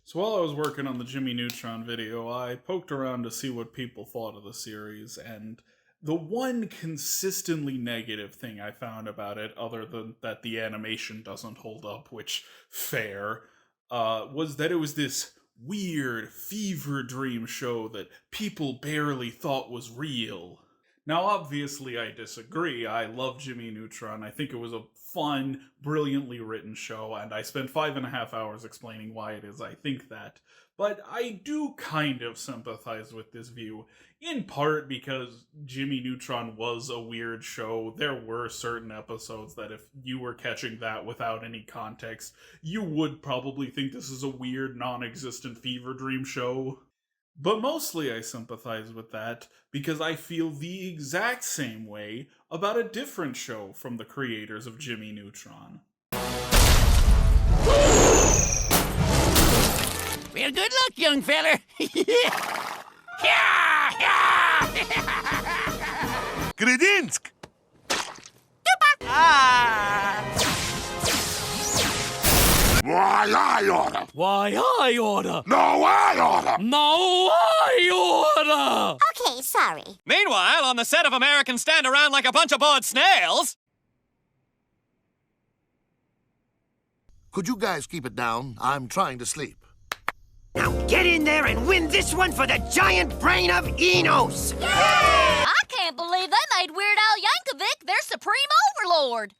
So while I was working on the Jimmy Neutron video, I poked around to see what people thought of the series, and the one consistently negative thing I found about it, other than that the animation doesn't hold up, which, fair, was that it was this weird fever dream show that people barely thought was real. Now, obviously, I disagree. I love Jimmy Neutron. I think it was a fun, brilliantly written show, and I spent 5.5 hours explaining why it is I think that. But I do kind of sympathize with this view, in part because Jimmy Neutron was a weird show. There were certain episodes that if you were catching that without any context, you would probably think this is a weird, non existent fever dream show. But mostly I sympathize with that because I feel the exact same way about a different show from the creators of Jimmy Neutron. Well, good luck, young feller. Gredinsk! Why I order? Why, I order. No, I order! No, I order. Okay, sorry. Meanwhile, on the set of American Stand Around Like a Bunch of Bored Snails... Could you guys keep it down? I'm trying to sleep. Now get in there and win this one for the giant brain of Enos! I can't believe they made Weird Al Yankovic their supreme overlord.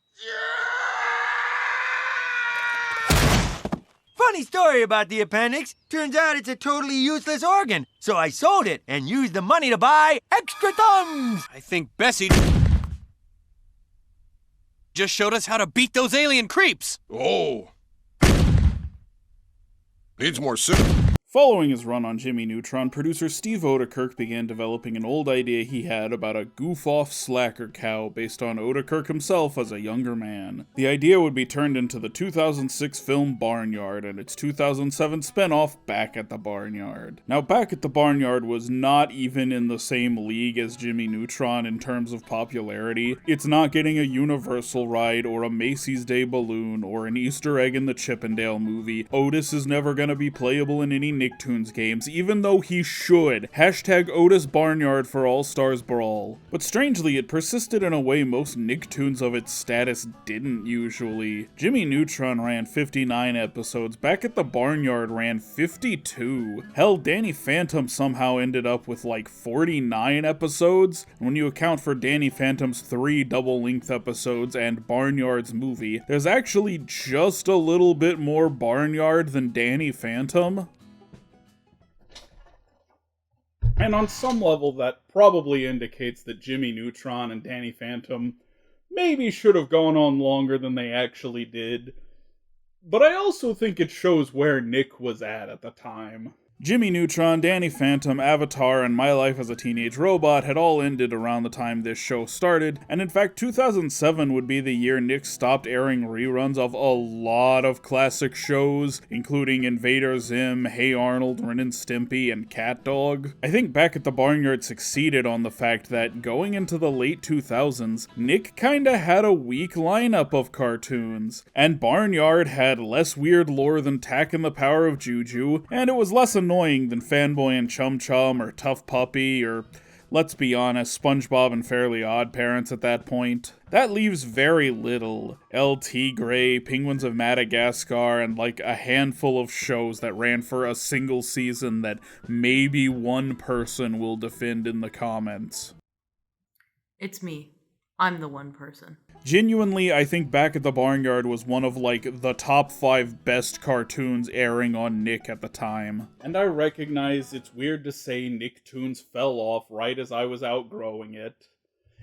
Funny story about the appendix. Turns out it's a totally useless organ. So I sold it and used the money to buy extra thumbs. I think Bessie just showed us how to beat those alien creeps. Oh. Needs more soup. Following his run on Jimmy Neutron, producer Steve Odekirk began developing an old idea he had about a goof-off slacker cow based on Odekirk himself as a younger man. The idea would be turned into the 2006 film Barnyard and its 2007 spin-off Back at the Barnyard. Now, Back at the Barnyard was not even in the same league as Jimmy Neutron in terms of popularity. It's not getting a Universal ride or a Macy's Day balloon or an Easter egg in the Chippendale movie. Otis is never gonna be playable in any Nicktoons games, even though he should. Hashtag Otis Barnyard for All-Stars Brawl. But strangely, it persisted in a way most Nicktoons of its status didn't usually. Jimmy Neutron ran 59 episodes, Back at the Barnyard ran 52. Hell, Danny Phantom somehow ended up with like 49 episodes. When you account for Danny Phantom's 3 double-length episodes and Barnyard's movie, there's actually just a little bit more Barnyard than Danny Phantom. And on some level, that probably indicates that Jimmy Neutron and Danny Phantom maybe should have gone on longer than they actually did. But I also think it shows where Nick was at the time. Jimmy Neutron, Danny Phantom, Avatar, and My Life as a Teenage Robot had all ended around the time this show started, and in fact 2007 would be the year Nick stopped airing reruns of a lot of classic shows, including Invader Zim, Hey Arnold, Ren and Stimpy, and Cat Dog. I think Back at the Barnyard succeeded on the fact that going into the late 2000s, Nick kinda had a weak lineup of cartoons, and Barnyard had less weird lore than Tack and the Power of Juju, and it was less annoying than Fanboy and Chum Chum or Tough Puppy or, let's be honest, SpongeBob and Fairly Odd Parents at that point. That leaves very little. LT Gray, Penguins of Madagascar, and like a handful of shows that ran for a single season that maybe one person will defend in the comments. It's me. I'm the one person. Genuinely, I think Back at the Barnyard was one of, like, the top 5 best cartoons airing on Nick at the time. And I recognize it's weird to say Nicktoons fell off right as I was outgrowing it.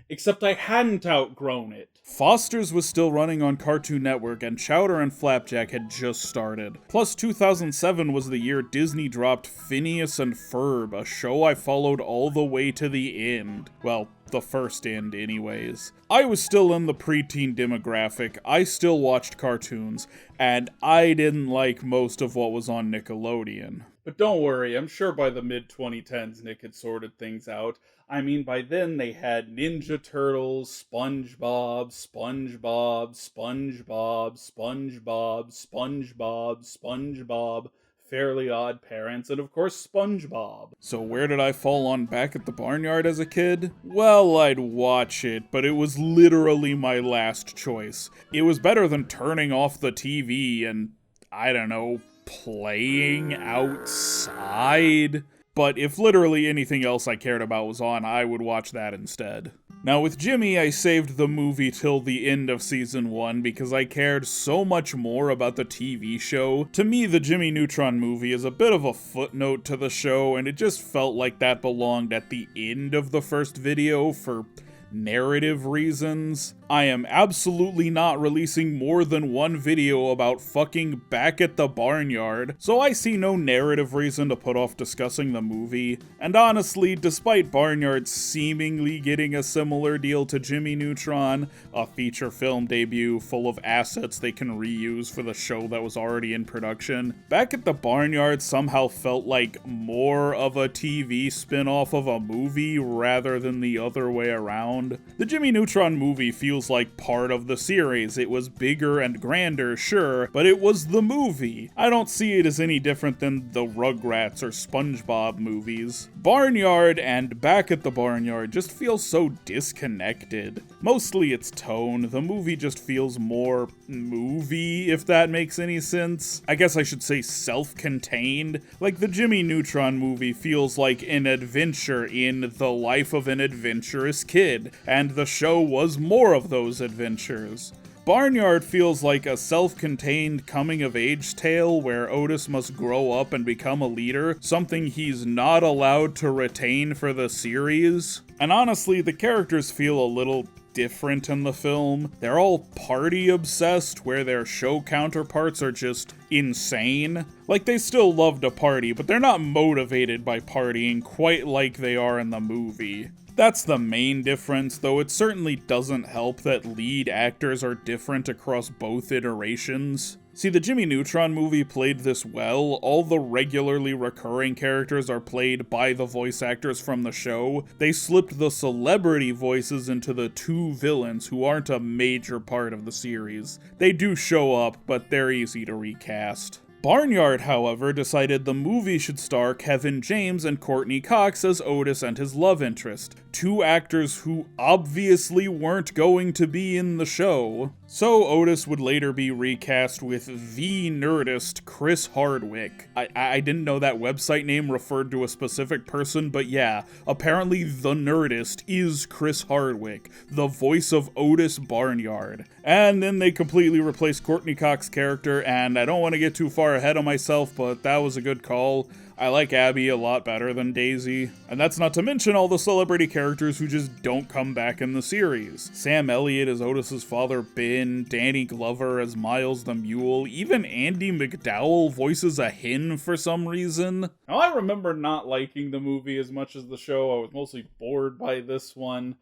Except I hadn't outgrown it. Foster's was still running on Cartoon Network, and Chowder and Flapjack had just started. Plus, 2007 was the year Disney dropped Phineas and Ferb, a show I followed all the way to the end. Well, the first end anyways. I was still in the preteen demographic, I still watched cartoons, and I didn't like most of what was on Nickelodeon. But don't worry, I'm sure by the mid-2010s Nick had sorted things out. I mean, by then they had Ninja Turtles, SpongeBob, SpongeBob, SpongeBob, SpongeBob, SpongeBob, SpongeBob, Fairly Odd Parents, and of course SpongeBob. So where did I fall on Back at the Barnyard as a kid? Well, I'd watch it, but it was literally my last choice. It was better than turning off the TV and, I don't know, playing outside. But if literally anything else I cared about was on, I would watch that instead. Now with Jimmy, I saved the movie till the end of season 1 because I cared so much more about the TV show. To me, the Jimmy Neutron movie is a bit of a footnote to the show, and it just felt like that belonged at the end of the first video for narrative reasons. I am absolutely not releasing more than one video about fucking Back at the Barnyard, so I see no narrative reason to put off discussing the movie. And honestly, despite Barnyard seemingly getting a similar deal to Jimmy Neutron, a feature film debut full of assets they can reuse for the show that was already in production, Back at the Barnyard somehow felt like more of a TV spin-off of a movie rather than the other way around. The Jimmy Neutron movie feels like part of the series. It was bigger and grander, sure, but it was the movie. I don't see it as any different than the Rugrats or SpongeBob movies. Barnyard and Back at the Barnyard just feel so disconnected. Mostly its tone. The movie just feels more movie, if that makes any sense. I guess I should say self-contained. Like the Jimmy Neutron movie feels like an adventure in the life of an adventurous kid, and the show was more of those adventures. Barnyard feels like a self-contained coming-of-age tale where Otis must grow up and become a leader, something he's not allowed to retain for the series. And honestly, the characters feel a little different in the film. They're all party-obsessed, where their show counterparts are just insane. Like, they still love to party, but they're not motivated by partying quite like they are in the movie. That's the main difference, though it certainly doesn't help that lead actors are different across both iterations. See, the Jimmy Neutron movie played this well. All the regularly recurring characters are played by the voice actors from the show. They slipped the celebrity voices into the two villains who aren't a major part of the series. They do show up, but they're easy to recast. Barnyard, however, decided the movie should star Kevin James and Courtney Cox as Otis and his love interest, two actors who obviously weren't going to be in the show. So Otis would later be recast with the Nerdist Chris Hardwick. I didn't know that website name referred to a specific person, but yeah, apparently the Nerdist is Chris Hardwick, the voice of Otis Barnyard. And then they completely replaced Courtney Cox's character, and I don't want to get too far ahead of myself, but that was a good call. I like Abby a lot better than Daisy. And that's not to mention all the celebrity characters who just don't come back in the series. Sam Elliott as Otis's father Ben, Danny Glover as Miles the Mule, even Andy McDowell voices a hen for some reason. Now I remember not liking the movie as much as the show. I was mostly bored by this one.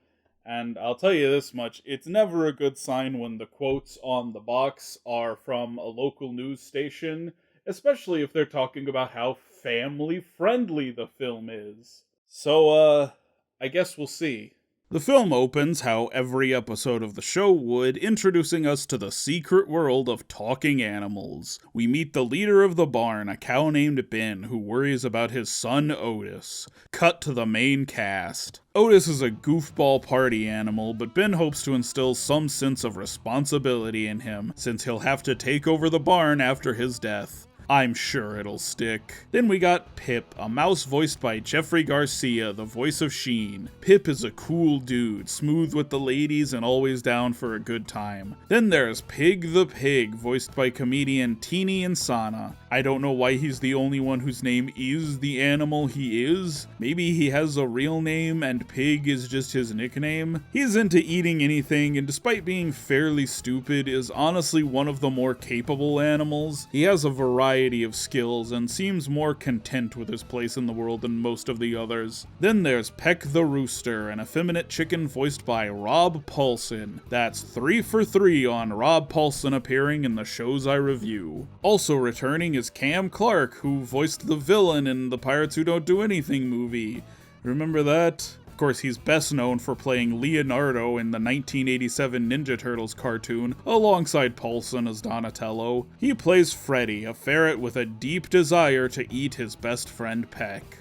And I'll tell you this much, it's never a good sign when the quotes on the box are from a local news station, especially if they're talking about how family-friendly the film is. So, I guess we'll see. The film opens how every episode of the show would, introducing us to the secret world of talking animals. We meet the leader of the barn, a cow named Ben, who worries about his son Otis. Cut to the main cast. Otis is a goofball party animal, but Ben hopes to instill some sense of responsibility in him, since he'll have to take over the barn after his death. I'm sure it'll stick. Then we got Pip, a mouse voiced by Jeffrey Garcia, the voice of Sheen. Pip is a cool dude, smooth with the ladies and always down for a good time. Then there's Pig the Pig, voiced by comedian Teeny Insana. I don't know why he's the only one whose name is the animal he is. Maybe he has a real name and Pig is just his nickname. He's into eating anything, and despite being fairly stupid, is honestly one of the more capable animals. He has a variety of skills and seems more content with his place in the world than most of the others. Then there's Peck the Rooster, an effeminate chicken voiced by Rob Paulson. That's 3 for 3 on Rob Paulson appearing in the shows I review. Also returning is Cam Clark, who voiced the villain in the Pirates Who Don't Do Anything movie. Remember that? Of course, he's best known for playing Leonardo in the 1987 Ninja Turtles cartoon, alongside Paulson as Donatello. He plays Freddy, a ferret with a deep desire to eat his best friend Peck.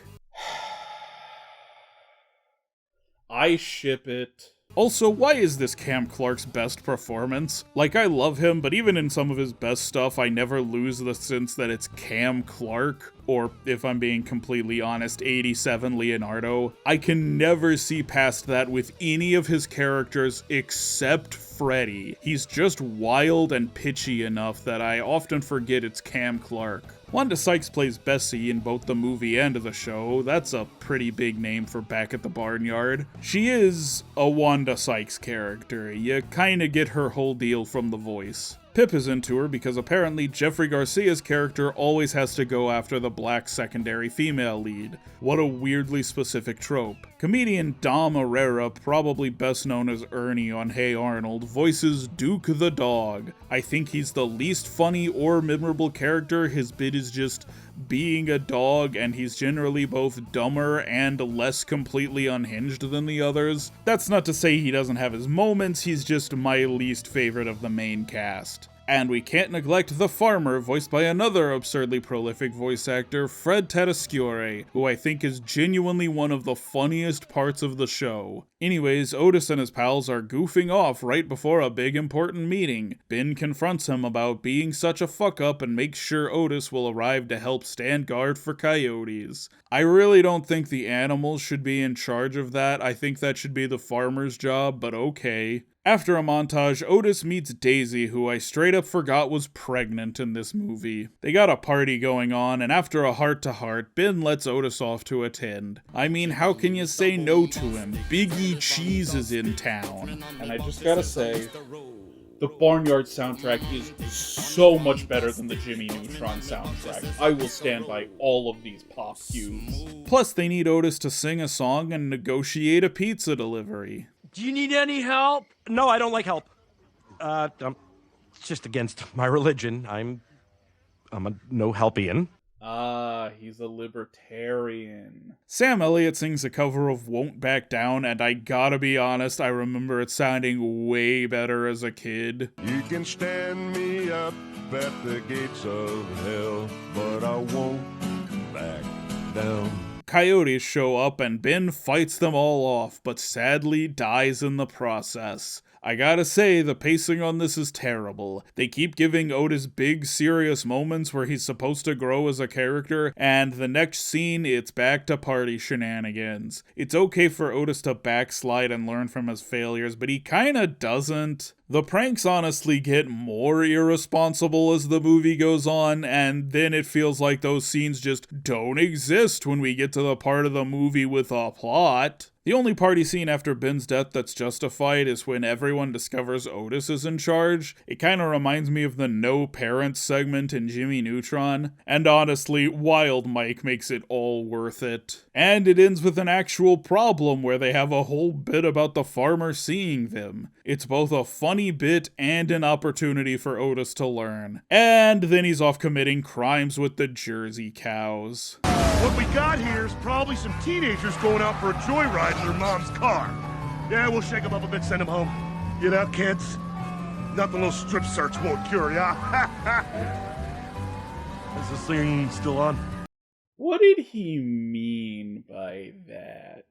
I ship it. Also, why is this Cam Clark's best performance? Like, I love him, but even in some of his best stuff, I never lose the sense that it's Cam Clark, or, if I'm being completely honest, 87 Leonardo. I can never see past that with any of his characters except Freddy. He's just wild and pitchy enough that I often forget it's Cam Clark. Wanda Sykes plays Bessie in both the movie and the show. That's a pretty big name for Back at the Barnyard. She is a Wanda Sykes character. You kinda get her whole deal from the voice. Pip is into her because apparently Jeffrey Garcia's character always has to go after the black secondary female lead. What a weirdly specific trope. Comedian Dom Herrera, probably best known as Ernie on Hey Arnold, voices Duke the dog. I think he's the least funny or memorable character. His bit is just being a dog, and he's generally both dumber and less completely unhinged than the others. That's not to say he doesn't have his moments, he's just my least favorite of the main cast. And we can't neglect the farmer, voiced by another absurdly prolific voice actor, Fred Tatasciore, who I think is genuinely one of the funniest parts of the show. Anyways, Otis and his pals are goofing off right before a big important meeting. Ben confronts him about being such a fuck-up and makes sure Otis will arrive to help stand guard for coyotes. I really don't think the animals should be in charge of that. I think that should be the farmer's job, but okay. After a montage, Otis meets Daisy, who I straight up forgot was pregnant in this movie. They got a party going on, and after a heart-to-heart, Ben lets Otis off to attend. I mean, how can you say no to him? Big E Cheese is in town. And I just gotta say, the Barnyard soundtrack is so much better than the Jimmy Neutron soundtrack. I will stand by all of these pop cues. Plus, they need Otis to sing a song and negotiate a pizza delivery. Do you need any help? No, I don't like help. It's just against my religion. I'm a no-helpian. He's a libertarian. Sam Elliott sings a cover of Won't Back Down, and I gotta be honest, I remember it sounding way better as a kid. You can stand me up at the gates of hell, but I won't back down. Coyotes show up and Ben fights them all off, but sadly dies in the process. I gotta say, the pacing on this is terrible. They keep giving Otis big, serious moments where he's supposed to grow as a character, and the next scene, it's back to party shenanigans. It's okay for Otis to backslide and learn from his failures, but he kinda doesn't. The pranks honestly get more irresponsible as the movie goes on, and then it feels like those scenes just don't exist when we get to the part of the movie with a plot. The only party scene after Ben's death that's justified is when everyone discovers Otis is in charge. It kinda reminds me of the No Parents segment in Jimmy Neutron, and honestly, Wild Mike makes it all worth it. And it ends with an actual problem where they have a whole bit about the farmer seeing them. It's both a funny bit and an opportunity for Otis to learn. And then he's off committing crimes with the Jersey cows. What we got here is probably some teenagers going out for a joyride in their mom's car. Yeah, we'll shake them up a bit, send them home. Get out, kids. Nothing a little strip search won't cure, yeah? Is this thing still on? What did he mean by that?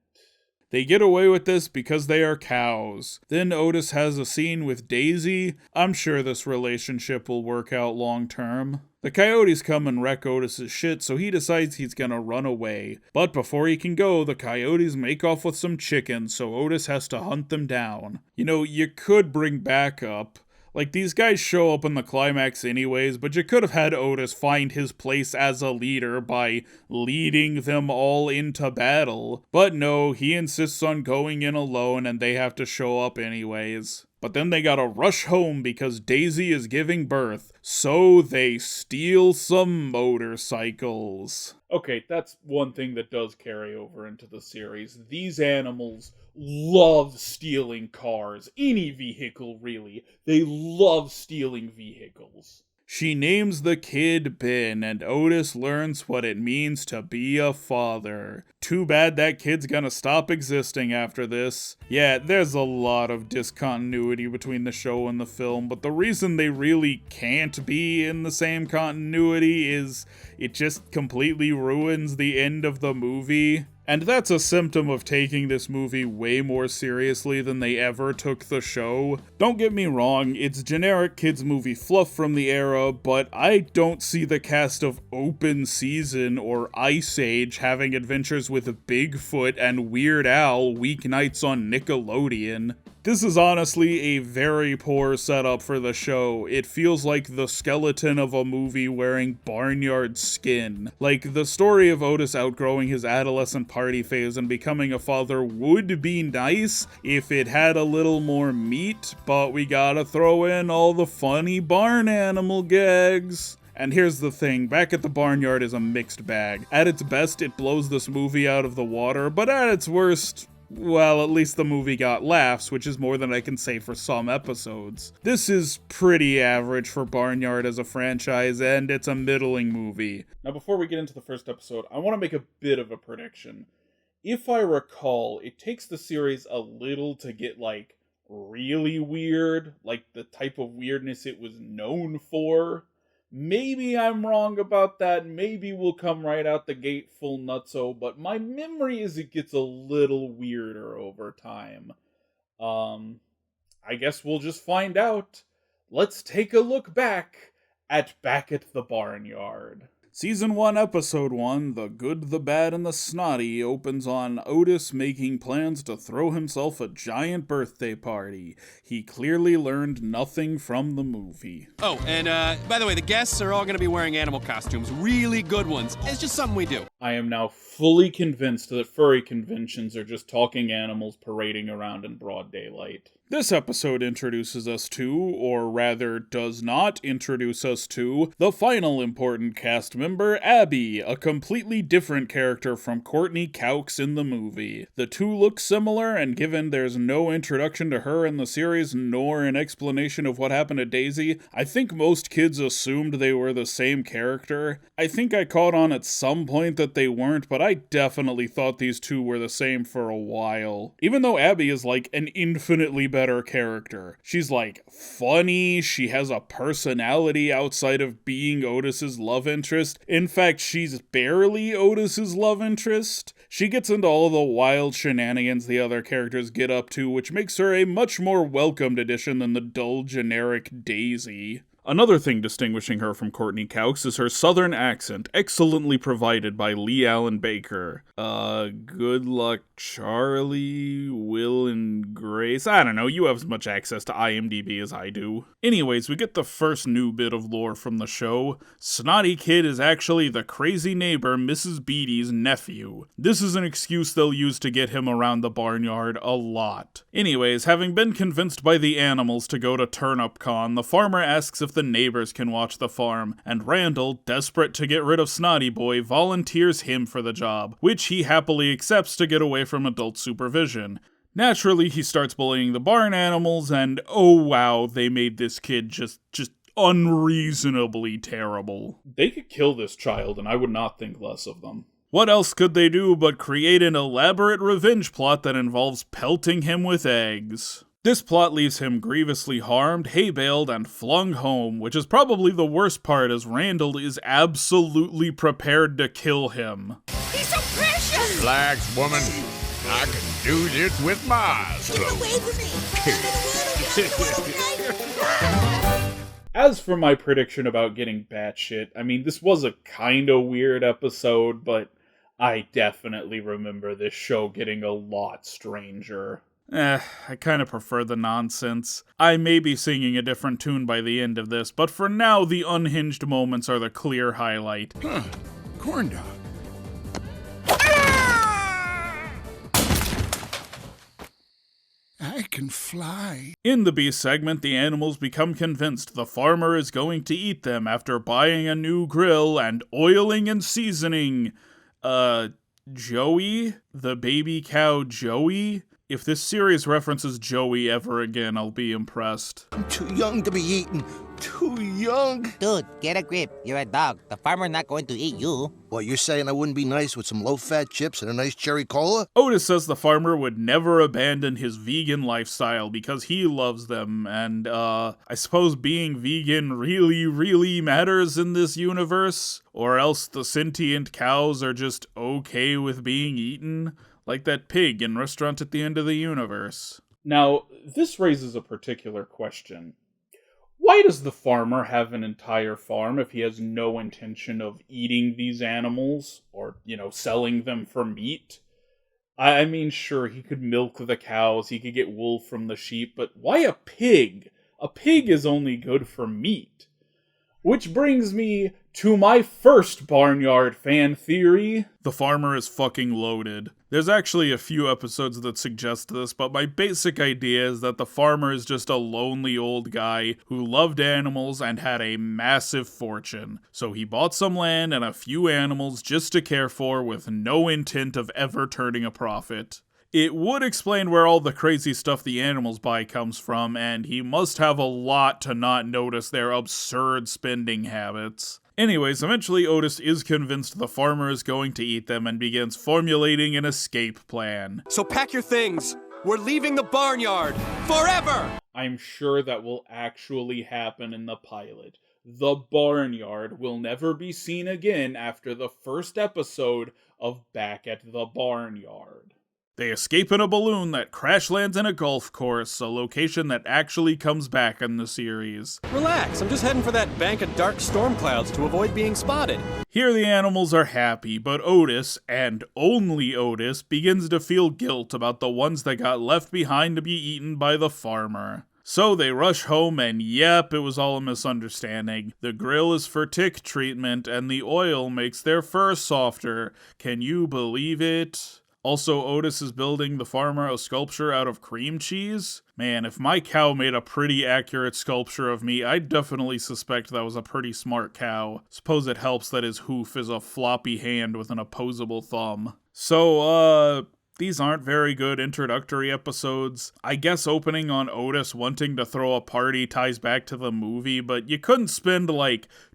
They get away with this because they are cows. Then Otis has a scene with Daisy. I'm sure this relationship will work out long term. The coyotes come and wreck Otis's shit, so he decides he's gonna run away. But before he can go, the coyotes make off with some chickens, so Otis has to hunt them down. You know, you could bring backup. Like, these guys show up in the climax anyways, but you could have had Otis find his place as a leader by leading them all into battle. But no, he insists on going in alone and they have to show up anyways. But then they gotta rush home because Daisy is giving birth, so they steal some motorcycles. Okay, that's one thing that does carry over into the series. These animals love stealing cars. Any vehicle, really. They love stealing vehicles. She names the kid Ben, and Otis learns what it means to be a father. Too bad that kid's gonna stop existing after this. Yeah, there's a lot of discontinuity between the show and the film, but the reason they really can't be in the same continuity is it just completely ruins the end of the movie. And that's a symptom of taking this movie way more seriously than they ever took the show. Don't get me wrong, it's generic kids movie fluff from the era, but I don't see the cast of Open Season or Ice Age having adventures with Bigfoot and Weird Al weeknights on Nickelodeon. This is honestly a very poor setup for the show. It feels like the skeleton of a movie wearing barnyard skin. Like, the story of Otis outgrowing his adolescent party phase and becoming a father would be nice if it had a little more meat, but we gotta throw in all the funny barn animal gags. And here's the thing, Back at the Barnyard is a mixed bag. At its best, it blows this movie out of the water, but at its worst, well, at least the movie got laughs, which is more than I can say for some episodes. This is pretty average for Barnyard as a franchise, and it's a middling movie. Now, before we get into the first episode, I want to make a bit of a prediction. If I recall, it takes the series a little to get, like, really weird, like the type of weirdness it was known for. Maybe I'm wrong about that, maybe we'll come right out the gate full nutso, but my memory is it gets a little weirder over time. I guess we'll just find out. Let's take a look back at the Barnyard. Season 1, Episode 1, The Good, the Bad, and the Snotty opens on Otis making plans to throw himself a giant birthday party. He clearly learned nothing from the movie. Oh, and by the way, the guests are all going to be wearing animal costumes. Really good ones. It's just something we do. I am now fully convinced that furry conventions are just talking animals parading around in broad daylight. This episode introduces us to, or rather does not introduce us to, the final important cast member, Abby, a completely different character from Courtney Cox in the movie. The two look similar, and given there's no introduction to her in the series, nor an explanation of what happened to Daisy, I think most kids assumed they were the same character. I think I caught on at some point that they weren't, but I definitely thought these two were the same for a while. Even though Abby is like an infinitely better character. She's like funny, she has a personality outside of being Otis's love interest. In fact, she's barely Otis's love interest. She gets into all the wild shenanigans the other characters get up to, which makes her a much more welcomed addition than the dull generic Daisy. Another thing distinguishing her from Courtney Cox is her southern accent, excellently provided by Lee Allen Baker. Good luck, Charlie, Will, and Grace. I don't know, you have as much access to IMDb as I do. Anyways, we get the first new bit of lore from the show. Snotty Kid is actually the crazy neighbor Mrs. Beatty's nephew. This is an excuse they'll use to get him around the barnyard a lot. Anyways, having been convinced by the animals to go to Turnip Con, the farmer asks if the neighbors can watch the farm, and Randall, desperate to get rid of Snotty Boy, volunteers him for the job, which he happily accepts to get away from adult supervision. Naturally, he starts bullying the barn animals, and oh wow, they made this kid just unreasonably terrible. They could kill this child, and I would not think less of them. What else could they do but create an elaborate revenge plot that involves pelting him with eggs? This plot leaves him grievously harmed, hay-baled, and flung home, which is probably the worst part as Randall is absolutely prepared to kill him. He's so precious! Relax, woman. I can do this with my eyes Get away from me! As for my prediction about getting batshit, I mean, this was a kinda weird episode, but I definitely remember this show getting a lot stranger. I kinda prefer the nonsense. I may be singing a different tune by the end of this, but for now, the unhinged moments are the clear highlight. Huh. Corn dog. I can fly. In the beast segment, the animals become convinced the farmer is going to eat them after buying a new grill and oiling and seasoning, Joey? The baby cow Joey? If this series references Joey ever again, I'll be impressed. I'm too young to be eaten. Too young. Dude, get a grip. You're a dog. The farmer's not going to eat you. What, you're saying I wouldn't be nice with some low-fat chips and a nice cherry cola? Otis says the farmer would never abandon his vegan lifestyle because he loves them, and, I suppose being vegan really matters in this universe? Or else the sentient cows are just okay with being eaten? Like that pig in Restaurant at the End of the Universe. Now, this raises a particular question. Why does the farmer have an entire farm if he has no intention of eating these animals or, selling them for meat? I mean, sure, he could milk the cows, he could get wool from the sheep, but why a pig? A pig is only good for meat. Which brings me to my first Barnyard fan theory. The farmer is fucking loaded. There's actually a few episodes that suggest this, but my basic idea is that the farmer is just a lonely old guy who loved animals and had a massive fortune. So he bought some land and a few animals just to care for with no intent of ever turning a profit. It would explain where all the crazy stuff the animals buy comes from, and he must have a lot to not notice their absurd spending habits. Anyways, eventually Otis is convinced the farmer is going to eat them and begins formulating an escape plan. So pack your things. We're leaving the barnyard forever. I'm sure that will actually happen in the pilot. The barnyard will never be seen again after the first episode of Back at the Barnyard. They escape in a balloon that crash lands in a golf course, a location that actually comes back in the series. Relax, I'm just heading for that bank of dark storm clouds to avoid being spotted. Here the animals are happy, but Otis, and only Otis, begins to feel guilt about the ones that got left behind to be eaten by the farmer. So they rush home and yep, it was all a misunderstanding. The grill is for tick treatment and the oil makes their fur softer. Can you believe it? Also, Otis is building the farmer a sculpture out of cream cheese. Man, if my cow made a pretty accurate sculpture of me, I'd definitely suspect that was a pretty smart cow. Suppose it helps that his hoof is a floppy hand with an opposable thumb. So, these aren't very good introductory episodes. I guess opening on Otis wanting to throw a party ties back to the movie, but you couldn't spend,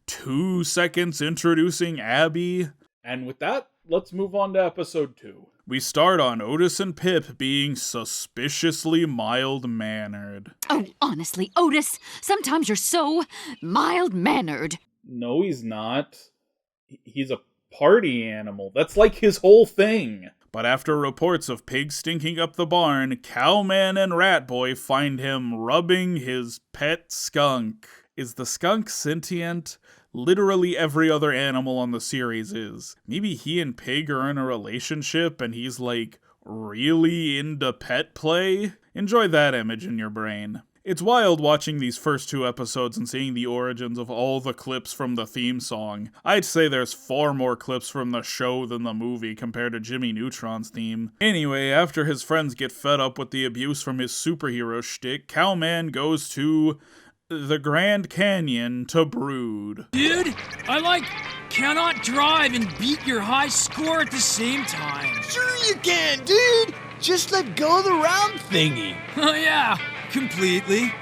2 seconds introducing Abby. And with that, let's move on to episode 2. We start on Otis and Pip being suspiciously mild-mannered. Oh, honestly, Otis, sometimes you're so mild-mannered. No, he's not. He's a party animal. That's like his whole thing. But after reports of pigs stinking up the barn, Cowman and Ratboy find him rubbing his pet skunk. Is the skunk sentient? Literally every other animal on the series is. Maybe he and Pig are in a relationship and he's really into pet play? Enjoy that image in your brain. It's wild watching these first 2 episodes and seeing the origins of all the clips from the theme song. I'd say there's far more clips from the show than the movie compared to Jimmy Neutron's theme. Anyway, after his friends get fed up with the abuse from his superhero shtick, Cowman goes to the Grand Canyon to brood. Dude, cannot drive and beat your high score at the same time. Sure you can, dude. Just let go of the round thingy. Oh yeah, completely.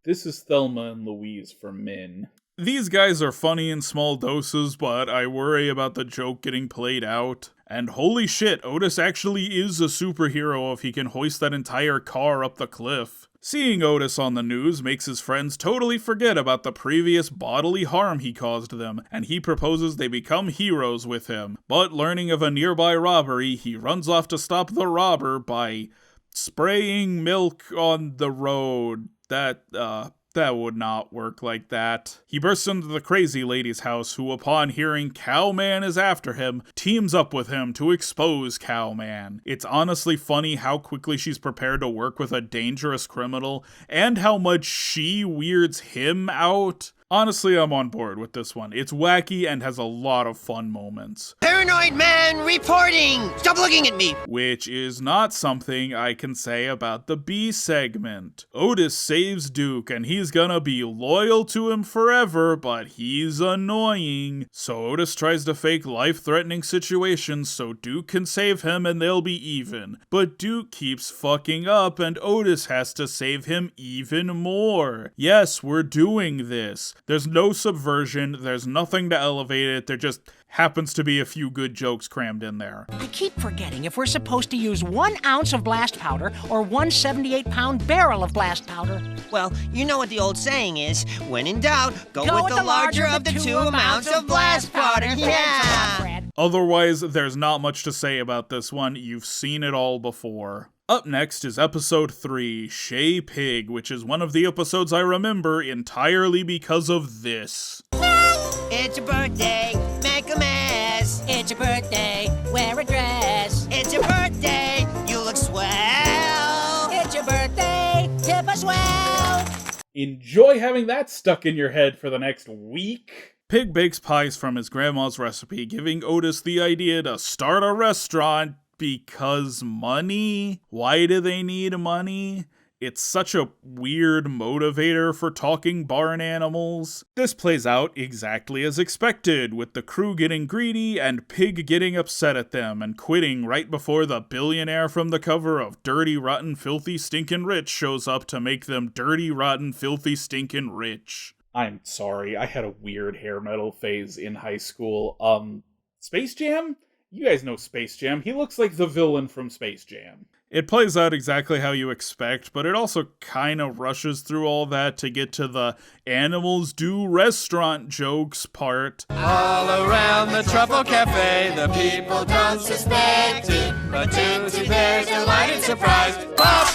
This is Thelma and Louise for men. These guys are funny in small doses, but I worry about the joke getting played out. And holy shit, Otis actually is a superhero if he can hoist that entire car up the cliff. Seeing Otis on the news makes his friends totally forget about the previous bodily harm he caused them, and he proposes they become heroes with him. But learning of a nearby robbery, he runs off to stop the robber by spraying milk on the road. That would not work like that. He bursts into the crazy lady's house, who, upon hearing Cowman is after him, teams up with him to expose Cowman. It's honestly funny how quickly she's prepared to work with a dangerous criminal, and how much she weirds him out. Honestly, I'm on board with this one. It's wacky and has a lot of fun moments. Paranoid man reporting! Stop looking at me! Which is not something I can say about the B segment. Otis saves Duke, and he's gonna be loyal to him forever, but he's annoying. So Otis tries to fake life-threatening situations so Duke can save him and they'll be even. But Duke keeps fucking up, and Otis has to save him even more. Yes, we're doing this. There's no subversion, there's nothing to elevate it, there just happens to be a few good jokes crammed in there. I keep forgetting if we're supposed to use 1 ounce of blast powder or 1 78-pound barrel of blast powder. Well, you know what the old saying is. When in doubt, go with the larger of the 2 amounts of blast powder. Yeah! Otherwise, there's not much to say about this one. You've seen it all before. Up next is episode 3, Shea Pig, which is one of the episodes I remember entirely because of this. It's your birthday, make a mess. It's your birthday, wear a dress. It's your birthday, you look swell. It's your birthday, tip us well. Enjoy having that stuck in your head for the next week. Pig bakes pies from his grandma's recipe, giving Otis the idea to start a restaurant because money? Why do they need money? It's such a weird motivator for talking barn animals. This plays out exactly as expected, with the crew getting greedy and Pig getting upset at them and quitting right before the billionaire from the cover of Dirty, Rotten, Filthy, Stinkin' Rich shows up to make them dirty, rotten, filthy, stinkin' rich. I'm sorry, I had a weird hair metal phase in high school. Space Jam? You guys know Space Jam. He looks like the villain from Space Jam. It plays out exactly how you expect, but it also kind of rushes through all that to get to the animals do restaurant jokes part. All around the Truffle Cafe, the people don't suspect it, but to their delighted surprise, pop!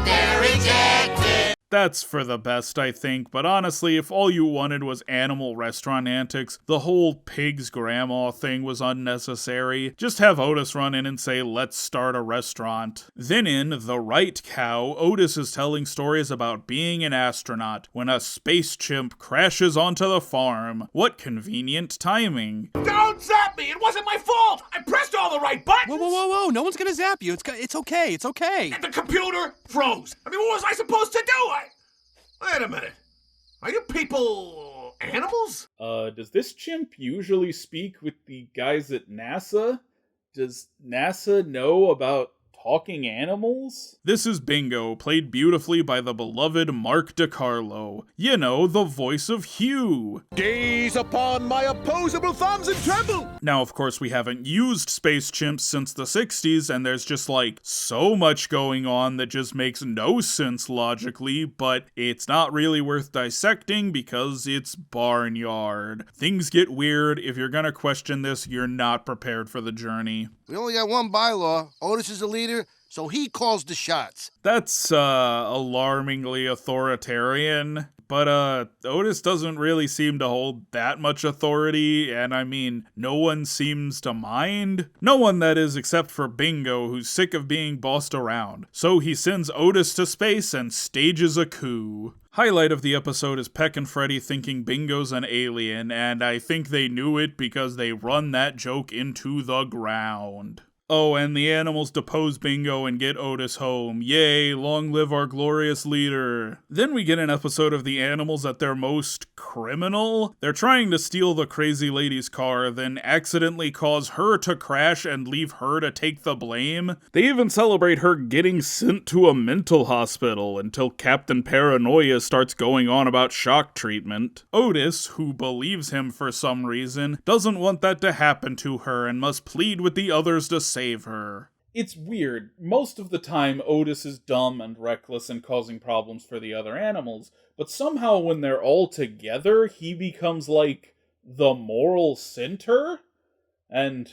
They're rejected! That's for the best, I think, but honestly, if all you wanted was animal restaurant antics, the whole Pig's grandma thing was unnecessary. Just have Otis run in and say, let's start a restaurant. Then in The Right Cow, Otis is telling stories about being an astronaut when a space chimp crashes onto the farm. What convenient timing. Don't zap me! It wasn't my fault! I pressed all the right buttons! Whoa, no one's gonna zap you. It's okay. And the computer froze! I mean, what was I supposed to do? Wait a minute. Are you people animals? Does this chimp usually speak with the guys at NASA? Does NASA know about talking animals? This is Bingo, played beautifully by the beloved Mark DiCarlo. You know, the voice of Hugh. Gaze upon my opposable thumbs and tremble! Now, of course, we haven't used space chimps since the 60s, and there's just, like, so much going on that just makes no sense logically, but it's not really worth dissecting because it's Barnyard. Things get weird. If you're gonna question this, you're not prepared for the journey. We only got one bylaw. Otis is the leader, so he calls the shots. That's, alarmingly authoritarian. But, Otis doesn't really seem to hold that much authority, and I mean, no one seems to mind. No one, that is, except for Bingo, who's sick of being bossed around. So he sends Otis to space and stages a coup. Highlight of the episode is Peck and Freddy thinking Bingo's an alien, and I think they knew it because they run that joke into the ground. Oh, and the animals depose Bingo and get Otis home. Yay, long live our glorious leader. Then we get an episode of the animals at their most criminal. They're trying to steal the crazy lady's car, then accidentally cause her to crash and leave her to take the blame. They even celebrate her getting sent to a mental hospital until Captain Paranoia starts going on about shock treatment. Otis, who believes him for some reason, doesn't want that to happen to her and must plead with the others to save her. It's weird. Most of the time, Otis is dumb and reckless and causing problems for the other animals, but somehow when they're all together, he becomes like the moral center? And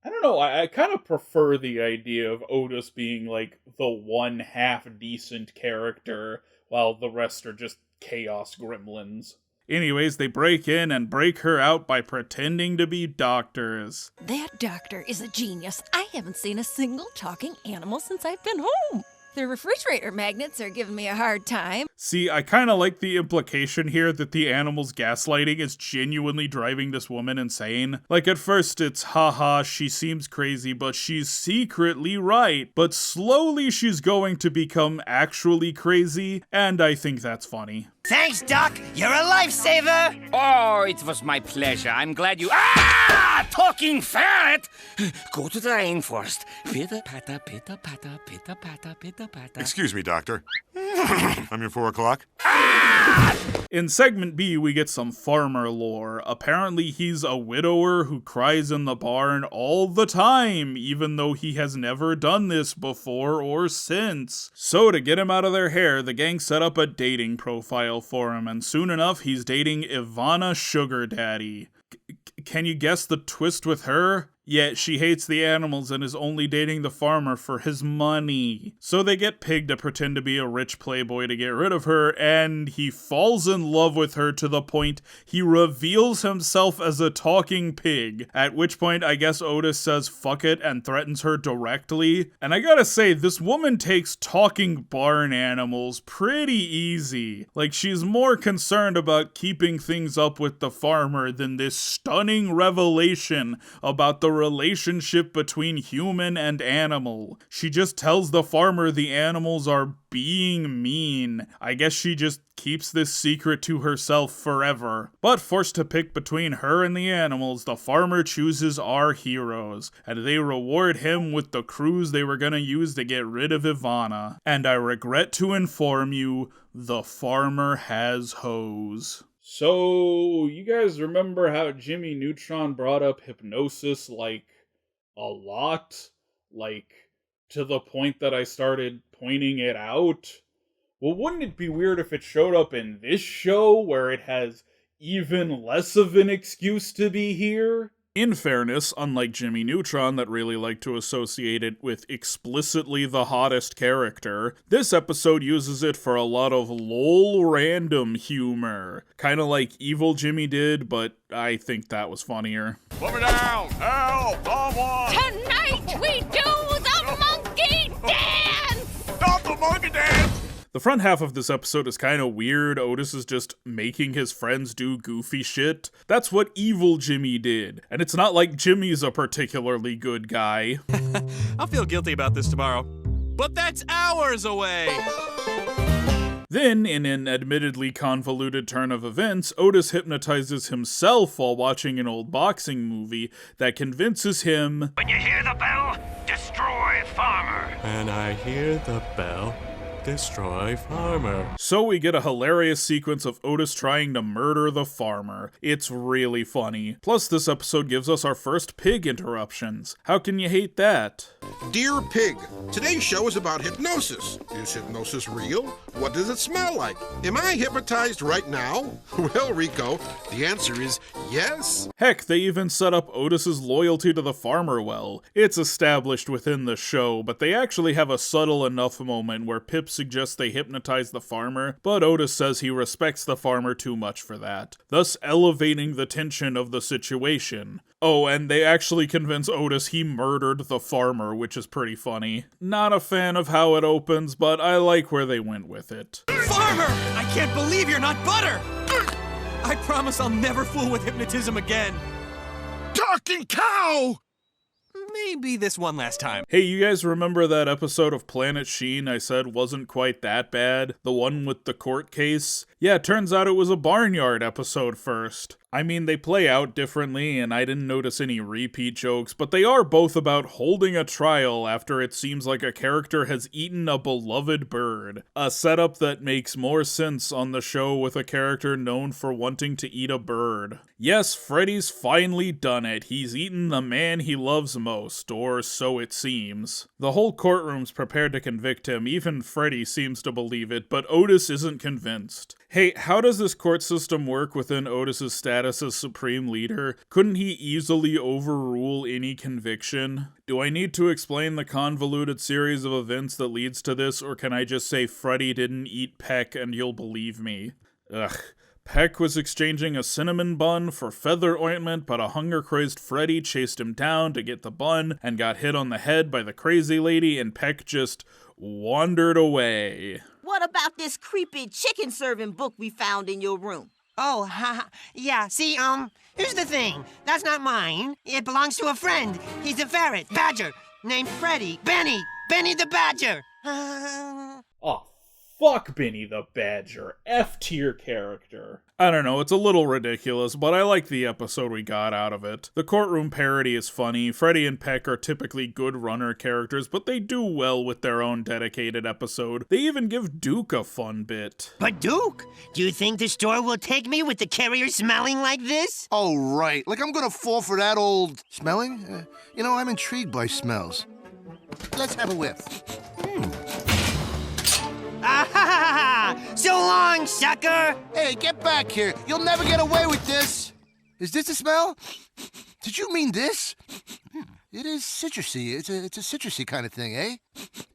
I don't know, I kind of prefer the idea of Otis being like the one half decent character, while the rest are just chaos gremlins. Anyways, they break in and break her out by pretending to be doctors. That doctor is a genius. I haven't seen a single talking animal since I've been home. The refrigerator magnets are giving me a hard time. See, I kind of like the implication here that the animal's gaslighting is genuinely driving this woman insane. Like, at first it's, haha, she seems crazy, but she's secretly right. But slowly she's going to become actually crazy, and I think that's funny. Thanks, Doc. You're a lifesaver. Oh, it was my pleasure. I'm glad you... Ah! Talking ferret! Go to the rainforest. Pitter-patter, pitter-patter, pitter-patter, pitter-patter. Excuse me, Doctor. I'm your 4 o'clock. In segment B, we get some farmer lore. Apparently he's a widower who cries in the barn all the time, even though he has never done this before or since. So to get him out of their hair, the gang set up a dating profile for him, and soon enough he's dating Ivana Sugar Daddy. Can you guess the twist with her? Yet she hates the animals and is only dating the farmer for his money. So they get Pig to pretend to be a rich playboy to get rid of her, and he falls in love with her to the point he reveals himself as a talking pig. At which point I guess Otis says fuck it and threatens her directly. And I gotta say, this woman takes talking barn animals pretty easy. Like, she's more concerned about keeping things up with the farmer than this stunning revelation about the relationship between human and animal. She just tells the farmer the animals are being mean. I guess she just keeps this secret to herself forever. But forced to pick between her and the animals, the farmer chooses our heroes, and they reward him with the cruise they were gonna use to get rid of Ivana. And I regret to inform you, the farmer has hose. So, you guys remember how Jimmy Neutron brought up hypnosis, like, a lot? Like, to the point that I started pointing it out? Well, wouldn't it be weird if it showed up in this show, where it has even less of an excuse to be here? In fairness, unlike Jimmy Neutron that really liked to associate it with explicitly the hottest character, this episode uses it for a lot of lol random humor. Kinda like Evil Jimmy did, but I think that was funnier. Put me down! Help! Someone! Tonight we do the monkey dance! Not the monkey dance! The front half of this episode is kind of weird. Otis is just making his friends do goofy shit. That's what Evil Jimmy did. And it's not like Jimmy's a particularly good guy. I'll feel guilty about this tomorrow. But that's hours away! Then, in an admittedly convoluted turn of events, Otis hypnotizes himself while watching an old boxing movie that convinces him, When you hear the bell, destroy farmer. And I hear the bell. Destroy farmer. So we get a hilarious sequence of Otis trying to murder the farmer. It's really funny. Plus, this episode gives us our first pig interruptions. How can you hate that? Dear Pig, today's show is about hypnosis. Is hypnosis real? What does it smell like? Am I hypnotized right now? Well, Rico, the answer is yes. Heck, they even set up Otis's loyalty to the farmer well. It's established within the show, but they actually have a subtle enough moment where Pip suggests they hypnotize the farmer, but Otis says he respects the farmer too much for that, thus elevating the tension of the situation. Oh, and they actually convince Otis he murdered the farmer, which is pretty funny. Not a fan of how it opens, but I like where they went with it. Farmer! I can't believe you're not butter! I promise I'll never fool with hypnotism again. Talking cow! Maybe this one last time. Hey, you guys remember that episode of Planet Sheen I said wasn't quite that bad? The one with the court case? Yeah, turns out it was a Barnyard episode first. I mean, they play out differently, and I didn't notice any repeat jokes, but they are both about holding a trial after it seems like a character has eaten a beloved bird. A setup that makes more sense on the show with a character known for wanting to eat a bird. Yes, Freddy's finally done it. He's eaten the man he loves most, or so it seems. The whole courtroom's prepared to convict him, even Freddy seems to believe it, but Otis isn't convinced. Hey, how does this court system work within Otis's status as Supreme Leader? Couldn't he easily overrule any conviction? Do I need to explain the convoluted series of events that leads to this, or can I just say Freddy didn't eat Peck and you'll believe me? Ugh. Peck was exchanging a cinnamon bun for feather ointment, but a hunger-crazed Freddy chased him down to get the bun and got hit on the head by the crazy lady, and Peck just wandered away. What about this creepy chicken serving book we found in your room? Oh, yeah, see, here's the thing. That's not mine. It belongs to a friend. He's a ferret, badger, named Freddy. Benny the Badger. Oh, fuck Benny the Badger. F-tier character. I don't know, it's a little ridiculous, but I like the episode we got out of it. The courtroom parody is funny. Freddy and Peck are typically good runner characters, but they do well with their own dedicated episode. They even give Duke a fun bit. But Duke, do you think the store will take me with the carrier smelling like this? Oh, right. Like I'm gonna fall for that old... Smelling? I'm intrigued by smells. Let's have a whiff. Ah, so long, sucker! Hey, get back here. You'll never get away with this. Is this a smell? Did you mean this? It is citrusy. It's a citrusy kind of thing, eh?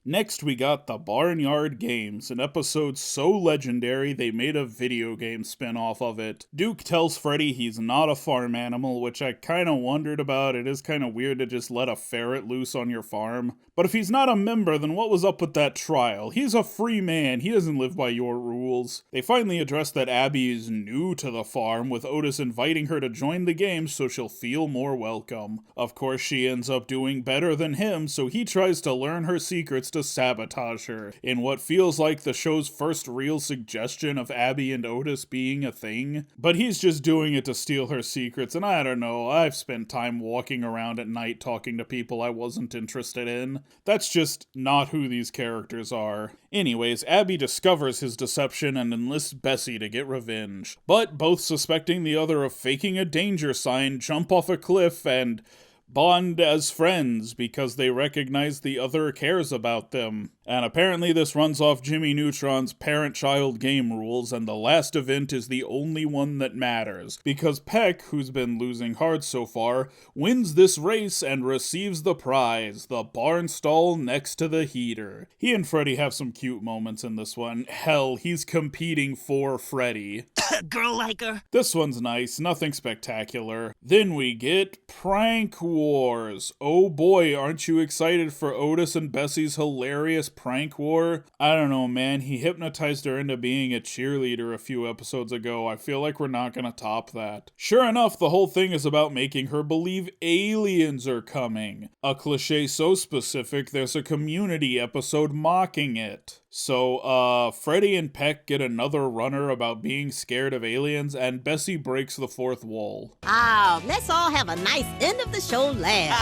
Next, we got the Barnyard Games, an episode so legendary they made a video game spin-off of it. Duke tells Freddy he's not a farm animal, which I kinda wondered about. It is kinda weird to just let a ferret loose on your farm. But if he's not a member, then what was up with that trial? He's a free man, he doesn't live by your rules. They finally address that Abby is new to the farm, with Otis inviting her to join the game so she'll feel more welcome. Of course, she ends up doing better than him, so he tries to learn her secrets to sabotage her, in what feels like the show's first real suggestion of Abby and Otis being a thing. But he's just doing it to steal her secrets, and I don't know, I've spent time walking around at night talking to people I wasn't interested in. That's just not who these characters are. Anyways, Abby discovers his deception and enlists Bessie to get revenge. But both suspecting the other of faking a danger sign, jump off a cliff and bond as friends because they recognize the other cares about them. And apparently this runs off Jimmy Neutron's parent-child game rules, and the last event is the only one that matters, because Peck, who's been losing hard so far, wins this race and receives the prize, the barn stall next to the heater. He and Freddy have some cute moments in this one. Hell, he's competing for Freddy. Girl like her. This one's nice, nothing spectacular. Then we get Prank Wars. Oh boy, aren't you excited for Otis and Bessie's hilarious prank war? I don't know, man, he hypnotized her into being a cheerleader a few episodes ago. I feel like we're not gonna top that. Sure enough, the whole thing is about making her believe aliens are coming. A cliche so specific, there's a Community episode mocking it. So, Freddy and Peck get another runner about being scared of aliens, and Bessie breaks the fourth wall. Oh, let's all have a nice end of the show laugh.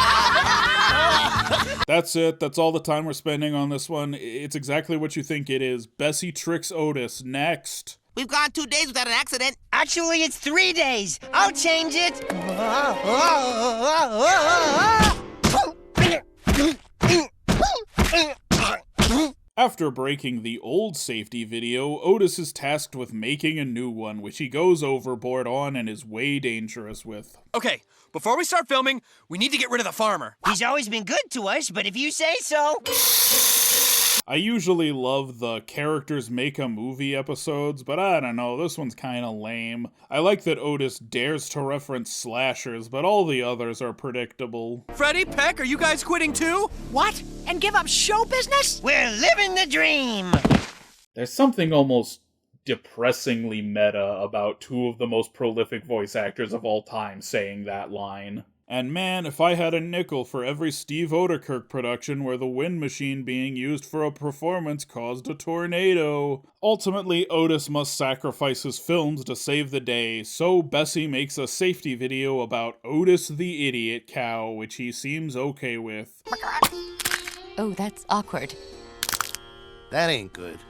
That's it. That's all the time we're spending on this one. It's exactly what you think it is. Bessie tricks Otis. Next. We've gone 2 days without an accident. Actually, it's 3 days. I'll change it. After breaking the old safety video, Otis is tasked with making a new one, which he goes overboard on and is way dangerous with. Okay, before we start filming, we need to get rid of the farmer. He's always been good to us, but if you say so. I usually love the characters make a movie episodes, but I don't know, this one's kinda lame. I like that Otis dares to reference slashers, but all the others are predictable. Freddy, Peck, are you guys quitting too? What? And give up show business? We're living the dream! There's something almost depressingly meta about two of the most prolific voice actors of all time saying that line. And man, if I had a nickel for every Steve Odekirk production where the wind machine being used for a performance caused a tornado. Ultimately, Otis must sacrifice his films to save the day, so Bessie makes a safety video about Otis the Idiot Cow, which he seems okay with. Oh, that's awkward. That ain't good.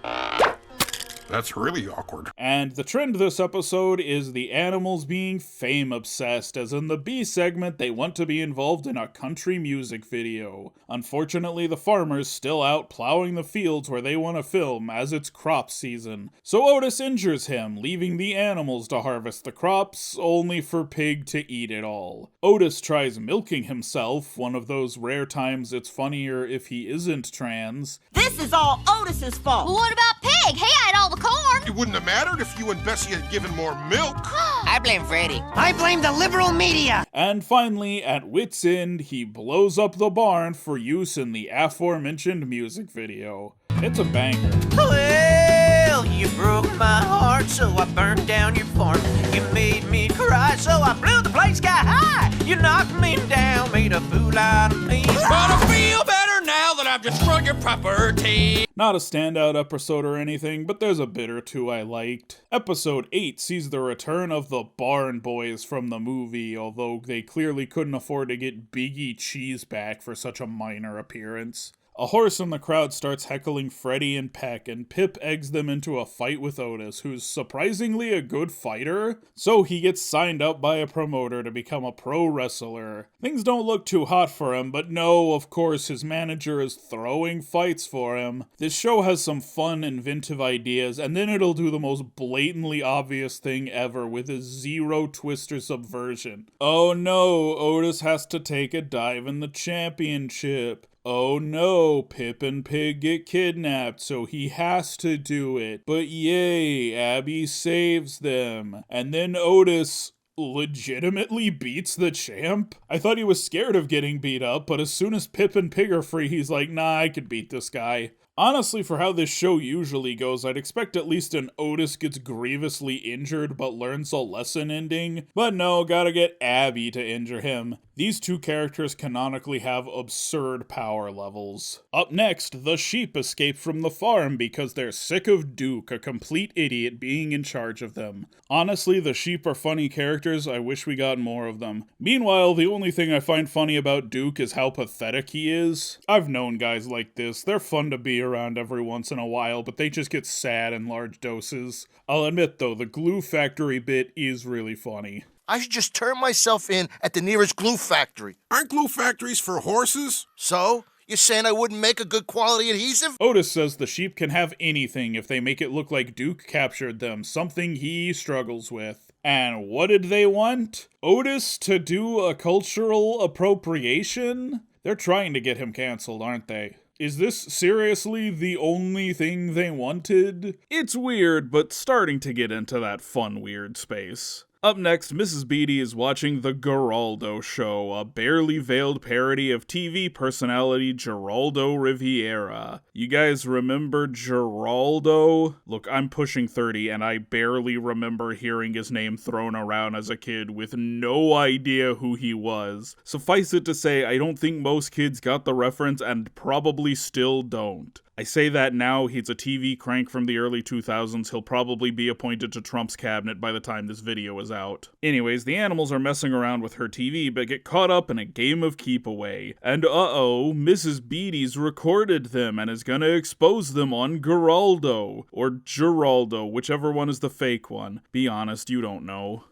That's really awkward. And the trend this episode is the animals being fame-obsessed, as in the B segment they want to be involved in a country music video. Unfortunately, the farmer's still out plowing the fields where they want to film, as it's crop season. So Otis injures him, leaving the animals to harvest the crops, only for Pig to eat it all. Otis tries milking himself, one of those rare times it's funnier if he isn't trans. This is all Otis's fault. Well, what about Pig? He ate all the corn. It wouldn't have mattered if you and Bessie had given more milk. I blame Freddy. I blame the liberal media. And finally, at wit's end, he blows up the barn for use in the aforementioned music video. It's a banger. Well, you broke my heart, so I burned down your farm. You made me cry, so I blew the place sky high. You knocked me down, made a fool out of me. But I feel better now that I've destroyed your property. Not a standout episode or anything, but there's a bit or two I liked. Episode 8 sees the return of the Barn Boys from the movie, although they clearly couldn't afford to get Biggie Cheese back for such a minor appearance. A horse in the crowd starts heckling Freddy and Peck, and Pip eggs them into a fight with Otis, who's surprisingly a good fighter, so he gets signed up by a promoter to become a pro wrestler. Things don't look too hot for him, but no, of course, his manager is throwing fights for him. This show has some fun, inventive ideas, and then it'll do the most blatantly obvious thing ever with a zero twist or subversion. Oh no, Otis has to take a dive in the championship. Oh no, Pip and Pig get kidnapped, so he has to do it. But yay, Abby saves them. And then Otis legitimately beats the champ? I thought he was scared of getting beat up, but as soon as Pip and Pig are free, he's like, nah, I could beat this guy. Honestly, for how this show usually goes, I'd expect at least an Otis gets grievously injured but learns a lesson ending. But no, gotta get Abby to injure him. These two characters canonically have absurd power levels. Up next, the sheep escape from the farm because they're sick of Duke, a complete idiot, being in charge of them. Honestly, the sheep are funny characters, I wish we got more of them. Meanwhile, the only thing I find funny about Duke is how pathetic he is. I've known guys like this, they're fun to be around every once in a while, but they just get sad in large doses. I'll admit though, the glue factory bit is really funny. I should just turn myself in at the nearest glue factory. Aren't glue factories for horses? So? You're saying I wouldn't make a good quality adhesive? Otis says the sheep can have anything if they make it look like Duke captured them, something he struggles with. And what did they want? Otis to do a cultural appropriation? They're trying to get him canceled, aren't they? Is this seriously the only thing they wanted? It's weird, but starting to get into that fun weird space. Up next, Mrs. Beatty is watching The Geraldo Show, a barely veiled parody of TV personality Geraldo Riviera. You guys remember Geraldo? Look, I'm pushing 30 and I barely remember hearing his name thrown around as a kid with no idea who he was. Suffice it to say, I don't think most kids got the reference and probably still don't. I say that now, he's a TV crank from the early 2000s, he'll probably be appointed to Trump's cabinet by the time this video is out. Anyways, the animals are messing around with her TV, but get caught up in a game of keep away. And uh-oh, Mrs. Beatty's recorded them and is gonna expose them on Geraldo. Or Geraldo, whichever one is the fake one. Be honest, you don't know.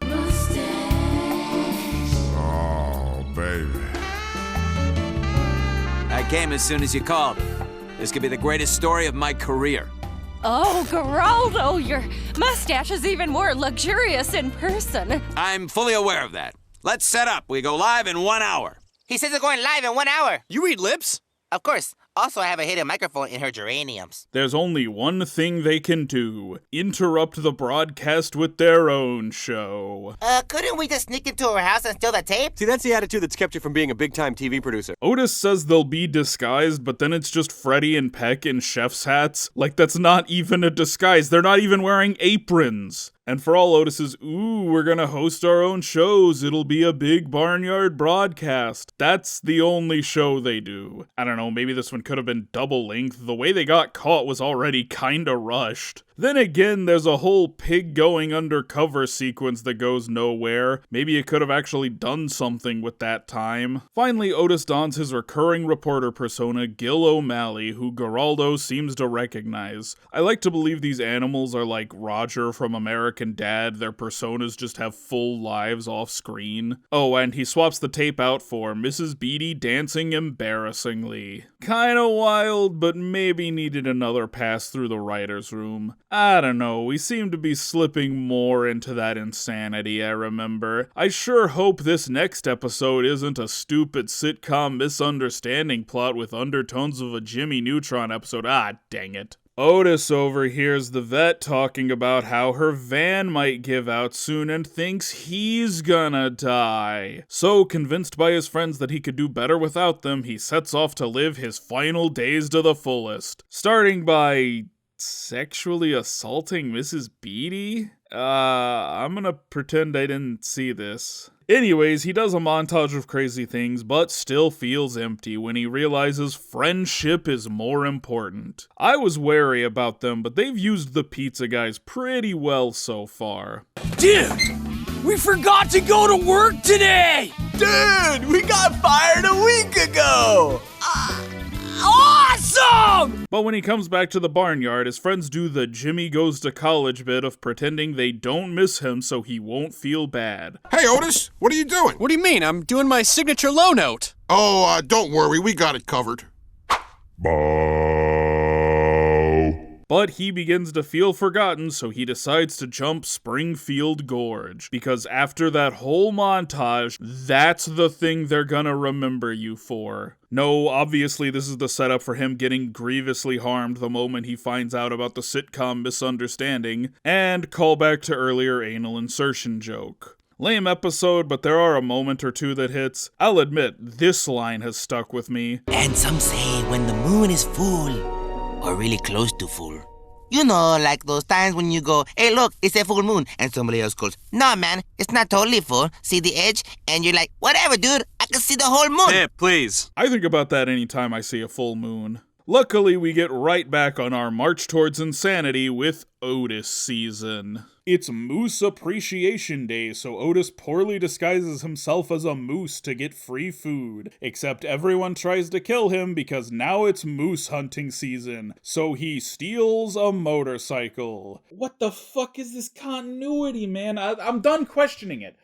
Oh, baby. I came as soon as you called. This could be the greatest story of my career. Oh, Geraldo, your mustache is even more luxurious in person. I'm fully aware of that. Let's set up. We go live in 1 hour. He says they're going live in 1 hour. You read lips? Of course. Also, I have a hidden microphone in her geraniums. There's only one thing they can do. Interrupt the broadcast with their own show. Couldn't we just sneak into her house and steal the tape? See, that's the attitude that's kept you from being a big-time TV producer. Otis says they'll be disguised, but then it's just Freddy and Peck in chef's hats. Like, that's not even a disguise. They're not even wearing aprons. And for all Otis's, ooh, we're gonna host our own shows, it'll be a big barnyard broadcast. That's the only show they do. I don't know, maybe this one could have been double length. The way they got caught was already kinda rushed. Then again, there's a whole pig going undercover sequence that goes nowhere. Maybe it could have actually done something with that time. Finally, Otis dons his recurring reporter persona, Gil O'Malley, who Geraldo seems to recognize. I like to believe these animals are like Roger from American Dad. Their personas just have full lives off screen. Oh, and he swaps the tape out for Mrs. Beatty dancing embarrassingly. Kinda wild, but maybe needed another pass through the writer's room. I don't know, we seem to be slipping more into that insanity, I remember. I sure hope this next episode isn't a stupid sitcom misunderstanding plot with undertones of a Jimmy Neutron episode. Ah, dang it. Otis overhears the vet talking about how her van might give out soon and thinks he's gonna die. So, convinced by his friends that he could do better without them, he sets off to live his final days to the fullest. Starting by sexually assaulting Mrs. Beatty? I'm gonna pretend I didn't see this. Anyways, he does a montage of crazy things, but still feels empty when he realizes friendship is more important. I was wary about them, but they've used the pizza guys pretty well so far. Dude, we forgot to go to work today! Dude, we got fired a week ago! Awesome! But when he comes back to the barnyard, his friends do the Jimmy goes to college bit of pretending they don't miss him so he won't feel bad. Hey, Otis, what are you doing? What do you mean? I'm doing my signature low note. Oh, don't worry, we got it covered. But he begins to feel forgotten, so he decides to jump Springfield Gorge. Because after that whole montage, that's the thing they're gonna remember you for. No, obviously this is the setup for him getting grievously harmed the moment he finds out about the sitcom misunderstanding, and callback to earlier anal insertion joke. Lame episode, but there are a moment or two that hits. I'll admit, this line has stuck with me. And some say when the moon is full, or really close to full. You know, like those times when you go, hey look, it's a full moon, and somebody else goes, no man, it's not totally full, see the edge? And you're like, whatever dude, I can see the whole moon. Hey, please. I think about that anytime I see a full moon. Luckily, we get right back on our march towards insanity with Otis season. It's Moose Appreciation Day, so Otis poorly disguises himself as a moose to get free food. Except everyone tries to kill him because now it's moose hunting season, so he steals a motorcycle. What the fuck is this continuity, man? I'm done questioning it.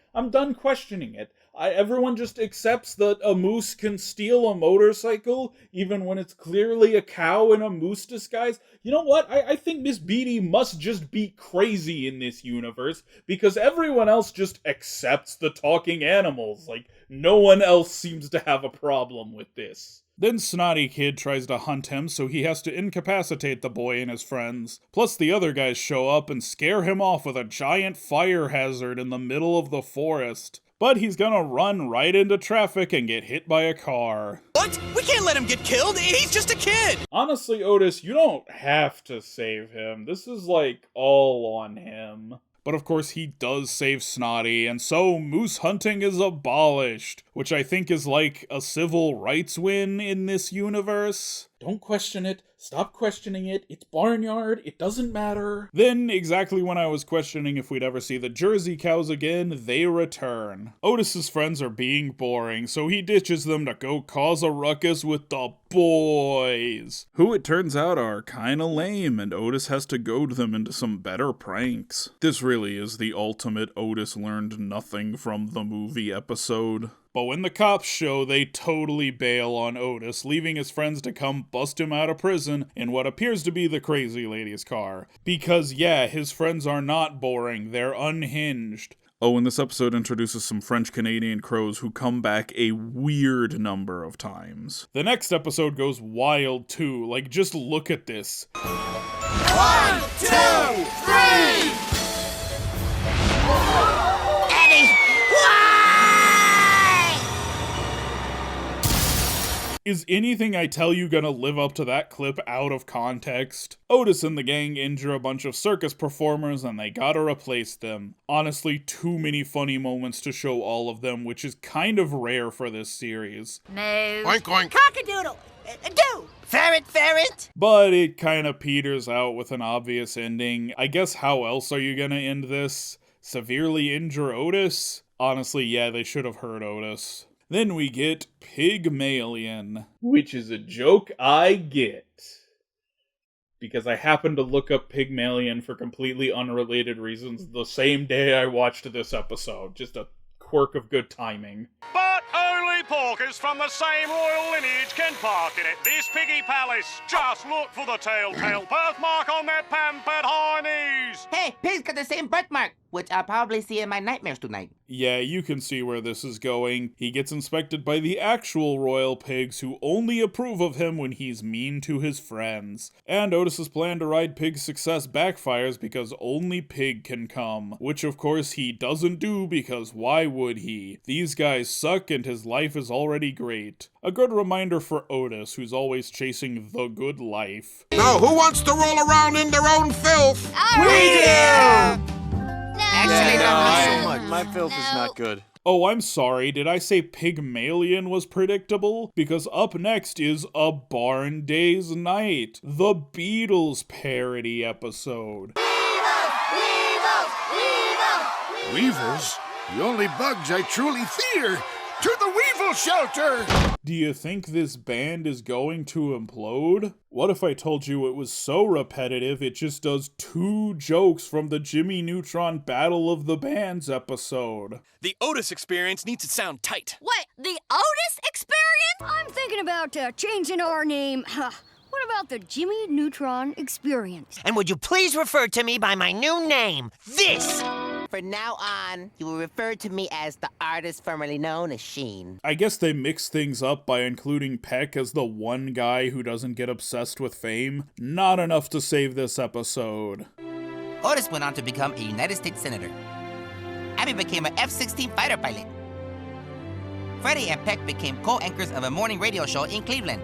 Everyone just accepts that a moose can steal a motorcycle, even when it's clearly a cow in a moose disguise. You know what? I think Miss Beatty must just be crazy in this universe, because everyone else just accepts the talking animals. Like, no one else seems to have a problem with this. Then Snotty Kid tries to hunt him, so he has to incapacitate the boy and his friends. Plus the other guys show up and scare him off with a giant fire hazard in the middle of the forest. But he's gonna run right into traffic and get hit by a car. What? We can't let him get killed. He's just a kid. Honestly, Otis, you don't have to save him. This is like all on him. But of course he does save Snotty, and so moose hunting is abolished, which I think is like a civil rights win in this universe. Don't question it. Stop questioning it. It's Barnyard. It doesn't matter. Then, exactly when I was questioning if we'd ever see the Jersey cows again, they return. Otis's friends are being boring, so he ditches them to go cause a ruckus with the boys, who it turns out are kinda lame, and Otis has to goad them into some better pranks. This really is the ultimate Otis learned nothing from the movie episode. But when the cops show, they totally bail on Otis, leaving his friends to come bust him out of prison in what appears to be the crazy lady's car. Because yeah, his friends are not boring, they're unhinged. Oh, and this episode introduces some French-Canadian crows who come back a weird number of times. The next episode goes wild too, like just look at this. 1, 2, 3! Is anything I tell you gonna live up to that clip out of context? Otis and the gang injure a bunch of circus performers and they gotta replace them. Honestly, too many funny moments to show all of them, which is kind of rare for this series. No. Oink, oink. Cockadoodle. Do. Ferret, ferret. But it kinda peters out with an obvious ending. I guess how else are you gonna end this? Severely injure Otis? Honestly, yeah, they should have hurt Otis. Then we get Pygmalion, which is a joke I get. Because I happened to look up Pygmalion for completely unrelated reasons the same day I watched this episode. Just a quirk of good timing. But only porkers from the same royal lineage can park in it. This piggy palace. Just look for the telltale birthmark on that pampered high knees. Hey, pigs got the same birthmark. which I'll probably see in my nightmares tonight. Yeah, you can see where this is going. He gets inspected by the actual royal pigs who only approve of him when he's mean to his friends. And Otis's plan to ride Pig's success backfires because only Pig can come, which of course he doesn't do because why would he? These guys suck and his life is already great. A good reminder for Otis, who's always chasing the good life. Now, who wants to roll around in their own filth? We do! Actually, not so much. My filth is not good. Oh, I'm sorry, did I say Pygmalion was predictable? Because up next is A Barn Day's Night, the Beatles parody episode. Weevils? The only bugs I truly fear. To the Weevil Shelter! Do you think this band is going to implode? What if I told you it was so repetitive it just does 2 jokes from the Jimmy Neutron Battle of the Bands episode? The Otis experience needs to sound tight. What? The Otis experience? I'm thinking about changing our name. What about the Jimmy Neutron experience? And would you please refer to me by my new name, this? From now on, you will refer to me as the artist formerly known as Sheen. I guess they mix things up by including Peck as the one guy who doesn't get obsessed with fame. Not enough to save this episode. Otis went on to become a United States Senator. Abby became an F-16 fighter pilot. Freddie and Peck became co-anchors of a morning radio show in Cleveland.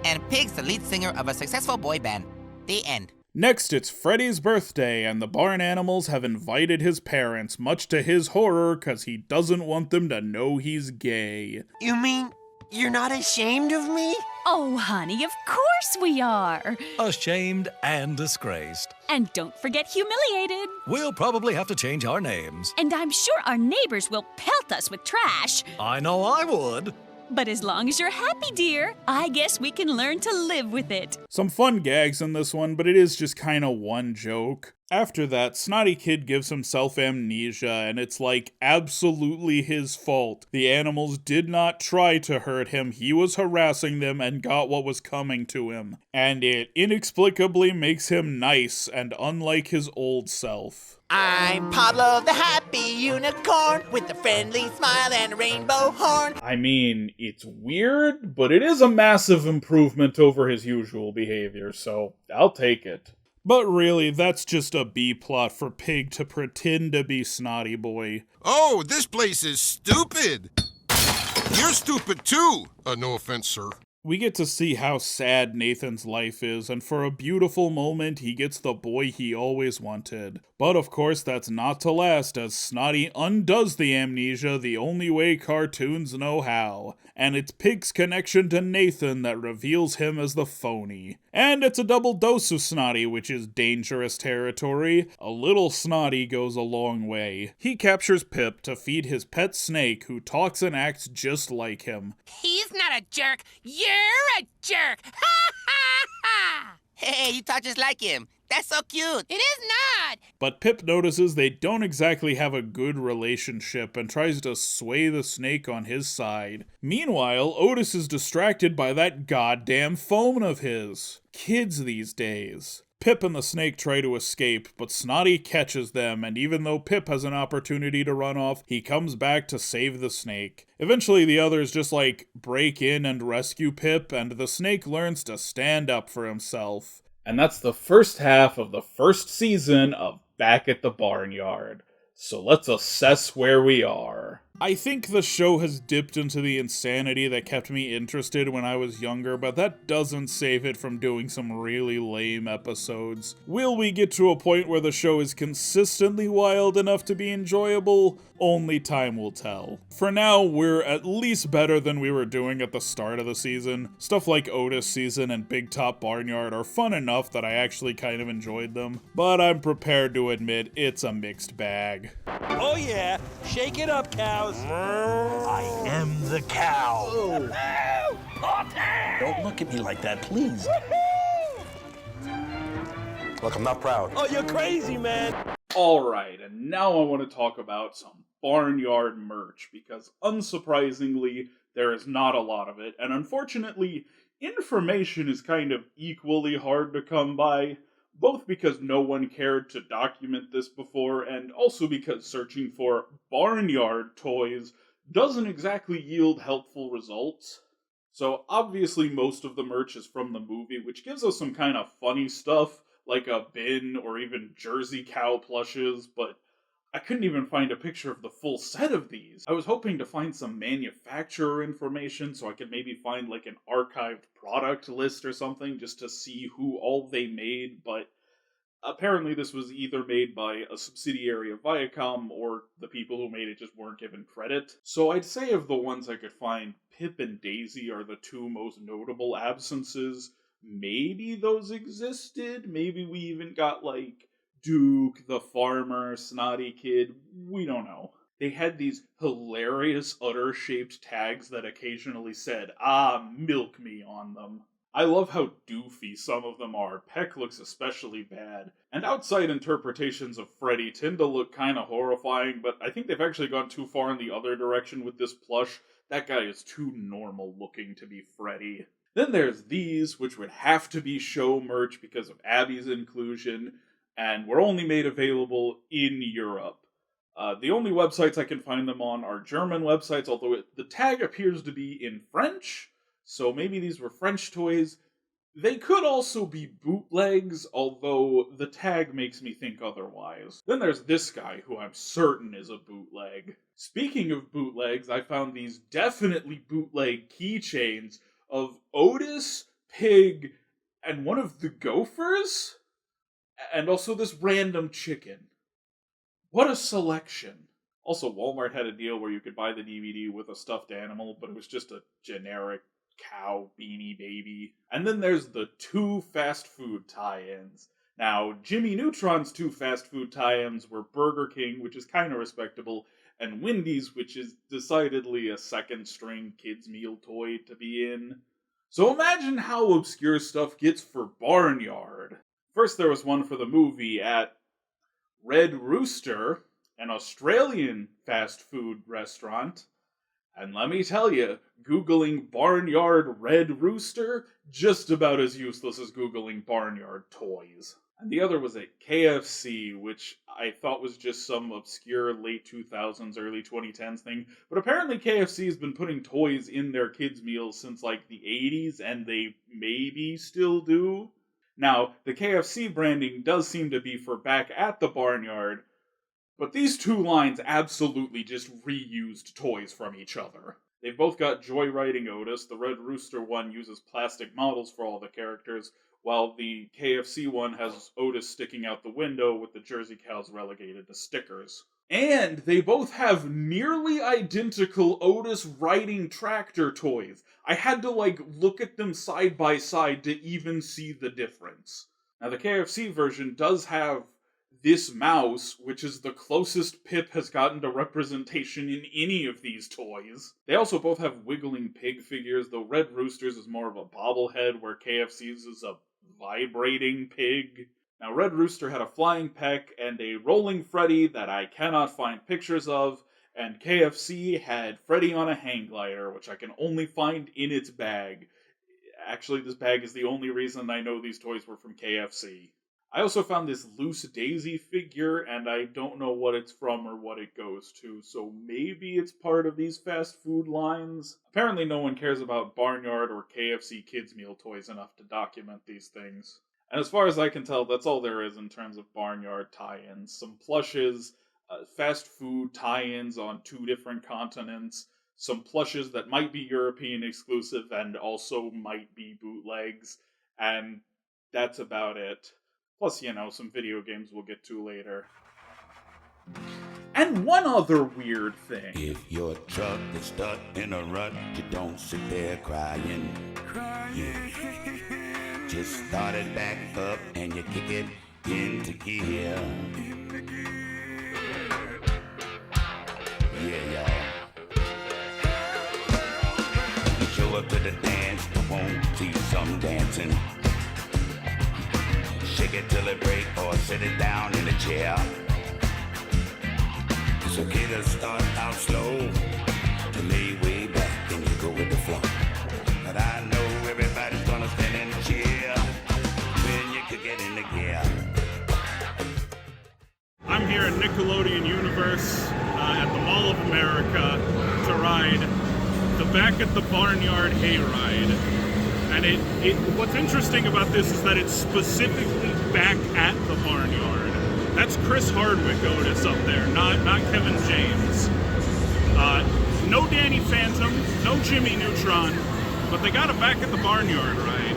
And Pig's the lead singer of a successful boy band. The end. Next, it's Freddy's birthday, and the barn animals have invited his parents, much to his horror, cause he doesn't want them to know he's gay. You mean you're not ashamed of me? Oh, honey, of course we are. Ashamed and disgraced. And don't forget humiliated. We'll probably have to change our names. And I'm sure our neighbors will pelt us with trash. I know I would. But as long as you're happy, dear, I guess we can learn to live with it. Some fun gags in this one, but it is just kinda one joke. After that, Snotty Kid gives himself amnesia, and it's like absolutely his fault. The animals did not try to hurt him, he was harassing them and got what was coming to him. And it inexplicably makes him nice and unlike his old self. I'm Pablo the Happy Unicorn with a friendly smile and a rainbow horn. I mean, it's weird, but it is a massive improvement over his usual behavior, so I'll take it. But really, that's just a B-plot for Pig to pretend to be Snotty Boy. Oh, this place is stupid! You're stupid too! No offense, sir. We get to see how sad Nathan's life is, and for a beautiful moment, he gets the boy he always wanted. But of course, that's not to last, as Snotty undoes the amnesia the only way cartoons know how. And it's Pig's connection to Nathan that reveals him as the phony. And it's a double dose of Snotty, which is dangerous territory. A little Snotty goes a long way. He captures Pip to feed his pet snake, who talks and acts just like him. He's not a jerk. You're a jerk. Ha ha ha. Hey, you talk just like him. That's so cute. It is not. But Pip notices they don't exactly have a good relationship and tries to sway the snake on his side. Meanwhile, Otis is distracted by that goddamn phone of his. Kids these days. Pip and the snake try to escape, but Snotty catches them, and even though Pip has an opportunity to run off, he comes back to save the snake. Eventually the others just break in and rescue Pip, and the snake learns to stand up for himself. And that's the first half of the first season of Back at the Barnyard. So let's assess where we are. I think the show has dipped into the insanity that kept me interested when I was younger, but that doesn't save it from doing some really lame episodes. Will we get to a point where the show is consistently wild enough to be enjoyable? Only time will tell. For now, we're at least better than we were doing at the start of the season. Stuff like Otis Season and Big Top Barnyard are fun enough that I actually kind of enjoyed them, but I'm prepared to admit it's a mixed bag. Oh yeah, shake it up, cows. I am the cow. Don't look at me like that, please. Look, I'm not proud. Oh, you're crazy, man. Alright, and now I want to talk about some Barnyard merch, because unsurprisingly, there is not a lot of it, and unfortunately, information is kind of equally hard to come by. both because no one cared to document this before, and also because searching for Barnyard toys doesn't exactly yield helpful results. So obviously most of the merch is from the movie, which gives us some kind of funny stuff, like a bin or even Jersey cow plushes, but I couldn't even find a picture of the full set of these. I was hoping to find some manufacturer information so I could maybe find like an archived product list or something just to see who all they made, but apparently this was either made by a subsidiary of Viacom or the people who made it just weren't given credit. So I'd say of the ones I could find, Pip and Daisy are the two most notable absences. Maybe those existed, maybe we even got like Duke, the farmer, Snotty Kid, we don't know. They had these hilarious Udder-shaped tags that occasionally said, "Ah, milk me" on them. I love how doofy some of them are. Peck looks especially bad. And outside interpretations of Freddy tend to look kinda horrifying, but I think they've actually gone too far in the other direction with this plush. That guy is too normal looking to be Freddy. Then there's these, which would have to be show merch because of Abby's inclusion, and were only made available in Europe. The only websites I can find them on are German websites, although the tag appears to be in French, so maybe these were French toys. They could also be bootlegs, although the tag makes me think otherwise. Then there's this guy, who I'm certain is a bootleg. Speaking of bootlegs, I found these definitely bootleg keychains of Otis, Pig, and one of the Gophers? And also this random chicken. What a selection. Also, Walmart had a deal where you could buy the DVD with a stuffed animal, but it was just a generic cow beanie baby. And then there's the 2 fast food tie-ins. Now, Jimmy Neutron's 2 fast food tie-ins were Burger King, which is kind of respectable, and Wendy's, which is decidedly a second-string kids' meal toy to be in. So imagine how obscure stuff gets for Barnyard. First, there was one for the movie at Red Rooster, an Australian fast food restaurant. And let me tell you, Googling Barnyard Red Rooster, just about as useless as Googling Barnyard toys. And the other was at KFC, which I thought was just some obscure late 2000s, early 2010s thing. But apparently KFC has been putting toys in their kids' meals since like the 80s, and they maybe still do. Now, the KFC branding does seem to be for back at the Barnyard, but these two lines absolutely just reused toys from each other. They've both got Joyriding Otis. The Red Rooster one uses plastic models for all the characters, while the KFC one has Otis sticking out the window with the Jersey cows relegated to stickers. And they both have nearly identical Otis riding tractor toys. I had to, look at them side by side to even see the difference. Now, the KFC version does have this mouse, which is the closest Pip has gotten to representation in any of these toys. They also both have wiggling pig figures, though Red Rooster's is more of a bobblehead, where KFC's is a vibrating pig. Now, Red Rooster had a flying peck and a rolling Freddy that I cannot find pictures of, and KFC had Freddy on a hang glider, which I can only find in its bag. Actually, this bag is the only reason I know these toys were from KFC. I also found this loose Daisy figure, and I don't know what it's from or what it goes to, so maybe it's part of these fast food lines. Apparently no one cares about Barnyard or KFC kids' meal toys enough to document these things. And as far as I can tell, that's all there is in terms of Barnyard tie-ins. Some plushes, fast food tie-ins on 2 different continents, some plushes that might be European exclusive and also might be bootlegs, and that's about it. Plus, some video games we'll get to later. And one other weird thing. If your truck is stuck in a rut, you don't sit there crying. Just start it back up and you kick it into gear. Yeah, y'all. You show up to the dance, you won't see some dancing. Shake it till it break or sit it down in a chair. So get a start out slow, to lay way back and you go with the flow. But I know everybody's gonna stand in the chair when you could get in the gear. here in Nickelodeon Universe at the Mall of America to ride the Back at the Barnyard Hayride. And what's interesting about this is that it's specifically back at the Barnyard. That's Chris Hardwick Otis up there, not Kevin James. No Danny Phantom, no Jimmy Neutron, but they got it back at the Barnyard ride.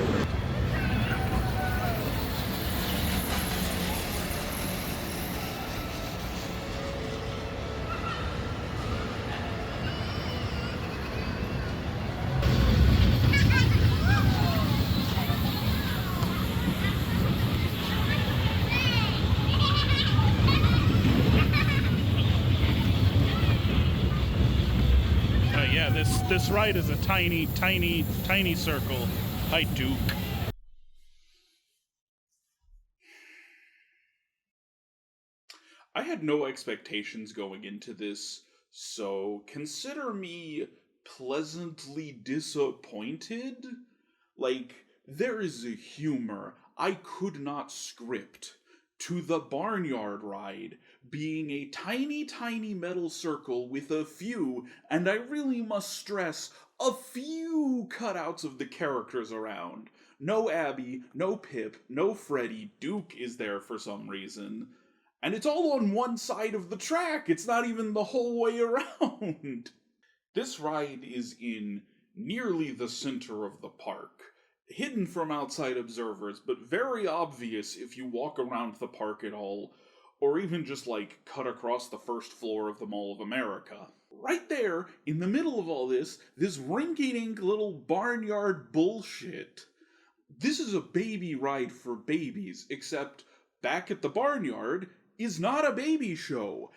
This ride is a tiny circle. Hi, Duke. I had no expectations going into this, so consider me pleasantly disappointed. Like, there is a humor I could not script to the Barnyard ride being a tiny metal circle with a few, and I really must stress, a few cutouts of the characters around. No Abby, no Pip, no Freddy. Duke is there for some reason. And it's all on one side of the track. It's not even the whole way around. This ride is in nearly the center of the park, hidden from outside observers, but very obvious if you walk around the park at all, or even just, like, cut across the first floor of the Mall of America. Right there, in the middle of all this rinky-dink little barnyard bullshit. This is a baby ride for babies, except Back at the Barnyard is not a baby show.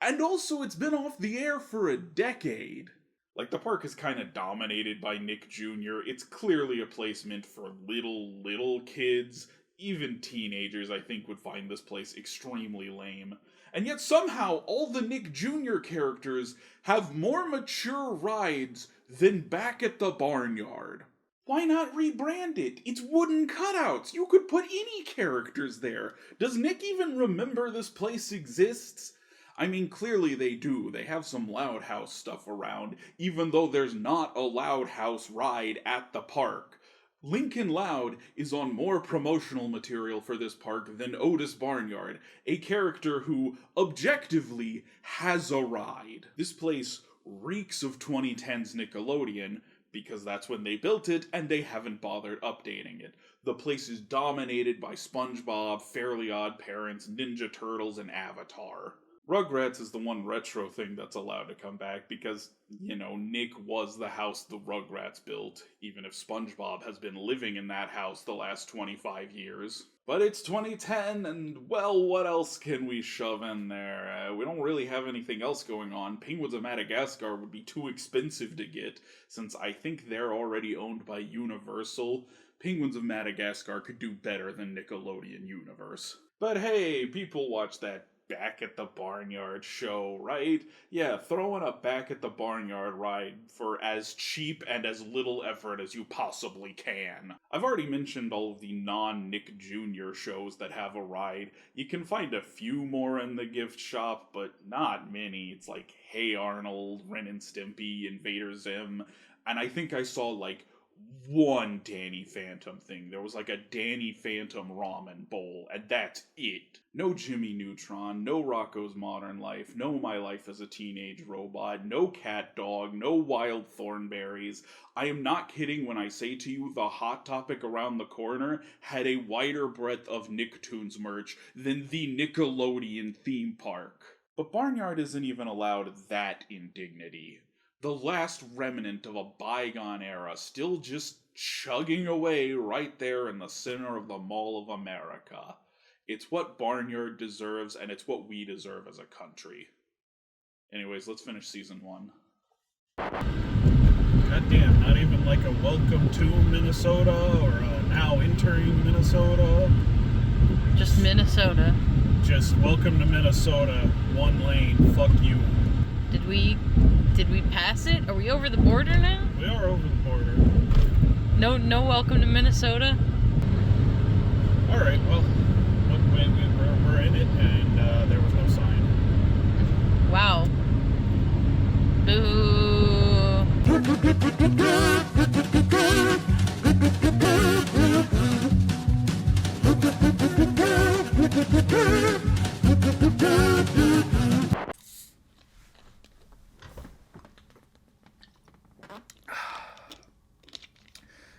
And also, it's been off the air for a decade. Like, the park is kind of dominated by Nick Jr. It's clearly a place meant for little kids. Even teenagers, I think, would find this place extremely lame. And yet somehow, all the Nick Jr. characters have more mature rides than Back at the Barnyard. Why not rebrand it? It's wooden cutouts. You could put any characters there. Does Nick even remember this place exists? I mean, clearly they do. They have some Loud House stuff around, even though there's not a Loud House ride at the park. Lincoln Loud is on more promotional material for this park than Otis Barnyard, a character who, objectively, has a ride. This place reeks of 2010's Nickelodeon, because that's when they built it, and they haven't bothered updating it. The place is dominated by SpongeBob, Fairly Odd Parents, Ninja Turtles, and Avatar. Rugrats is the one retro thing that's allowed to come back because, you know, Nick was the house the Rugrats built, even if SpongeBob has been living in that house the last 25 years. But it's 2010, and, well, what else can we shove in there? We don't really have anything else going on. Penguins of Madagascar would be too expensive to get, since I think they're already owned by Universal. Penguins of Madagascar could do better than Nickelodeon Universe. But hey, people watch that Back at the Barnyard show, right? Yeah, throw in a Back at the Barnyard ride for as cheap and as little effort as you possibly can. I've already mentioned all of the non-Nick Jr. shows that have a ride. You can find a few more in the gift shop, but not many. It's like Hey Arnold, Ren and Stimpy, Invader Zim, and I think I saw like one Danny Phantom thing. There was like a Danny Phantom ramen bowl, and that's it. No Jimmy Neutron, no Rocco's Modern Life, no My Life as a Teenage Robot, no Cat Dog, no Wild Thornberries. I am not kidding when I say to you the Hot Topic around the corner had a wider breadth of Nicktoons merch than the Nickelodeon theme park. But Barnyard isn't even allowed that indignity. The last remnant of a bygone era, still just chugging away right there in the center of the Mall of America. It's what Barnyard deserves, and it's what we deserve as a country. Anyways, let's finish season 1. Goddamn, not even like a welcome to Minnesota, or a now entering Minnesota. Just Minnesota. Just welcome to Minnesota, one lane, fuck you. Did we pass it? Are we over the border now? We are over the border. No welcome to Minnesota? Alright, well, we're in it, and there was no sign. Wow. Boo.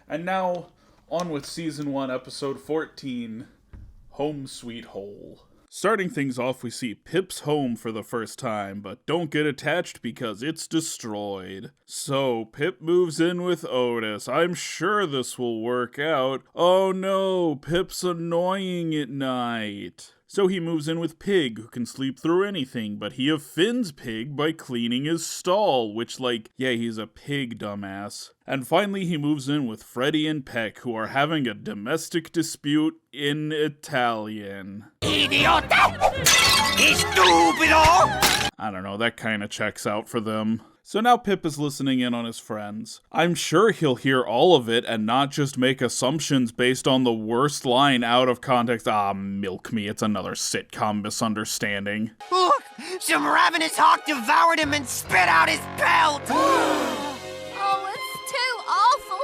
And now, on with Season 1, Episode 14, Home Sweet Hole. Starting things off, we see Pip's home for the first time, but don't get attached because it's destroyed. So, Pip moves in with Otis. I'm sure this will work out. Oh no, Pip's annoying at night. So he moves in with Pig, who can sleep through anything, but he offends Pig by cleaning his stall, which, yeah, he's a pig, dumbass. And finally he moves in with Freddy and Peck, who are having a domestic dispute in Italian. Idiota! Stupido! I don't know, that kinda checks out for them. So now Pip is listening in on his friends. I'm sure he'll hear all of it and not just make assumptions based on the worst line out of context. Ah, milk me, it's another sitcom misunderstanding. Look, some ravenous hawk devoured him and spit out his pelt! Oh, it's too awful.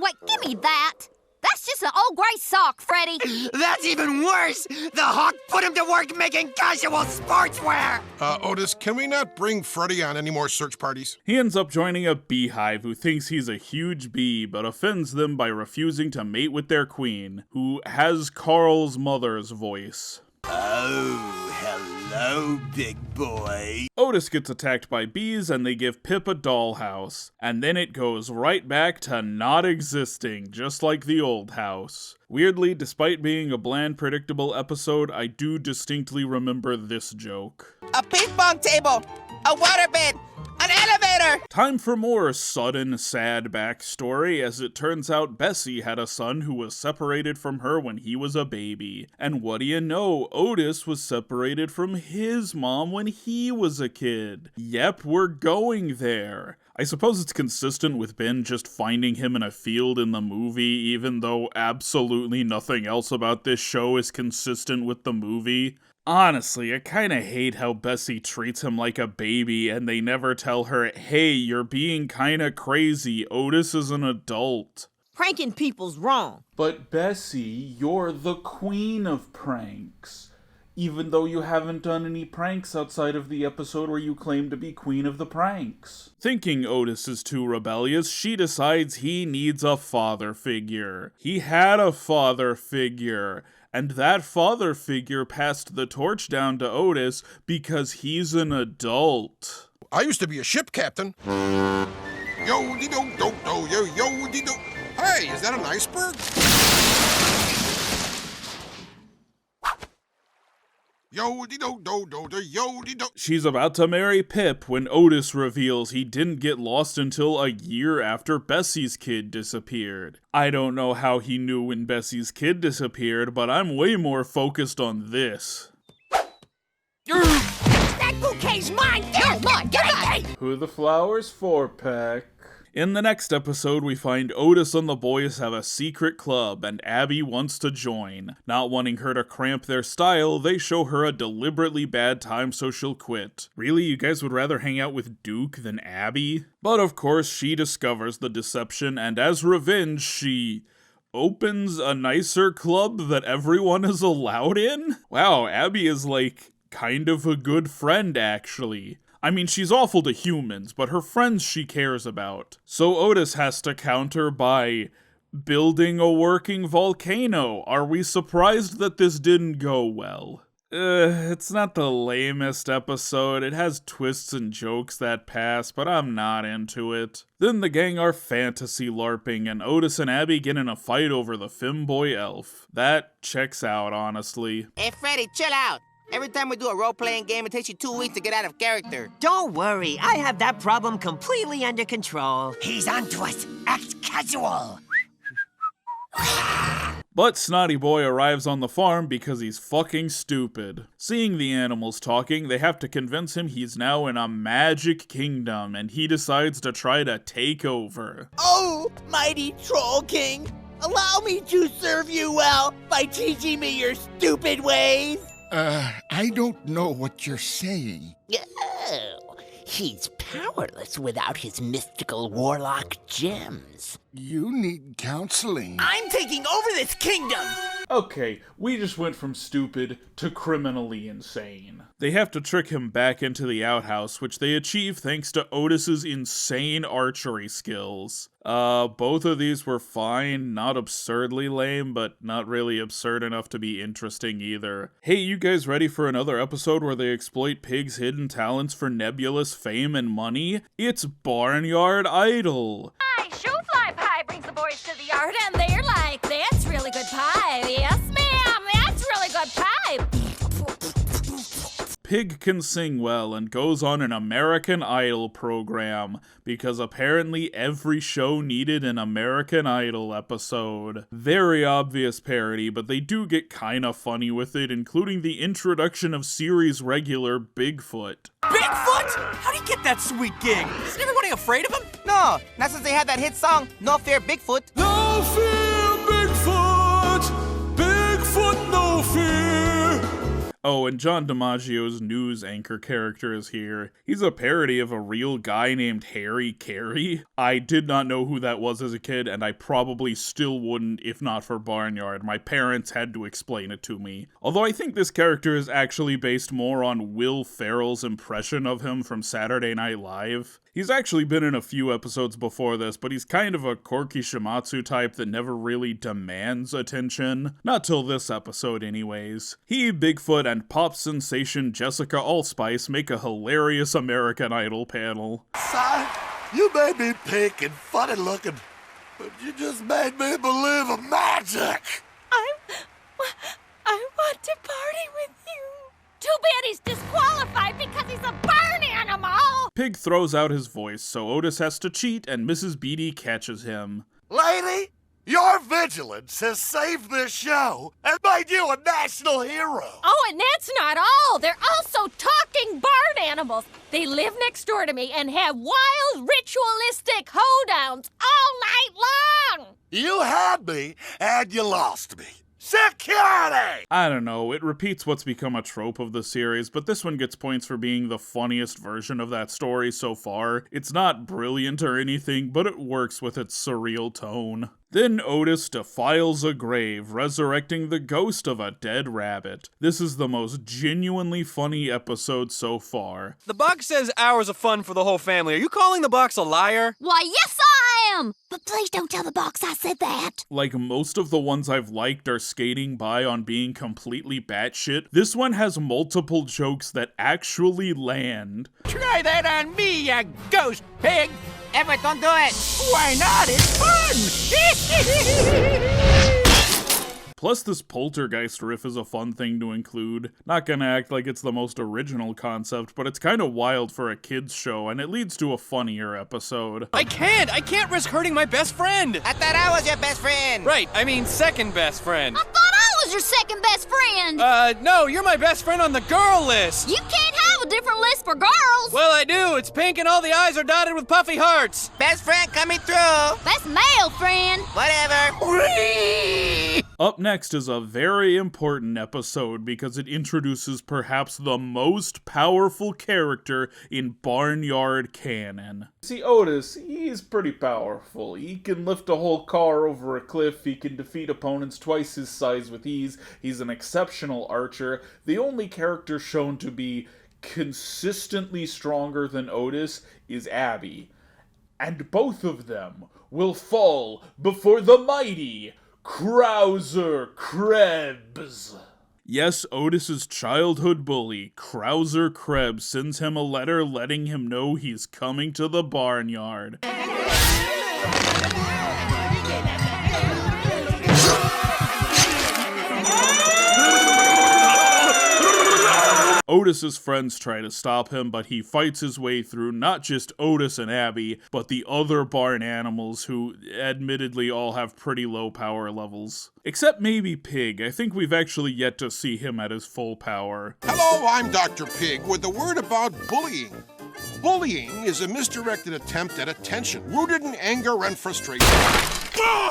Wait, give me that. That's just an old gray sock, Freddy. That's even worse! The hawk put him to work making casual sportswear! Otis, can we not bring Freddy on any more search parties? He ends up joining a beehive who thinks he's a huge bee, but offends them by refusing to mate with their queen, who has Carl's mother's voice. Oh, hello, big boy. Otis gets attacked by bees and they give Pip a dollhouse. And then it goes right back to not existing, just like the old house. Weirdly, despite being a bland, predictable episode, I do distinctly remember this joke. A ping pong table, a waterbed, an elevator! Time for more sudden, sad backstory, as it turns out Bessie had a son who was separated from her when he was a baby. And what do you know, Otis was separated from his mom when he was a kid. Yep, we're going there. I suppose it's consistent with Ben just finding him in a field in the movie, even though absolutely nothing else about this show is consistent with the movie. Honestly, I kinda hate how Bessie treats him like a baby and they never tell her, hey, you're being kinda crazy, Otis is an adult. Pranking people's wrong. But Bessie, you're the queen of pranks. Even though you haven't done any pranks outside of the episode where you claim to be queen of the pranks. Thinking Otis is too rebellious, she decides he needs a father figure. He had a father figure. And that father figure passed the torch down to Otis because he's an adult. I used to be a ship captain. Yo-de-do-do-do, yo-de-do. Hey, is that an iceberg? Yo-de-do-do-do, yo-de-do. She's about to marry Pip when Otis reveals he didn't get lost until a year after Bessie's kid disappeared. I don't know how he knew when Bessie's kid disappeared, but I'm way more focused on this. That bouquet's mine! No, mine! Get back! Who the flowers for, Peck? In the next episode, we find Otis and the boys have a secret club, and Abby wants to join. Not wanting her to cramp their style, they show her a deliberately bad time so she'll quit. Really, you guys would rather hang out with Duke than Abby? But of course, she discovers the deception, and as revenge, she opens a nicer club that everyone is allowed in? Wow, Abby is kind of a good friend, actually. I mean, she's awful to humans, but her friends she cares about. So Otis has to counter by building a working volcano. Are we surprised that this didn't go well? It's not the lamest episode. It has twists and jokes that pass, but I'm not into it. Then the gang are fantasy LARPing, and Otis and Abby get in a fight over the femboy elf. That checks out, honestly. Hey, Freddy, chill out. Every time we do a role-playing game, it takes you 2 weeks to get out of character. Don't worry, I have that problem completely under control. He's onto us. Act casual. But Snotty Boy arrives on the farm because he's fucking stupid. Seeing the animals talking, they have to convince him he's now in a magic kingdom, and he decides to try to take over. Oh, mighty Troll King, allow me to serve you well by teaching me your stupid ways. I don't know what you're saying. Oh, he's powerless without his mystical warlock gems. You need counseling. I'm taking over this kingdom! Okay, we just went from stupid to criminally insane. They have to trick him back into the outhouse, which they achieve thanks to Otis's insane archery skills. Both of these were fine, not absurdly lame, but not really absurd enough to be interesting either. Hey, you guys ready for another episode where they exploit Pig's hidden talents for nebulous fame and money? It's Barnyard Idol! Hi, Showfly Pie brings the boys to the yard, and they're like, that's really good pie. Yes, ma'am, that's really good pie. Pig can sing well and goes on an American Idol program, because apparently every show needed an American Idol episode. Very obvious parody, but they do get kinda funny with it, including the introduction of series regular Bigfoot. Bigfoot? How'd he get that sweet gig? Isn't everybody afraid of him? No, not since they had that hit song, No Fear Bigfoot. No fear, Bigfoot! Bigfoot, no fear! Oh, and John DiMaggio's news anchor character is here. He's a parody of a real guy named Harry Carey. I did not know who that was as a kid, and I probably still wouldn't if not for Barnyard. My parents had to explain it to me. Although I think this character is actually based more on Will Ferrell's impression of him from Saturday Night Live. He's actually been in a few episodes before this, but he's kind of a Corky Shimatsu type that never really demands attention. Not till this episode anyways. He, Bigfoot, and pop sensation Jessica Allspice make a hilarious American Idol panel. Son, you may be pink and funny looking, but you just made me believe in magic. I want to party with you. Too bad he's disqualified because he's a barn animal. Pig throws out his voice, so Otis has to cheat, and Mrs. Beatty catches him. Lady, your vigilance has saved this show and made you a national hero. Oh, and that's not all. They're also talking barn animals. They live next door to me and have wild ritualistic hoedowns all night long. You had me and you lost me. Security! I don't know, it repeats what's become a trope of the series, but this one gets points for being the funniest version of that story so far. It's not brilliant or anything, but it works with its surreal tone. Then Otis defiles a grave, resurrecting the ghost of a dead rabbit. This is the most genuinely funny episode so far. The box says hours of fun for the whole family. Are you calling the box a liar? Why, yes, I am! But please don't tell the box I said that. Like most of the ones I've liked are skating by on being completely batshit, this one has multiple jokes that actually land. Try that on me, you ghost pig! Everett, don't do it! Why not? It's fun! Plus, this poltergeist riff is a fun thing to include. Not gonna act like it's the most original concept, but it's kinda wild for a kid's show, and it leads to a funnier episode. I can't risk hurting my best friend! I thought I was your best friend! Right, I mean second best friend. I thought I was your second best friend! No, you're my best friend on the girl list! You can't have a different list for girls! Well, I do. It's pink and all the eyes are dotted with puffy hearts. Best friend coming through! Best male friend! Whatever! Whee! Up next is a very important episode because it introduces perhaps the most powerful character in Barnyard canon. See, Otis, he's pretty powerful. He can lift a whole car over a cliff, he can defeat opponents twice his size with ease, he's an exceptional archer. The only character shown to be consistently stronger than Otis is Abby. And both of them will fall before the mighty Krauser Krebs. Yes, Otis's childhood bully, Krauser Krebs, sends him a letter letting him know he's coming to the barnyard. Otis's friends try to stop him, but he fights his way through not just Otis and Abby, but the other barn animals who, admittedly, all have pretty low power levels. Except maybe Pig. I think we've actually yet to see him at his full power. Hello, I'm Dr. Pig with a word about bullying. Bullying is a misdirected attempt at attention, rooted in anger and frustration. Ow!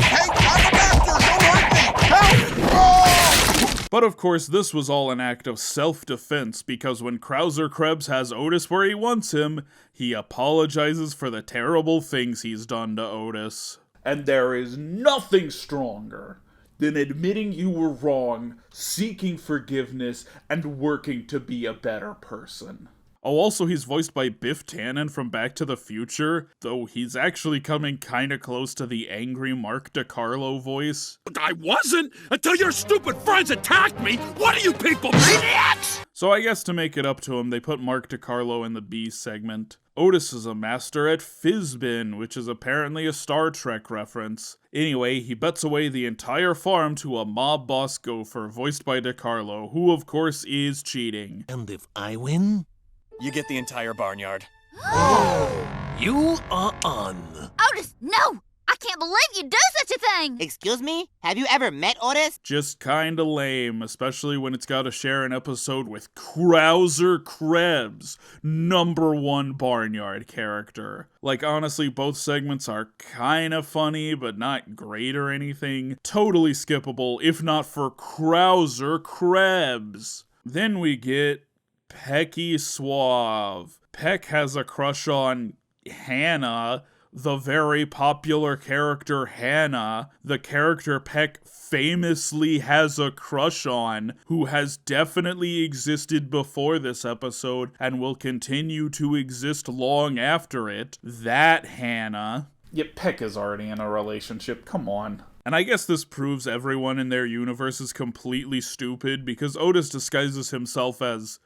Hey, I'm a doctor! Don't hurt me! Help! Oh! But of course, this was all an act of self-defense, because when Krauser Krebs has Otis where he wants him, he apologizes for the terrible things he's done to Otis. And there is nothing stronger than admitting you were wrong, seeking forgiveness, and working to be a better person. Oh, also, he's voiced by Biff Tannen from Back to the Future, though he's actually coming kinda close to the angry Mark DiCarlo voice. I wasn't until your stupid friends attacked me! What are you people, maniacs?! So I guess to make it up to him, they put Mark DiCarlo in the B segment. Otis is a master at Fizbin, which is apparently a Star Trek reference. Anyway, he bets away the entire farm to a mob boss gopher, voiced by DiCarlo, who of course is cheating. And if I win? You get the entire barnyard. You are on. Otis, no! I can't believe you do such a thing! Excuse me? Have you ever met Otis? Just kinda lame, especially when it's gotta share an episode with Krauser Krebs, #1 Barnyard character. Like, honestly, both segments are kinda funny, but not great or anything. Totally skippable, if not for Krauser Krebs. Then we get Pecky Suave. Peck has a crush on Hannah, the very popular character Hannah, the character Peck famously has a crush on, who has definitely existed before this episode and will continue to exist long after it. That Hannah. Yet Peck is already in a relationship, come on. And I guess this proves everyone in their universe is completely stupid, because Otis disguises himself as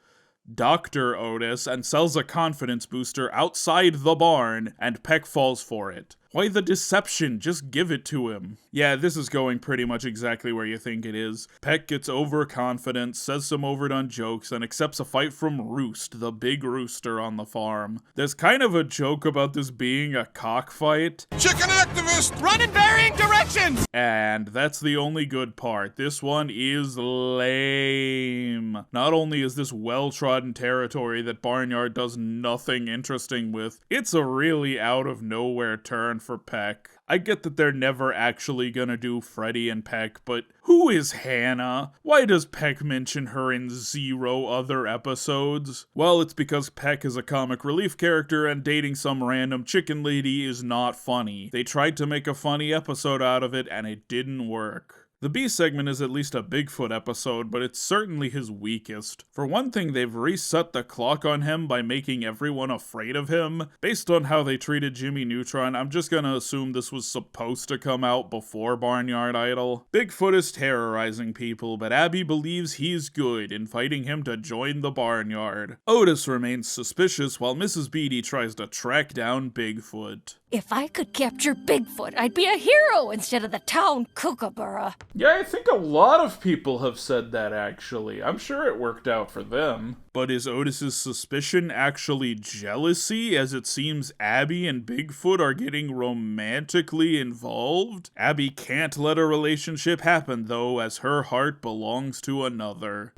Dr. Otis and sells a confidence booster outside the barn, and Peck falls for it. Why the deception? Just give it to him. Yeah, this is going pretty much exactly where you think it is. Peck gets overconfident, says some overdone jokes, and accepts a fight from Roost, the big rooster on the farm. There's kind of a joke about this being a cockfight. Chicken activist! Run in varying directions! And that's the only good part. This one is lame. Not only is this well-trodden territory that Barnyard does nothing interesting with, it's a really out-of-nowhere turn for Peck. I get that they're never actually gonna do Freddy and Peck, but who is Hannah? Why does Peck mention her in 0 other episodes? Well, it's because Peck is a comic relief character and dating some random chicken lady is not funny. They tried to make a funny episode out of it and it didn't work. The B segment is at least a Bigfoot episode, but it's certainly his weakest. For one thing, they've reset the clock on him by making everyone afraid of him. Based on how they treated Jimmy Neutron, I'm just gonna assume this was supposed to come out before Barnyard Idol. Bigfoot is terrorizing people, but Abby believes he's good, inviting him to join the barnyard. Otis remains suspicious while Mrs. Beatty tries to track down Bigfoot. If I could capture Bigfoot, I'd be a hero instead of the town kookaburra. Yeah, I think a lot of people have said that, actually. I'm sure it worked out for them. But is Otis's suspicion actually jealousy, as it seems Abby and Bigfoot are getting romantically involved? Abby can't let a relationship happen, though, as her heart belongs to another.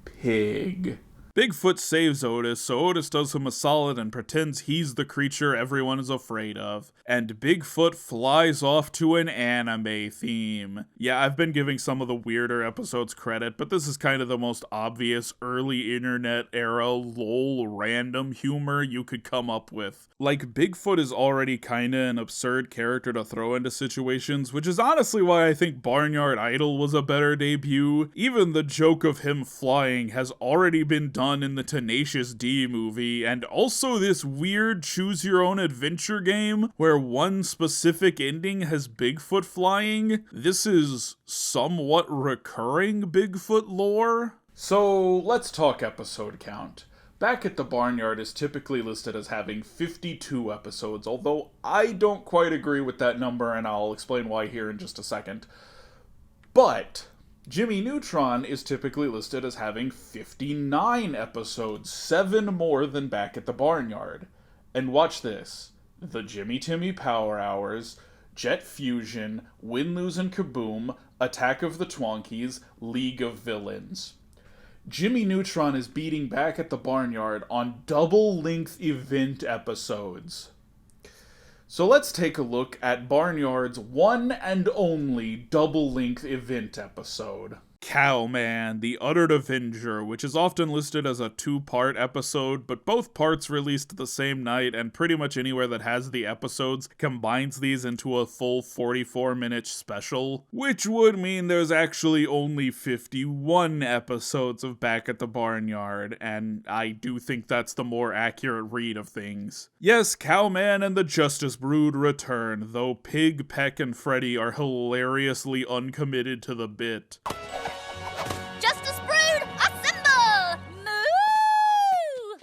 Pig. Bigfoot saves Otis, so Otis does him a solid and pretends he's the creature everyone is afraid of. And Bigfoot flies off to an anime theme. Yeah, I've been giving some of the weirder episodes credit, but this is kind of the most obvious early internet era lol random humor you could come up with. Like, Bigfoot is already kinda an absurd character to throw into situations, which is honestly why I think Barnyard Idol was a better debut. Even the joke of him flying has already been done in the Tenacious D movie, and also this weird choose-your-own-adventure game where one specific ending has Bigfoot flying. This is somewhat recurring Bigfoot lore. So let's talk episode count. Back at the Barnyard is typically listed as having 52 episodes, although I don't quite agree with that number, and I'll explain why here in just a second. But Jimmy Neutron is typically listed as having 59 episodes, 7 more than Back at the Barnyard. And watch this. The Jimmy Timmy Power Hours, Jet Fusion, Win, Lose, and Kaboom, Attack of the Twonkies, League of Villains. Jimmy Neutron is beating Back at the Barnyard on double-length event episodes. So let's take a look at Barnyard's one and only double-length event episode. Cowman, the Udder Avenger, which is often listed as a two-part episode, but both parts released the same night, and pretty much anywhere that has the episodes combines these into a full 44-minute special, which would mean there's actually only 51 episodes of Back at the Barnyard, and I do think that's the more accurate read of things. Yes, Cowman and the Justice Brood return, though Pig, Peck, and Freddy are hilariously uncommitted to the bit. Justice Brood, assemble! Moo!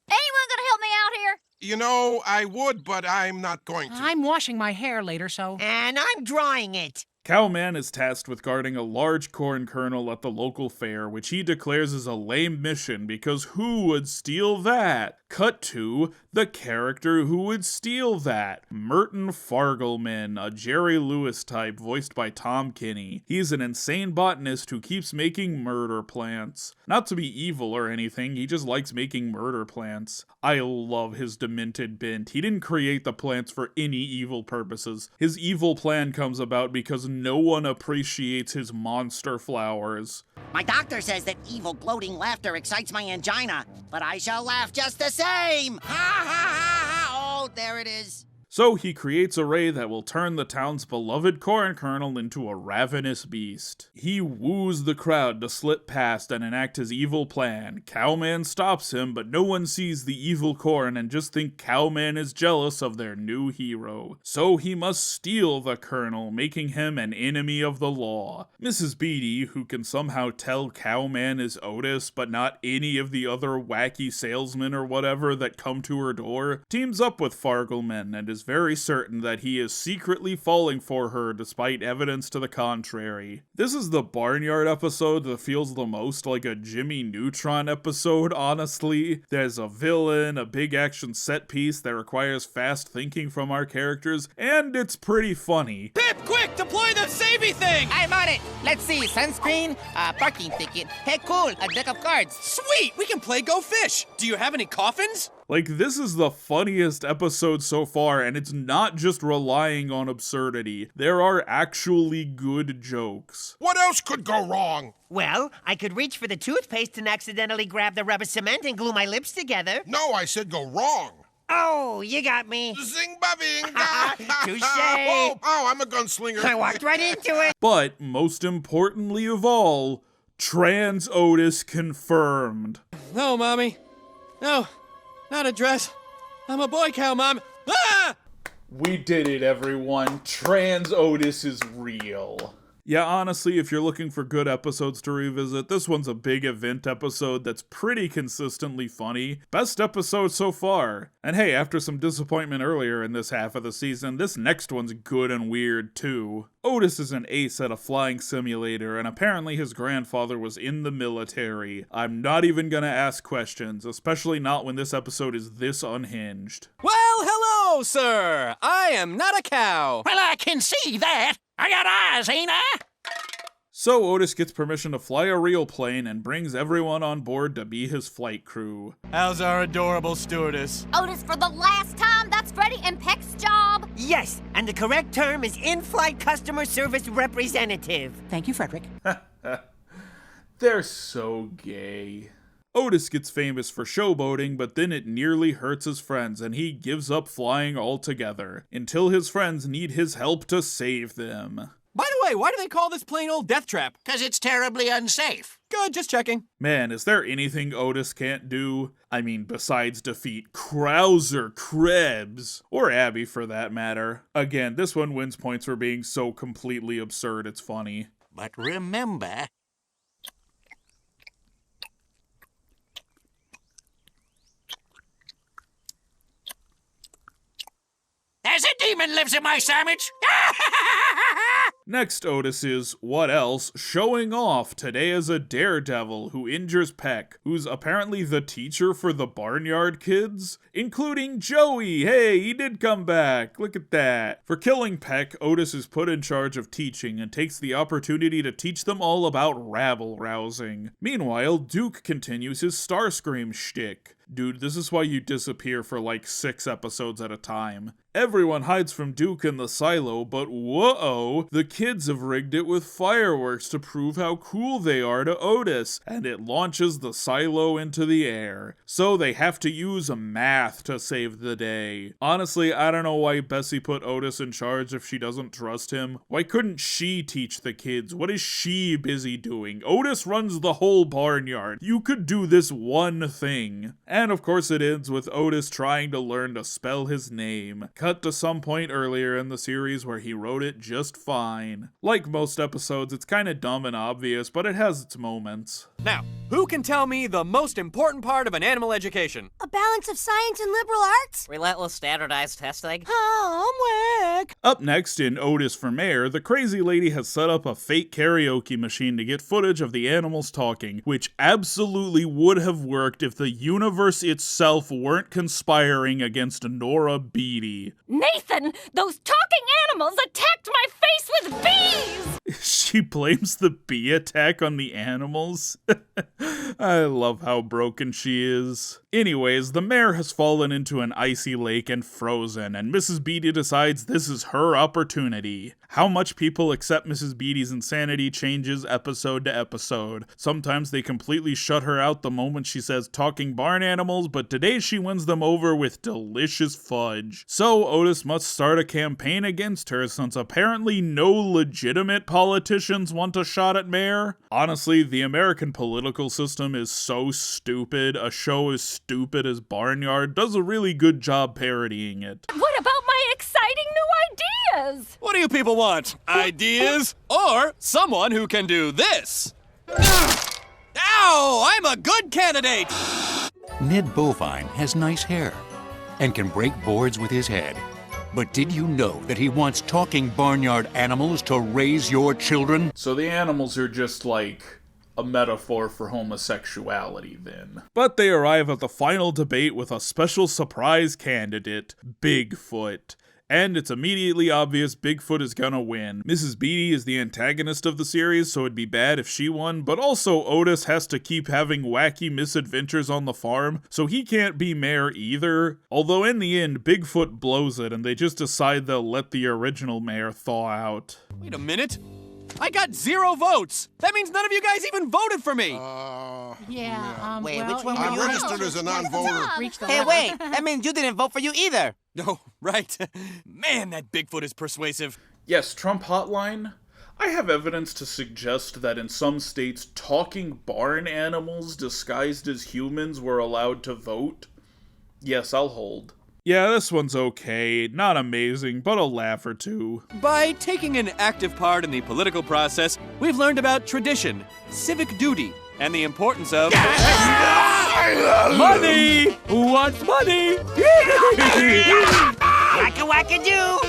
Anyone gonna help me out here? You know, I would, but I'm not going to. I'm washing my hair later, so... And I'm drying it. Cowman is tasked with guarding a large corn kernel at the local fair, which he declares is a lame mission because who would steal that? Cut to the character who would steal that. Merton Fargelman, a Jerry Lewis type voiced by Tom Kinney. He's an insane botanist who keeps making murder plants. Not to be evil or anything, he just likes making murder plants. I love his demented bent. He didn't create the plants for any evil purposes. His evil plan comes about because no one appreciates his monster flowers. My doctor says that evil gloating laughter excites my angina, but I shall laugh just the same. Ha ha ha ha! Oh, there it is. So he creates a ray that will turn the town's beloved corn kernel into a ravenous beast. He woos the crowd to slip past and enact his evil plan. Cowman stops him, but no one sees the evil corn and just think Cowman is jealous of their new hero. So he must steal the kernel, making him an enemy of the law. Mrs. Beatty, who can somehow tell Cowman is Otis, but not any of the other wacky salesmen or whatever that come to her door, teams up with Fargelman and is very certain that he is secretly falling for her despite evidence to the contrary. This is the Barnyard episode that feels the most like a Jimmy Neutron episode, honestly. There's a villain, a big action set piece that requires fast thinking from our characters, and it's pretty funny. Pip, quick, deploy the savey thing! I'm on it. Let's see, sunscreen, parking ticket. Hey, cool, a deck of cards. Sweet, we can play Go Fish. Do you have any coffins? Like, this is the funniest episode so far, and it's not just relying on absurdity. There are actually good jokes. What else could go wrong? Well, I could reach for the toothpaste and accidentally grab the rubber cement and glue my lips together. No, I said go wrong. Oh, you got me. Zing-ba-bing. Touche. Oh, I'm a gunslinger. I walked right into it. But, most importantly of all, Trans Otis confirmed. No, Mommy. No. Not a dress. I'm a boy cow, Mom. Ah! We did it, everyone. Trans Otis is real. Yeah, honestly, if you're looking for good episodes to revisit, this one's a big event episode that's pretty consistently funny. Best episode so far. And hey, after some disappointment earlier in this half of the season, this next one's good and weird too. Otis is an ace at a flying simulator, and apparently his grandfather was in the military. I'm not even gonna ask questions, especially not when this episode is this unhinged. Well, hello, sir. I am not a cow. Well, I can see that. I got eyes, ain't I? So Otis gets permission to fly a real plane and brings everyone on board to be his flight crew. How's our adorable stewardess? Otis, for the last time, that's Freddy and Peck's job. Yes, and the correct term is in-flight customer service representative. Thank you, Frederick. They're so gay. Otis gets famous for showboating, but then it nearly hurts his friends and he gives up flying altogether, until his friends need his help to save them. By the way, why do they call this plane Old Death Trap? 'Cause it's terribly unsafe. Good, just checking. Man, is there anything Otis can't do? I mean, besides defeat Krauser Krebs, or Abby for that matter. Again, this one wins points for being so completely absurd it's funny. But remember... There's a demon lives in my sandwich! Next, Otis is, what else, showing off today as a daredevil who injures Peck, who's apparently the teacher for the Barnyard kids, including Joey. Hey, he did come back. Look at that. For killing Peck, Otis is put in charge of teaching and takes the opportunity to teach them all about rabble-rousing. Meanwhile, Duke continues his Starscream shtick. Dude, this is why you disappear for like 6 episodes at a time. Everyone hides from Duke in the silo, but whoa, the kids have rigged it with fireworks to prove how cool they are to Otis, and it launches the silo into the air. So they have to use math to save the day. Honestly, I don't know why Bessie put Otis in charge if she doesn't trust him. Why couldn't she teach the kids? What is she busy doing? Otis runs the whole barnyard. You could do this one thing. And of course it ends with Otis trying to learn to spell his name. Cut to some point earlier in the series where he wrote it just fine. Like most episodes, it's kinda dumb and obvious, but it has its moments. Now, who can tell me the most important part of an animal education? A balance of science and liberal arts? Relentless standardized testing? Homework! Up next in Otis for Mayor, the crazy lady has set up a fake karaoke machine to get footage of the animals talking, which absolutely would have worked if the universe itself weren't conspiring against Nora Beatty. Nathan, those talking animals attacked my face with bees! She blames the bee attack on the animals. I love how broken she is. Anyways, the mayor has fallen into an icy lake and frozen, and Mrs. Beatty decides this is her opportunity. How much people accept Mrs. Beatty's insanity changes episode to episode. Sometimes they completely shut her out the moment she says talking barn animals, but today she wins them over with delicious fudge. So Otis must start a campaign against her since apparently no legitimate politicians want a shot at mayor. Honestly, the American political system is so stupid. A show as stupid as Barnyard does a really good job parodying it. What about my exciting new ideas? What do you people want? Ideas? Or someone who can do this? Ow! I'm a good candidate! Ned Bovine has nice hair and can break boards with his head. But did you know that he wants talking barnyard animals to raise your children? So the animals are just like a metaphor for homosexuality then. But they arrive at the final debate with a special surprise candidate, Bigfoot. And it's immediately obvious Bigfoot is gonna win. Mrs. Beatty is the antagonist of the series, so it'd be bad if she won, but also Otis has to keep having wacky misadventures on the farm, so he can't be mayor either. Although in the end, Bigfoot blows it, and they just decide they'll let the original mayor thaw out. Wait a minute. I got 0 votes. That means none of you guys even voted for me. Wait, well, which one I'm were you? registered as a non-voter. Hey, wait, that means you didn't vote for you either. No, right. Man, that Bigfoot is persuasive. Yes, Trump hotline. I have evidence to suggest that in some states, talking barn animals disguised as humans were allowed to vote. Yes, I'll hold. Yeah, this one's okay. Not amazing, but a laugh or two. By taking an active part in the political process, we've learned about tradition, civic duty, and the importance of... money! Who wants money? Wacka wacka do!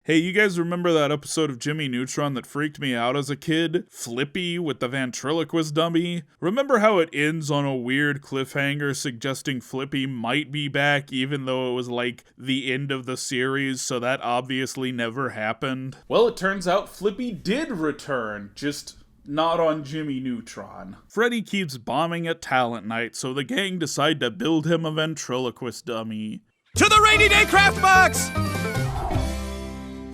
Hey, you guys remember that episode of Jimmy Neutron that freaked me out as a kid? Flippy with the ventriloquist dummy? Remember how it ends on a weird cliffhanger suggesting Flippy might be back even though it was like the end of the series, so that obviously never happened? Well, it turns out Flippy did return, just not on Jimmy Neutron. Freddy keeps bombing at talent night, so the gang decide to build him a ventriloquist dummy. To the rainy day craft box!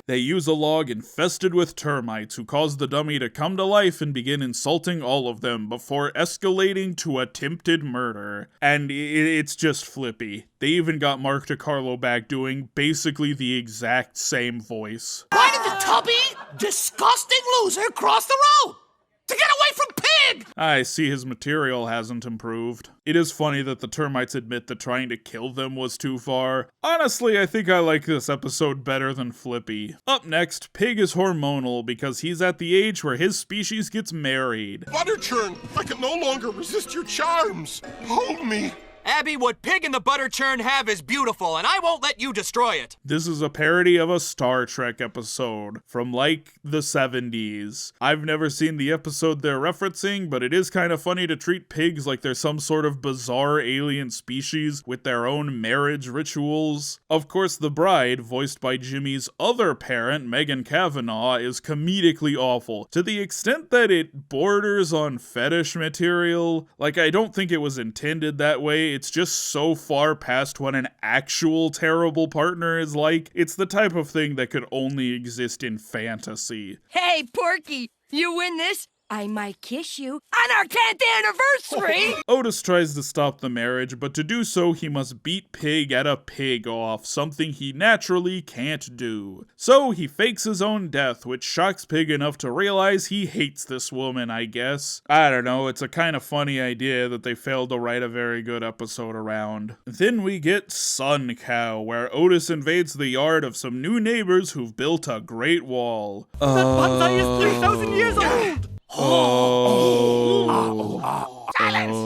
They use a log infested with termites who cause the dummy to come to life and begin insulting all of them before escalating to attempted murder. And it's just Flippy. They even got Mark DiCarlo back doing basically the exact same voice. Why did the tubby, disgusting loser cross the road? To get away from Pig! I see his material hasn't improved. It is funny that the termites admit that trying to kill them was too far. Honestly, I think I like this episode better than Flippy. Up next, Pig is hormonal because he's at the age where his species gets married. Butterchurn, I can no longer resist your charms. Hold me. Abby, what Pig and the Butter Churn have is beautiful, and I won't let you destroy it. This is a parody of a Star Trek episode from like the 70s. I've never seen the episode they're referencing, but it is kind of funny to treat pigs like they're some sort of bizarre alien species with their own marriage rituals. Of course, the bride, voiced by Jimmy's other parent, Megan Kavanaugh, is comedically awful, to the extent that it borders on fetish material. Like, I don't think it was intended that way. It's just so far past what an actual terrible partner is like. It's the type of thing that could only exist in fantasy. Hey, Porky, you win this, I might kiss you on our 10th anniversary! Otis tries to stop the marriage, but to do so, he must beat Pig at a pig-off, something he naturally can't do. So he fakes his own death, which shocks Pig enough to realize he hates this woman, I guess. I don't know, it's a kind of funny idea that they failed to write a very good episode around. Then we get Sun Cow, where Otis invades the yard of some new neighbors who've built a great wall. That bonsai is 3,000 years old! Silence!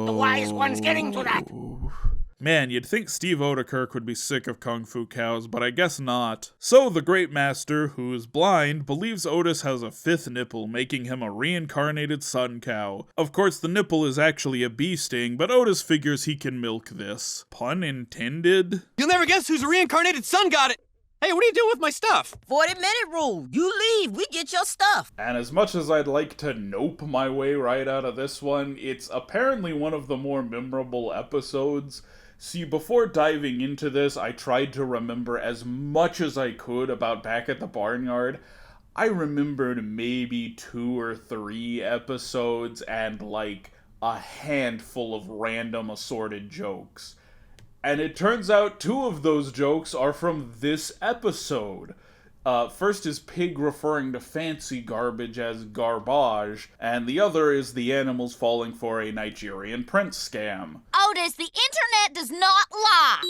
The wise one's getting to that. Man, you'd think Steve Odekirk would be sick of Kung Fu cows, but I guess not. So the Great Master, who is blind, believes Otis has a fifth nipple, making him a reincarnated sun cow. Of course, the nipple is actually a bee sting, but Otis figures he can milk this. Pun intended? You'll never guess whose reincarnated son got it! Hey, what are you doing with my stuff? 40-minute rule. You leave, we get your stuff. And as much as I'd like to nope my way right out of this one, it's apparently one of the more memorable episodes. See, before diving into this, I tried to remember as much as I could about Back at the Barnyard. I remembered maybe 2 or 3 episodes and like a handful of random assorted jokes. And it turns out 2 of those jokes are from this episode. First is Pig referring to fancy garbage as garbage, and the other is the animals falling for a Nigerian prince scam. Otis, the internet does not lie.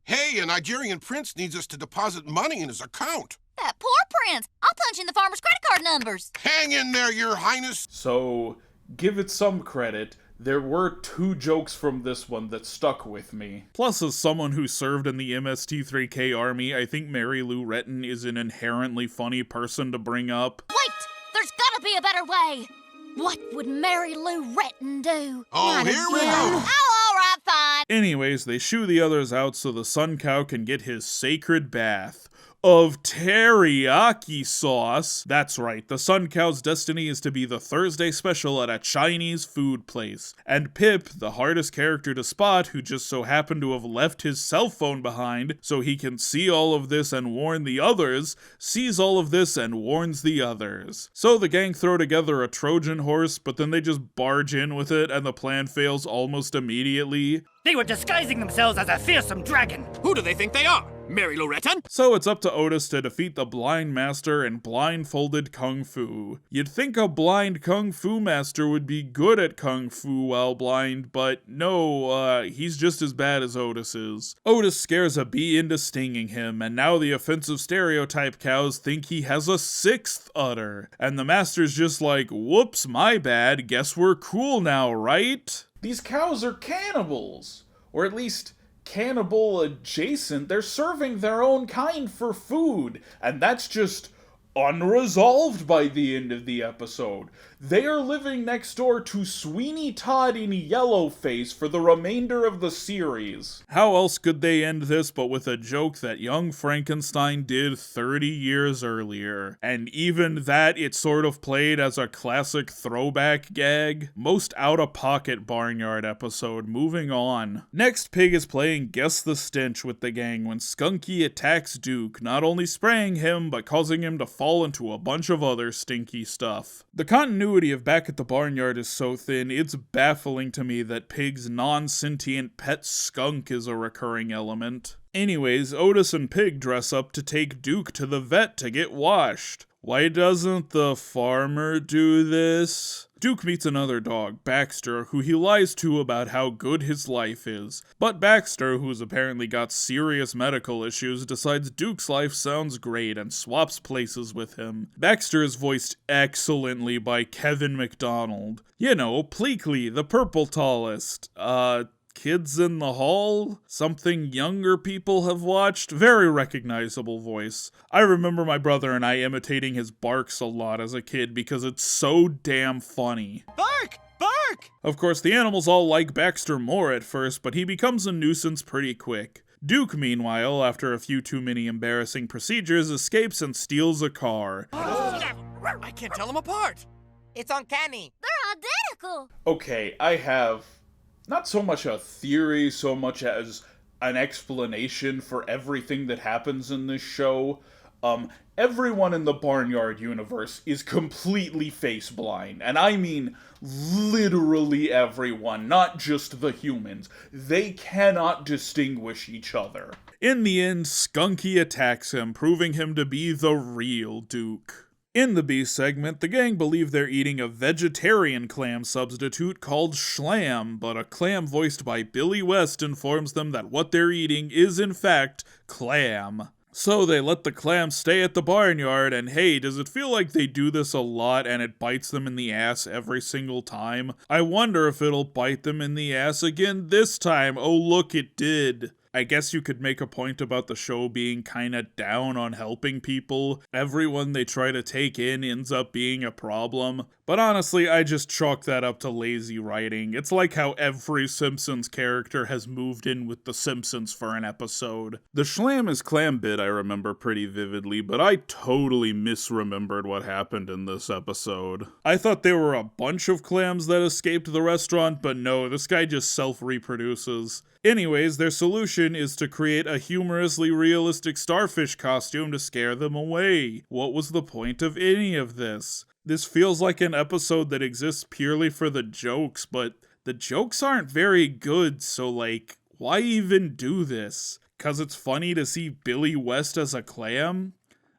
Hey, a Nigerian prince needs us to deposit money in his account. That poor prince. I'll punch in the farmer's credit card numbers. Hang in there, your highness. So, give it some credit. There were 2 jokes from this one that stuck with me. Plus, as someone who served in the MST3K army, I think Mary Lou Retton is an inherently funny person to bring up. Wait! There's gotta be a better way! What would Mary Lou Retton do? Oh, Not here we again. go. Oh, alright, fine. Anyways, they shoo the others out so the sun cow can get his sacred bath of teriyaki sauce. That's right, the sun cow's destiny is to be the Thursday special at a Chinese food place. And Pip, the hardest character to spot, who just so happened to have left his cell phone behind so he can see all of this and warn the others, sees all of this and warns the others. So the gang throw together a Trojan horse, but then they just barge in with it and the plan fails almost immediately. They were disguising themselves as a fearsome dragon. Who do they think they are? Mary Lou Retton? So it's up to Otis to defeat the blind master in blindfolded kung fu. You'd think a blind kung fu master would be good at kung fu while blind, but no, he's just as bad as Otis is. Otis scares a bee into stinging him, and now the offensive stereotype cows think he has a 6th udder. And the master's just like, whoops, my bad, guess we're cool now, right? These cows are cannibals, or at least cannibal adjacent. They're serving their own kind for food, and that's just unresolved by the end of the episode. They are living next door to Sweeney Todd in Yellowface for the remainder of the series. How else could they end this but with a joke that young Frankenstein did 30 years earlier? And even that, it sort of played as a classic throwback gag. Most out-of-pocket Barnyard episode. Moving on. Next, Pig is playing Guess the Stench with the gang when Skunky attacks Duke, not only spraying him, but causing him to fall into a bunch of other stinky stuff. The continuity of Back at the Barnyard is so thin, it's baffling to me that Pig's non-sentient pet skunk is a recurring element. Anyways, Otis and Pig dress up to take Duke to the vet to get washed. Why doesn't the farmer do this? Duke meets another dog, Baxter, who he lies to about how good his life is. But Baxter, who's apparently got serious medical issues, decides Duke's life sounds great and swaps places with him. Baxter is voiced excellently by Kevin McDonald. You know, Pleakley, the purple tallest. Kids in the Hall? Something younger people have watched? Very recognizable voice. I remember my brother and I imitating his barks a lot as a kid because it's so damn funny. Bark! Bark! Of course, the animals all like Baxter more at first, but he becomes a nuisance pretty quick. Duke, meanwhile, after a few too many embarrassing procedures, escapes and steals a car. I can't tell them apart. It's uncanny. They're identical. Okay, I have not so much a theory, so much as an explanation for everything that happens in this show. Everyone in the Barnyard universe is completely face blind, and I mean literally everyone, not just the humans. They cannot distinguish each other. In the end, Skunky attacks him, proving him to be the real Duke. In the B segment, the gang believe they're eating a vegetarian clam substitute called Schlam, but a clam voiced by Billy West informs them that what they're eating is in fact clam. So they let the clam stay at the barnyard, and hey, does it feel like they do this a lot and it bites them in the ass every single time? I wonder if it'll bite them in the ass again this time. Oh look, it did. I guess you could make a point about the show being kinda down on helping people. Everyone they try to take in ends up being a problem. But honestly, I just chalk that up to lazy writing. It's like how every Simpsons character has moved in with the Simpsons for an episode. The Schlam is clam bit I remember pretty vividly, but I totally misremembered what happened in this episode. I thought there were a bunch of clams that escaped the restaurant, but no, this guy just self-reproduces. Anyways, their solution is to create a humorously realistic starfish costume to scare them away. What was the point of any of this? This feels like an episode that exists purely for the jokes, but the jokes aren't very good, so like, why even do this? 'Cause it's funny to see Billy West as a clam?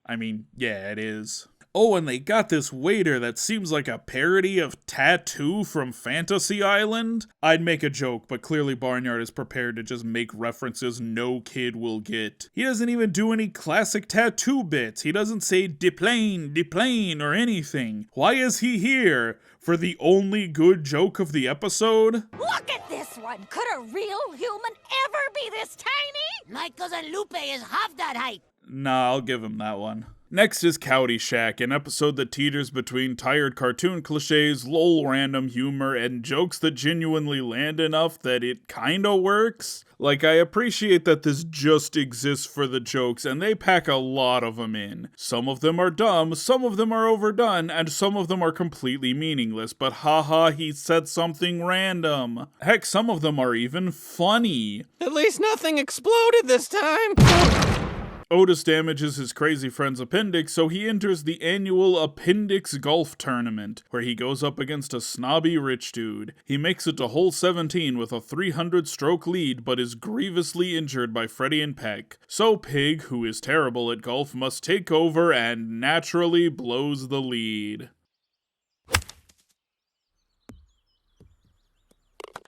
I mean, yeah, it is. Oh, and they got this waiter that seems like a parody of Tattoo from Fantasy Island? I'd make a joke, but clearly Barnyard is prepared to just make references no kid will get. He doesn't even do any classic Tattoo bits. He doesn't say deplane, or anything. Why is he here? For the only good joke of the episode? Look at this one! Could a real human ever be this tiny? My cousin Lupe is half that height. Nah, I'll give him that one. Next is Caddyshack, an episode that teeters between tired cartoon cliches, lol random humor, and jokes that genuinely land enough that it kinda works. Like, I appreciate that this just exists for the jokes, and they pack a lot of them in. Some of them are dumb, some of them are overdone, and some of them are completely meaningless, but haha, he said something random. Heck, some of them are even funny. At least nothing exploded this time. Otis damages his crazy friend's appendix, so he enters the annual Appendix Golf Tournament, where he goes up against a snobby rich dude. He makes it to hole 17 with a 300-stroke lead, but is grievously injured by Freddie and Peck. So Pig, who is terrible at golf, must take over and naturally blows the lead.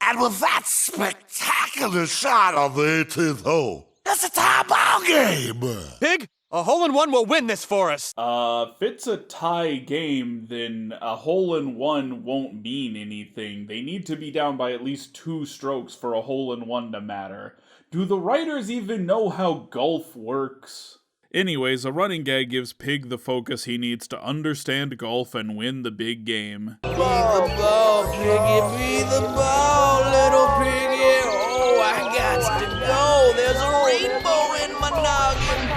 And with that spectacular shot on the 18th hole, it's a tie ball game! Pig, a hole-in-one will win this for us! If it's a tie game, then a hole-in-one won't mean anything. They need to be down by at least 2 strokes for a hole-in-one to matter. Do the writers even know how golf works? Anyways, a running gag gives Pig the focus he needs to understand golf and win the big game. Be the ball, piggy, be the ball, little piggy. Oh, I got to go. There's a rainbow in my noggin.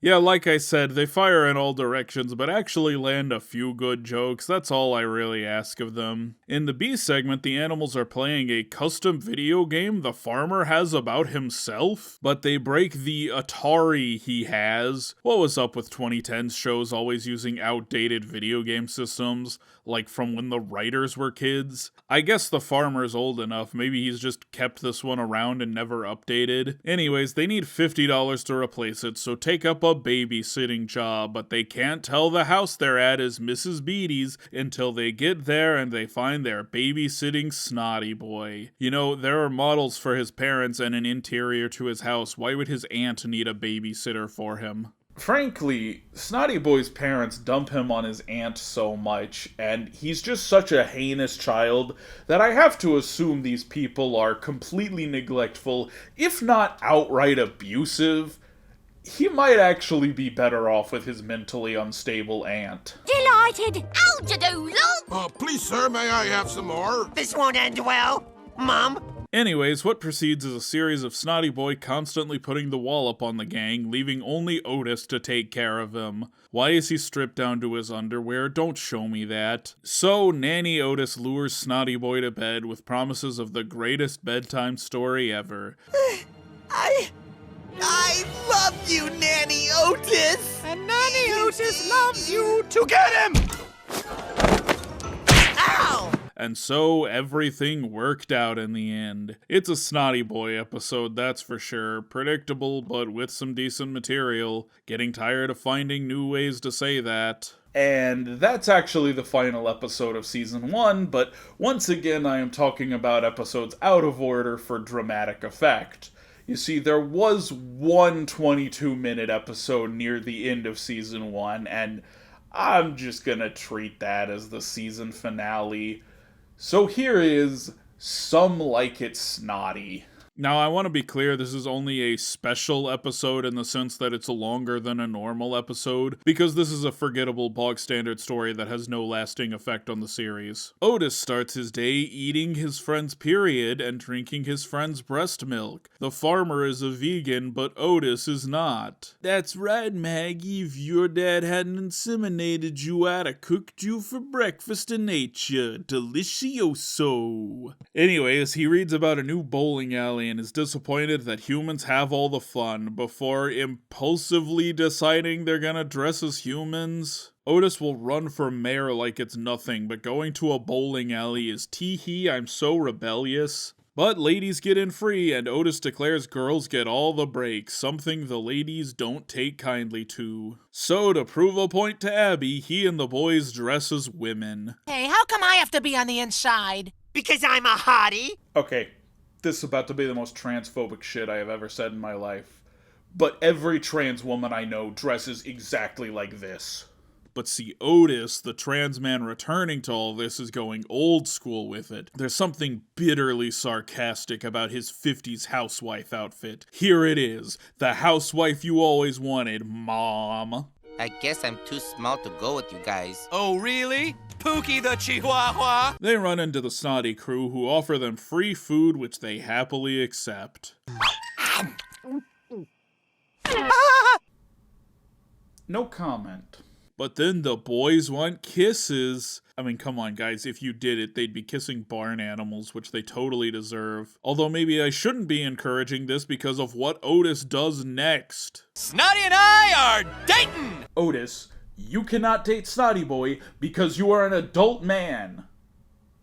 Yeah, like I said, they fire in all directions, but actually land a few good jokes. That's all I really ask of them. In the B segment, the animals are playing a custom video game the farmer has about himself, but they break the Atari he has. What was up with 2010's shows always using outdated video game systems, like from when the writers were kids? I guess the farmer's old enough, maybe he's just kept this one around and never updated. Anyways, they need $50 to replace it, so take up a babysitting job, but they can't tell the house they're at is Mrs. Beatty's until they get there and they find their babysitting snotty boy. You know, there are models for his parents and an interior to his house. Why would his aunt need a babysitter for him? Frankly, Snotty Boy's parents dump him on his aunt so much, and he's just such a heinous child that I have to assume these people are completely neglectful, if not outright abusive. He might actually be better off with his mentally unstable aunt. Delighted. How-do-do-lo. Please, sir, may I have some more? This won't end well. Mom? Anyways, what proceeds is a series of Snotty Boy constantly putting the wallop on the gang, leaving only Otis to take care of him. Why is he stripped down to his underwear? Don't show me that. So, Nanny Otis lures Snotty Boy to bed with promises of the greatest bedtime story ever. I love you, Nanny Otis! And Nanny Otis loves you To get him! Ow! And so, everything worked out in the end. It's a Snotty Boy episode, that's for sure. Predictable, but with some decent material. Getting tired of finding new ways to say that. And that's actually the final episode of Season 1, but once again I am talking about episodes out of order for dramatic effect. You see, there was one 22-minute episode near the end of Season 1, and I'm just gonna treat that as the season finale. So here is Some Like It Snotty. Now, I want to be clear, this is only a special episode in the sense that it's longer than a normal episode, because this is a forgettable bog-standard story that has no lasting effect on the series. Otis starts his day eating his friend's period and drinking his friend's breast milk. The farmer is a vegan, but Otis is not. That's right, Maggie, if your dad hadn't inseminated you, I'd have cooked you for breakfast and ate you. Delicioso. Anyways, he reads about a new bowling alley and is disappointed that humans have all the fun before impulsively deciding they're gonna dress as humans. Otis will run for mayor like it's nothing, but going to a bowling alley is tee-hee, I'm so rebellious. But ladies get in free, and Otis declares girls get all the breaks, something the ladies don't take kindly to. So, to prove a point to Abby, he and the boys dress as women. Hey, how come I have to be on the inside? Because I'm a hottie. Okay, this is about to be the most transphobic shit I have ever said in my life. But every trans woman I know dresses exactly like this. But see, Otis, the trans man returning to all this, is going old school with it. There's something bitterly sarcastic about his 50s housewife outfit. Here it is, the housewife you always wanted, Mom. I guess I'm too small to go with you guys. Oh, really? Pookie the Chihuahua? They run into the Snotty crew, who offer them free food, which they happily accept. No comment. But then the boys want kisses. I mean, come on, guys, if you did it, they'd be kissing barn animals, which they totally deserve. Although maybe I shouldn't be encouraging this because of what Otis does next. Snotty and I are dating! Otis, you cannot date Snotty Boy because you are an adult man.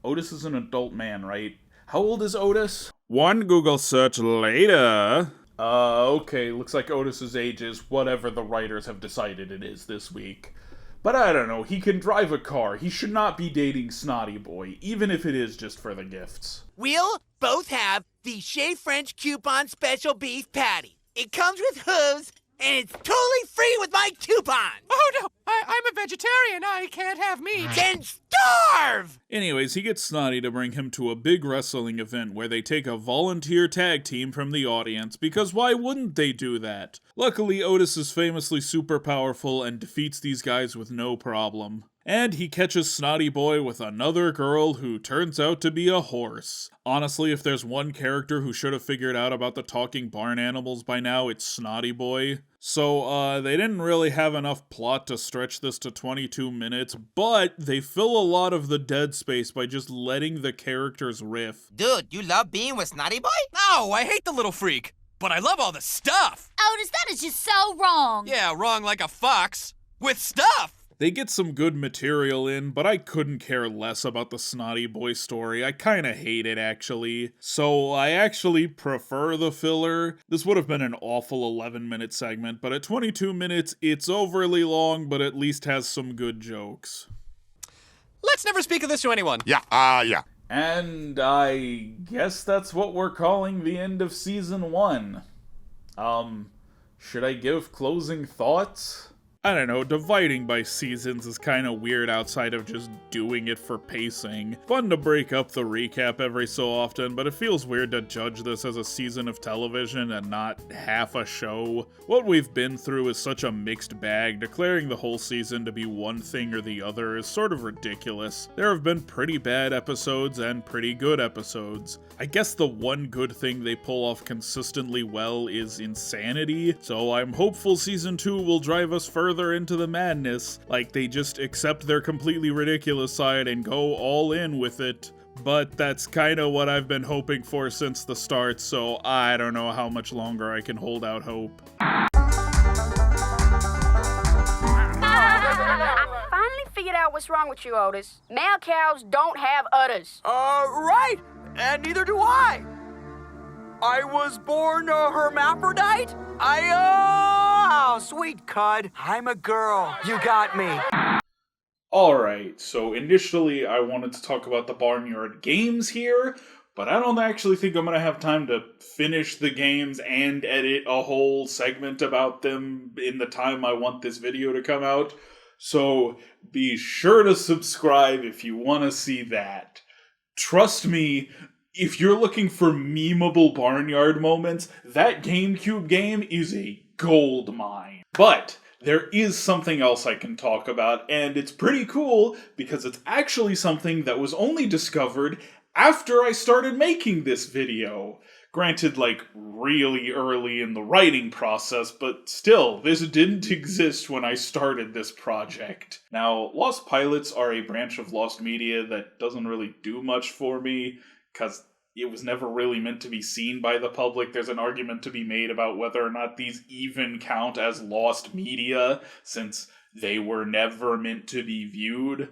Otis is an adult man, right? How old is Otis? One Google search later. Okay, looks like Otis's age is whatever the writers have decided it is this week. But I don't know, he can drive a car. He should not be dating Snotty Boy, even if it is just for the gifts. We'll both have the Chez French coupon special beef patty. It comes with hooves, and it's totally free with my coupon. Oh, no, I'm a vegetarian. I can't have meat. Then starve! Anyways, he gets Snotty to bring him to a big wrestling event where they take a volunteer tag team from the audience, because why wouldn't they do that? Luckily, Otis is famously super powerful and defeats these guys with no problem. And he catches Snotty Boy with another girl who turns out to be a horse. Honestly, if there's one character who should have figured out about the talking barn animals by now, it's Snotty Boy. So, they didn't really have enough plot to stretch this to 22 minutes, but they fill a lot of the dead space by just letting the characters riff. Dude, you love being with Snotty Boy? No, I hate the little freak, but I love all the stuff. Otis, that is just so wrong. Yeah, wrong like a fox. With stuff. They get some good material in, but I couldn't care less about the Snotty Boy story. I kinda hate it, actually. So I actually prefer the filler. This would have been an awful 11-minute segment, but at 22 minutes, it's overly long, but at least has some good jokes. Let's never speak of this to anyone. Yeah. And I guess that's what we're calling the end of Season 1. Should I give closing thoughts? I don't know, dividing by seasons is kind of weird outside of just doing it for pacing. Fun to break up the recap every so often, but it feels weird to judge this as a season of television and not half a show. What we've been through is such a mixed bag, declaring the whole season to be one thing or the other is sort of ridiculous. There have been pretty bad episodes and pretty good episodes. I guess the one good thing they pull off consistently well is insanity, so I'm hopeful season 2 will drive us further into the madness, like they just accept their completely ridiculous side and go all in with it. But that's kinda what I've been hoping for since the start, so I don't know how much longer I can hold out hope. I finally figured out what's wrong with you, Otis. Male cows don't have udders. Right! And neither do I! I was born a hermaphrodite? Oh, sweet cud. I'm a girl. You got me. Alright, so initially I wanted to talk about the Barnyard games here, but I don't actually think I'm going to have time to finish the games and edit a whole segment about them in the time I want this video to come out. So be sure to subscribe if you want to see that. Trust me, if you're looking for memeable Barnyard moments, that GameCube game is a gold mine. But there is something else I can talk about, and it's pretty cool because it's actually something that was only discovered after I started making this video. Granted, like, really early in the writing process, but still, this didn't exist when I started this project. Now, Lost Pilots are a branch of Lost Media that doesn't really do much for me, because it was never really meant to be seen by the public. There's an argument to be made about whether or not these even count as lost media, since they were never meant to be viewed.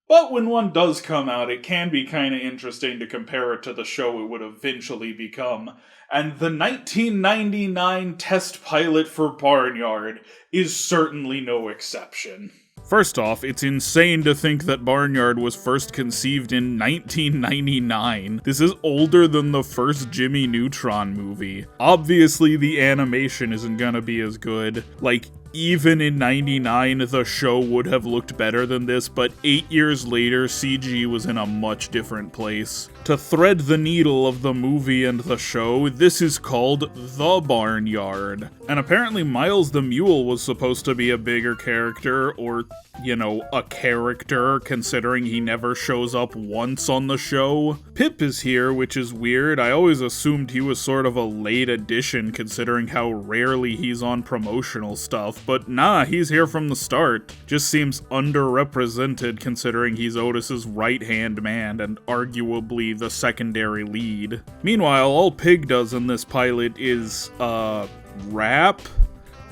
But when one does come out, it can be kind of interesting to compare it to the show it would eventually become. And the 1999 test pilot for Barnyard is certainly no exception. First off, it's insane to think that Barnyard was first conceived in 1999. This is older than the first Jimmy Neutron movie. Obviously, the animation isn't gonna be as good. Like, even in 99, the show would have looked better than this, but 8 years later, CG was in a much different place. To thread the needle of the movie and the show, this is called The Barnyard. And apparently Miles the Mule was supposed to be a bigger character, or, you know, a character, considering he never shows up once on the show. Pip is here, which is weird. I always assumed he was sort of a late addition, considering how rarely he's on promotional stuff, but nah, he's here from the start. Just seems underrepresented considering he's Otis's right-hand man and arguably the secondary lead. Meanwhile, all Pig does in this pilot is, rap?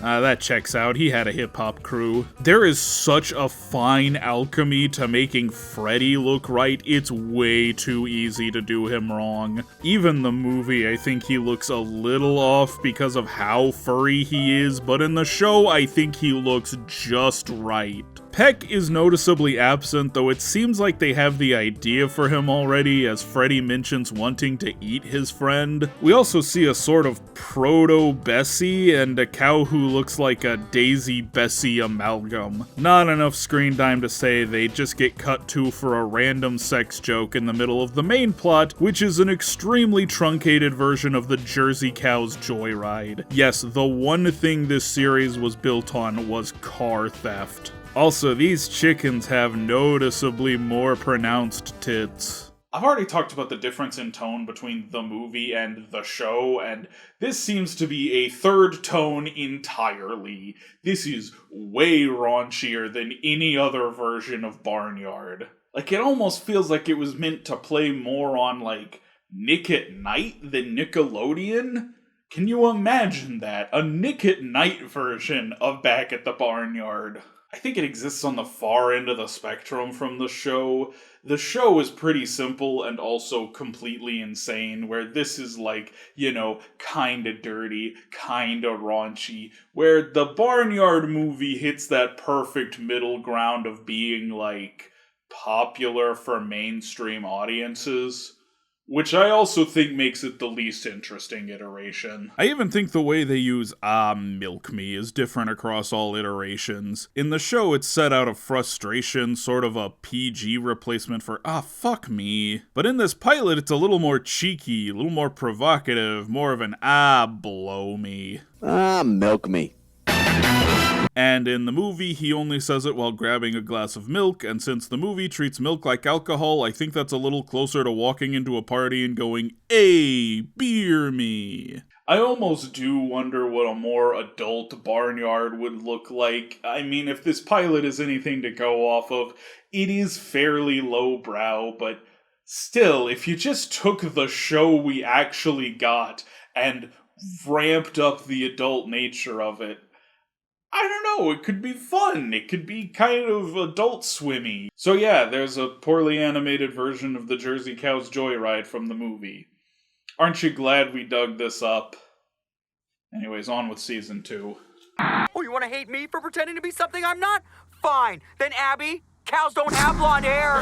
That checks out. He had a hip-hop crew. There is such a fine alchemy to making Freddy look right, it's way too easy to do him wrong. Even the movie, I think he looks a little off because of how furry he is, but in the show, I think he looks just right. Peck is noticeably absent, though it seems like they have the idea for him already, as Freddy mentions wanting to eat his friend. We also see a sort of proto-Bessie and a cow who looks like a Daisy-Bessie amalgam. Not enough screen time to say, they just get cut to for a random sex joke in the middle of the main plot, which is an extremely truncated version of the Jersey Cow's Joyride. Yes, the one thing this series was built on was car theft. Also, these chickens have noticeably more pronounced tits. I've already talked about the difference in tone between the movie and the show, and this seems to be a third tone entirely. This is way raunchier than any other version of Barnyard. Like, it almost feels like it was meant to play more on, like, Nick at Night than Nickelodeon. Can you imagine that? A Nick at Night version of Back at the Barnyard. I think it exists on the far end of the spectrum from the show. The show is pretty simple and also completely insane, where this is like, you know, kinda dirty, kinda raunchy, where the Barnyard movie hits that perfect middle ground of being, like, popular for mainstream audiences. which I also think makes it the least interesting iteration. I even think the way they use milk me is different across all iterations. In the show, it's set out of frustration, sort of a PG replacement for fuck me. But in this pilot, it's a little more cheeky, a little more provocative, more of an blow me. Milk me. And in the movie, he only says it while grabbing a glass of milk, and since the movie treats milk like alcohol, I think that's a little closer to walking into a party and going, "Hey, beer me." I almost do wonder what a more adult Barnyard would look like. I mean, if this pilot is anything to go off of, it is fairly lowbrow, but still, if you just took the show we actually got and ramped up the adult nature of it, I don't know, it could be fun. It could be kind of adult swimmy. So yeah, there's a poorly animated version of the Jersey Cows Joyride from the movie. Aren't you glad we dug this up? Anyways, on with season 2. Oh, you want to hate me for pretending to be something I'm not? Fine. Then Abby, cows don't have blonde hair.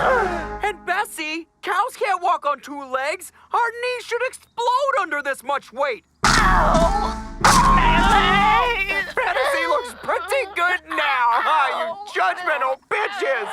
And Bessie, cows can't walk on 2 legs. Our knees should explode under this much weight. Fantasy looks pretty good now, you judgmental bitches!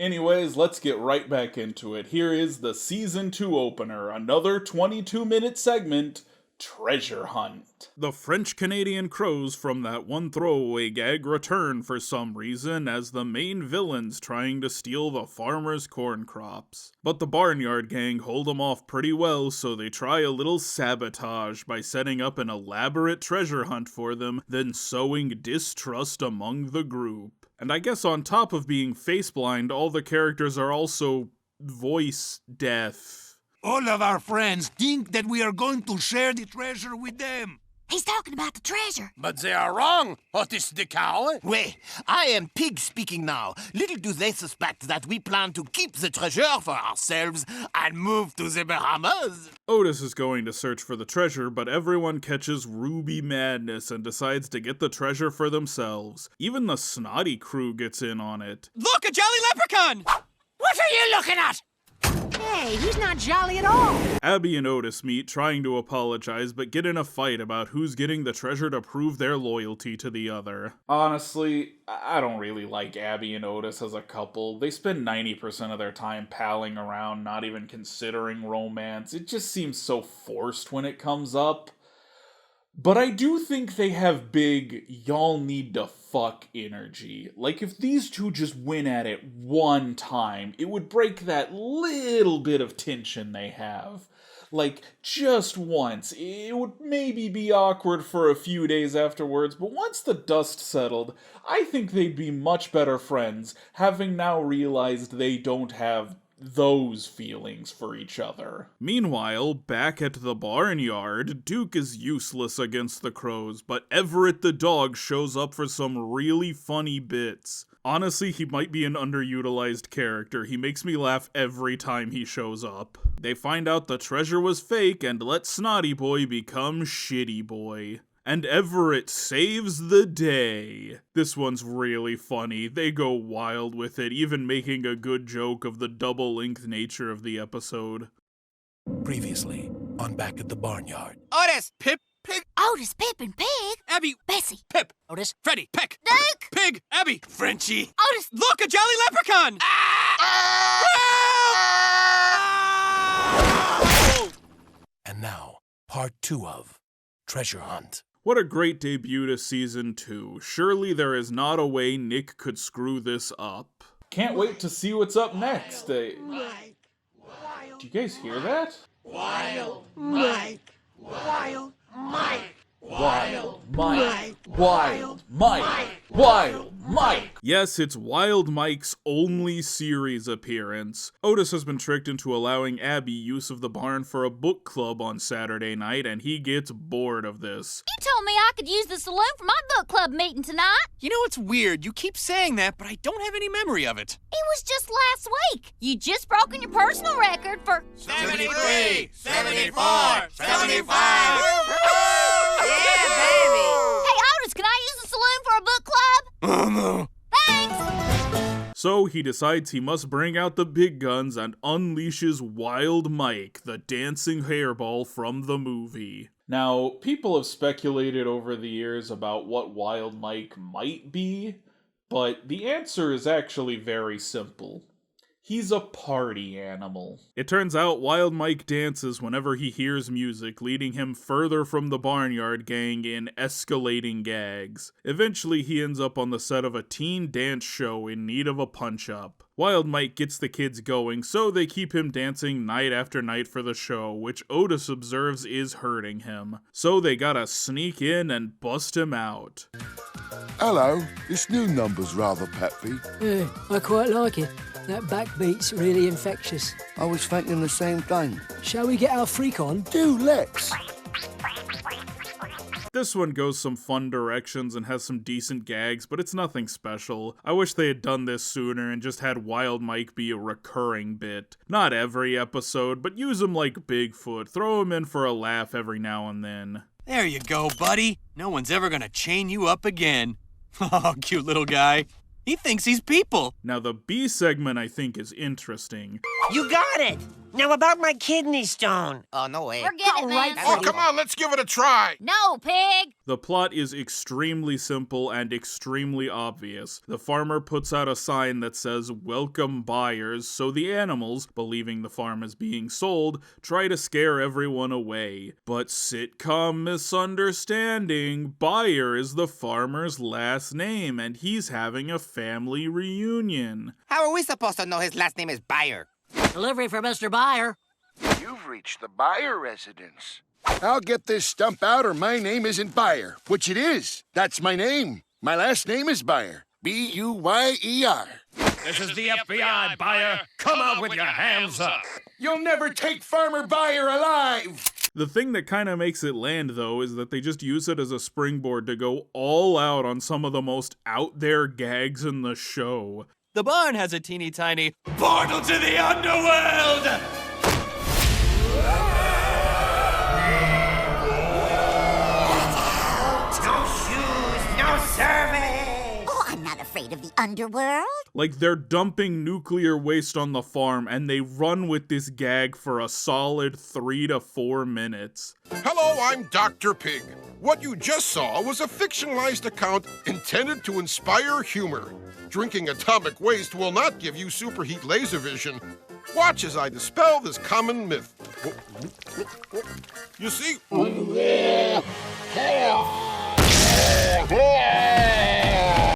Anyways, let's get right back into it. Here is the Season 2 opener, another 22-minute segment, Treasure Hunt. The French-Canadian crows from that one throwaway gag return for some reason as the main villains trying to steal the farmer's corn crops. But the Barnyard gang hold them off pretty well, so they try a little sabotage by setting up an elaborate treasure hunt for them, then sowing distrust among the group. And I guess on top of being face-blind, all the characters are also voice deaf. All of our friends think that we are going to share the treasure with them. He's talking about the treasure. But they are wrong, Otis the cow. Wait, I am Pig speaking now. Little do they suspect that we plan to keep the treasure for ourselves and move to the Bahamas. Otis is going to search for the treasure, but everyone catches Ruby madness and decides to get the treasure for themselves. Even the snotty crew gets in on it. Look, a jolly leprechaun! What are you looking at? Hey, he's not jolly at all. Abby and Otis meet, trying to apologize, but get in a fight about who's getting the treasure to prove their loyalty to the other. Honestly, I don't really like Abby and Otis as a couple. They spend 90% of their time palling around, not even considering romance. It just seems so forced when it comes up. But I do think they have big, y'all need to fuck energy. Like, if these two just went at it one time, it would break that little bit of tension they have. Like, just once. It would maybe be awkward for a few days afterwards, but once the dust settled, I think they'd be much better friends, having now realized they don't have those feelings for each other. Meanwhile, back at the barnyard, Duke is useless against the crows, but Everett the dog shows up for some really funny bits. Honestly, he might be an underutilized character. He makes me laugh every time he shows up. They find out the treasure was fake and let Snotty Boy become Shitty Boy. And Everett saves the day. This one's really funny. They go wild with it, even making a good joke of the double-length nature of the episode. Previously, on Back at the Barnyard. Otis! Pip! Pig! Otis, Pip, and Pig. Abby! Bessie. Pip! Otis! Freddy! Peck! Duke! Pig! Abby! Frenchie! Otis! Look, a jolly leprechaun! And now, part 2 of Treasure Hunt. What a great debut to Season 2. Surely there is not a way Nick could screw this up. Can't wait to see what's up next. Do you guys hear that? Wild Mike! Wild Mike! Wild Mike! Wild Mike! Wild Mike! Yes, it's Wild Mike's only series appearance. Otis has been tricked into allowing Abby use of the barn for a book club on Saturday night, and he gets bored of this. You told me I could use the saloon for my book club meeting tonight. You know, it's weird. You keep saying that, but I don't have any memory of it. It was just last week. You just broken your personal record for 73, 74, 75. Yeah, baby. Hey, Otis, can I use the saloon for a book club? No. Thanks. So he decides he must bring out the big guns and unleashes Wild Mike, the dancing hairball from the movie. Now, people have speculated over the years about what Wild Mike might be, but the answer is actually very simple. He's a party animal. It turns out Wild Mike dances whenever he hears music, leading him further from the Barnyard gang in escalating gags. Eventually, he ends up on the set of a teen dance show in need of a punch-up. Wild Mike gets the kids going, so they keep him dancing night after night for the show, which Otis observes is hurting him. So they gotta sneak in and bust him out. Hello, this new number's rather peppy. Yeah, I quite like it. That backbeat's really infectious. I was thinking the same thing. Shall we get our freak on? Do let's. This one goes some fun directions and has some decent gags, but it's nothing special. I wish they had done this sooner and just had Wild Mike be a recurring bit. Not every episode, but use him like Bigfoot. Throw him in for a laugh every now and then. There you go, buddy. No one's ever gonna chain you up again. Oh, cute little guy. He thinks he's people. Now the B segment I think is interesting. You got it! Now about my kidney stone. Oh, no way. We're getting it, man. Oh, come on, let's give it a try. No, pig! The plot is extremely simple and extremely obvious. The farmer puts out a sign that says, "Welcome buyers," so the animals, believing the farm is being sold, try to scare everyone away. But sitcom misunderstanding, Buyer is the farmer's last name, and he's having a family reunion. How are we supposed to know his last name is Buyer? Delivery for Mr. Buyer. You've reached the Buyer residence. I'll get this stump out or my name isn't Buyer, which it is. That's my name. My last name is Buyer. B-U-Y-E-R. This is the FBI, Buyer. Come out with your hands up. You'll never take Farmer Buyer alive! The thing that kind of makes it land, though, is that they just use it as a springboard to go all out on some of the most out there gags in the show. The barn has a teeny tiny portal to the underworld! No shoes, no service! Oh, I'm not afraid of the underworld. Like, they're dumping nuclear waste on the farm, and they run with this gag for a solid 3 to 4 minutes. Hello, I'm Dr. Pig. What you just saw was a fictionalized account intended to inspire humor. Drinking atomic waste will not give you superheat laser vision. Watch as I dispel this common myth. You see?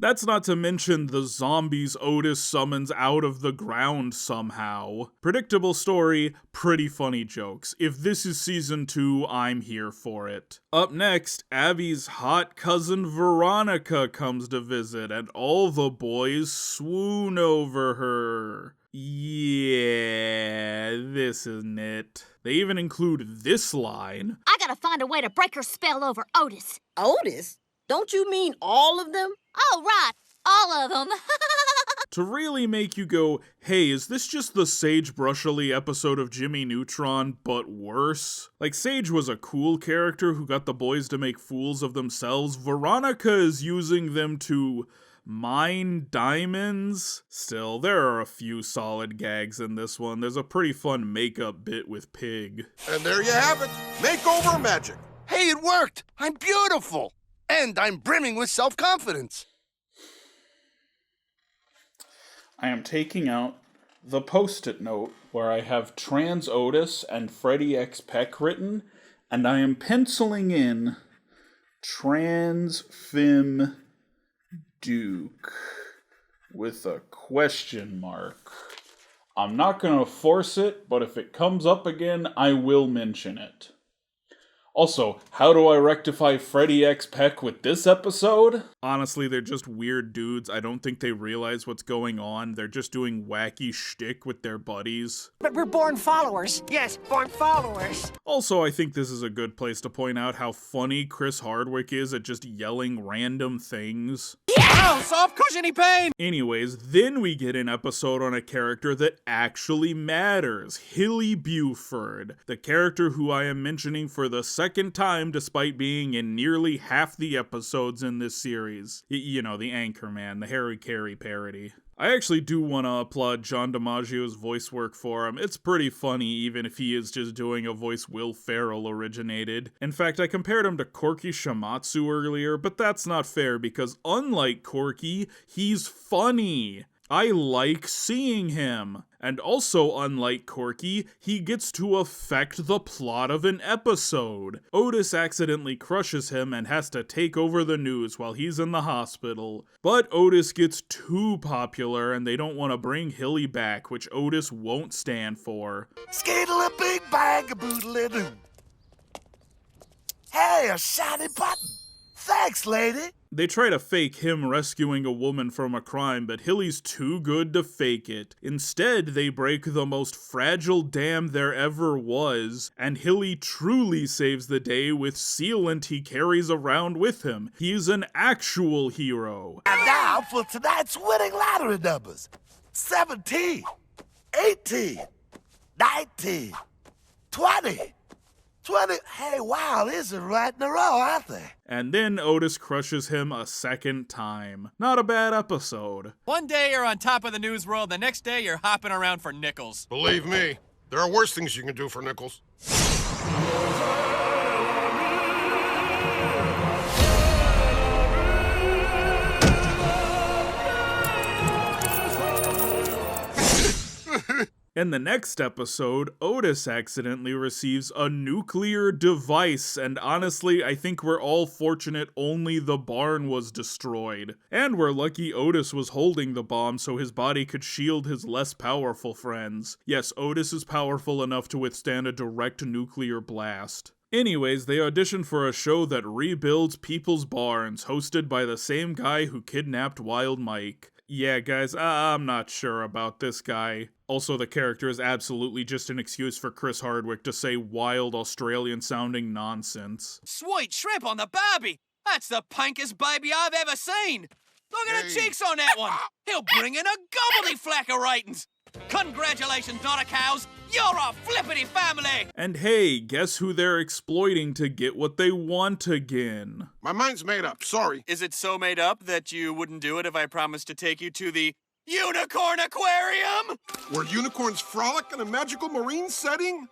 That's not to mention the zombies Otis summons out of the ground somehow. Predictable story, pretty funny jokes. If this is season 2, I'm here for it. Up next, Abby's hot cousin Veronica comes to visit, and all the boys swoon over her. Yeah, this isn't it. They even include this line. I gotta find a way to break her spell over Otis. Otis? Don't you mean all of them? Oh, right. All of them. To really make you go, hey, is this just the Sage Brushily episode of Jimmy Neutron, but worse? Like, Sage was a cool character who got the boys to make fools of themselves. Veronica is using them to mine diamonds? Still, there are a few solid gags in this one. There's a pretty fun makeup bit with Pig. And there you have it. Makeover magic. Hey, it worked! I'm beautiful! And I'm brimming with self-confidence. I am taking out the post-it note where I have Trans Otis and Freddie X Peck written, and I am penciling in Trans Fim Duke with a question mark. I'm not going to force it, but if it comes up again, I will mention it. Also, how do I rectify Freddie X Peck with this episode? Honestly, they're just weird dudes. I don't think they realize what's going on. They're just doing wacky shtick with their buddies. But we're born followers. Yes, born followers. Also, I think this is a good place to point out how funny Chris Hardwick is at just yelling random things. Ow, soft cushiony pain! Anyways, then we get an episode on a character that actually matters. Hilly Buford, the character who I am mentioning for the second time despite being in nearly half the episodes in this series. You know, the Anchorman, the Harry Carey parody. I actually do want to applaud John DiMaggio's voice work for him. It's pretty funny, even if he is just doing a voice Will Ferrell originated. In fact, I compared him to Corky Shimatsu earlier, but that's not fair because unlike Corky, he's funny. I like seeing him. And also, unlike Corky, he gets to affect the plot of an episode. Otis accidentally crushes him and has to take over the news while he's in the hospital. But Otis gets too popular and they don't want to bring Hilly back, which Otis won't stand for. Skittle a big bag of boodle-doo. Hey, a shiny button. Thanks, lady. They try to fake him rescuing a woman from a crime, but Hilly's too good to fake it. Instead, they break the most fragile dam there ever was, and Hilly truly saves the day with sealant he carries around with him. He's an actual hero. And now for tonight's winning lottery numbers. 17, 18, 19, 20. 20. Hey, wow, these are right in a row, aren't they? And then Otis crushes him a second time. Not a bad episode. One day you're on top of the news world, the next day you're hopping around for nickels. Believe me, there are worse things you can do for nickels. In the next episode, Otis accidentally receives a nuclear device, and honestly, I think we're all fortunate only the barn was destroyed. And we're lucky Otis was holding the bomb so his body could shield his less powerful friends. Yes, Otis is powerful enough to withstand a direct nuclear blast. Anyways, they audition for a show that rebuilds people's barns, hosted by the same guy who kidnapped Wild Mike. Yeah, guys, I'm not sure about this guy. Also, the character is absolutely just an excuse for Chris Hardwick to say wild Australian-sounding nonsense. Sweet shrimp on the barbie! That's the pinkest baby I've ever seen! Look at the cheeks on that one! He'll bring in a gobbledy-flack of ratings! Congratulations, not a cows! You're a flippity family! And hey, guess who they're exploiting to get what they want again? My mind's made up, sorry. Is it so made up that you wouldn't do it if I promised to take you to the Unicorn Aquarium? Where unicorns frolic in a magical marine setting?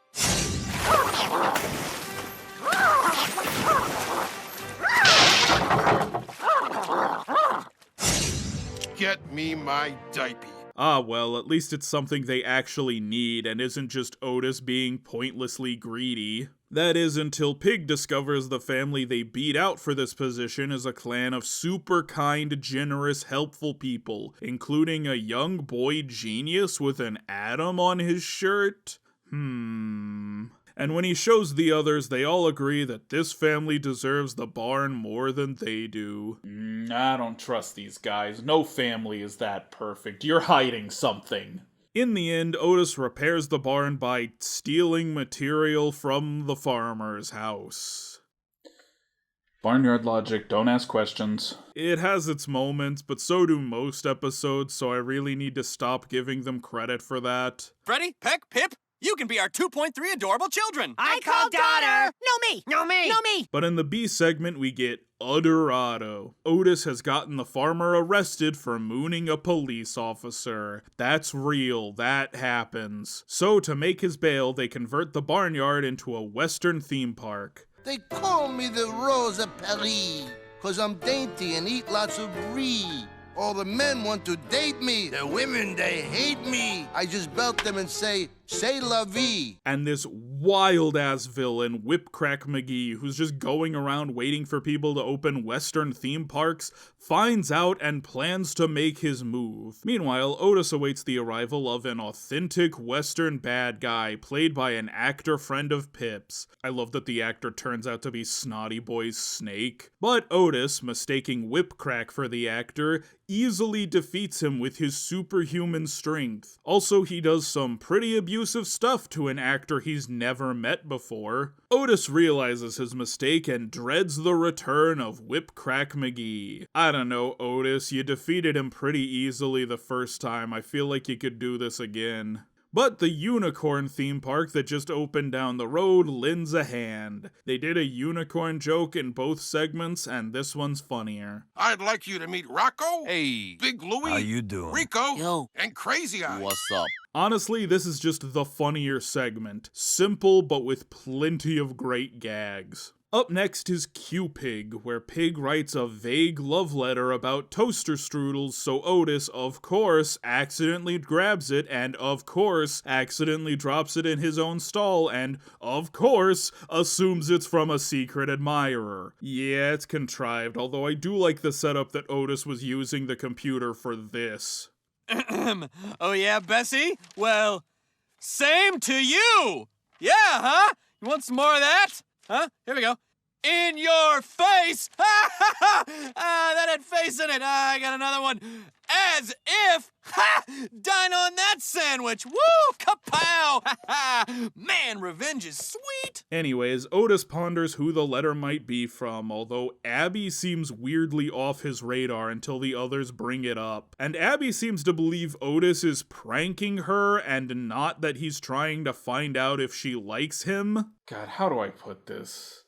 Get me my diaper. Ah well, at least it's something they actually need and isn't just Otis being pointlessly greedy. That is until Pig discovers the family they beat out for this position is a clan of super kind, generous, helpful people, including a young boy genius with an atom on his shirt? And when he shows the others, they all agree that this family deserves the barn more than they do. I don't trust these guys. No family is that perfect. You're hiding something. In the end, Otis repairs the barn by stealing material from the farmer's house. Barnyard logic, don't ask questions. It has its moments, but so do most episodes, so I really need to stop giving them credit for that. Freddy, Peck, Pip, you can be our 2.3 adorable children. I call daughter. No me. No me. No me. But in the B segment, we get Udderato. Otis has gotten the farmer arrested for mooning a police officer. That's real. That happens. So to make his bail, they convert the barnyard into a Western theme park. They call me the Rose of Paris, 'cause I'm dainty and eat lots of brie. All the men want to date me. The women, they hate me. I just belt them and say, c'est la vie. And this wild-ass villain, Whipcrack McGee, who's just going around waiting for people to open Western theme parks, finds out and plans to make his move. Meanwhile, Otis awaits the arrival of an authentic Western bad guy, played by an actor friend of Pip's. I love that the actor turns out to be Snotty Boy's Snake. But Otis, mistaking Whipcrack for the actor, easily defeats him with his superhuman strength. Also, he does some pretty abusive stuff to an actor he's never met before. Otis realizes his mistake and dreads the return of Whipcrack McGee. I don't know, Otis, you defeated him pretty easily the first time. I feel like you could do this again. But the unicorn theme park that just opened down the road lends a hand. They did a unicorn joke in both segments, and this one's funnier. I'd like you to meet Rocco, Big Louie, How you doing? Rico, and Crazy Eye. What's up? Honestly, this is just the funnier segment. Simple, but with plenty of great gags. Up next is Q-Pig, where Pig writes a vague love letter about toaster strudels, so Otis, of course, accidentally grabs it, and of course, accidentally drops it in his own stall, and of course, assumes it's from a secret admirer. Yeah, it's contrived, although I do like the setup that Otis was using the computer for this. Oh yeah, Bessie? Well, same to you! Yeah, huh? You want some more of that? Huh? Here we go. In your face! That had face in it. I got another one. As if! Ha! Dine on that sandwich! Woo! Kapow! Man, revenge is sweet! Anyways, Otis ponders who the letter might be from, although Abby seems weirdly off his radar until the others bring it up. And Abby seems to believe Otis is pranking her and not that he's trying to find out if she likes him. God, how do I put this?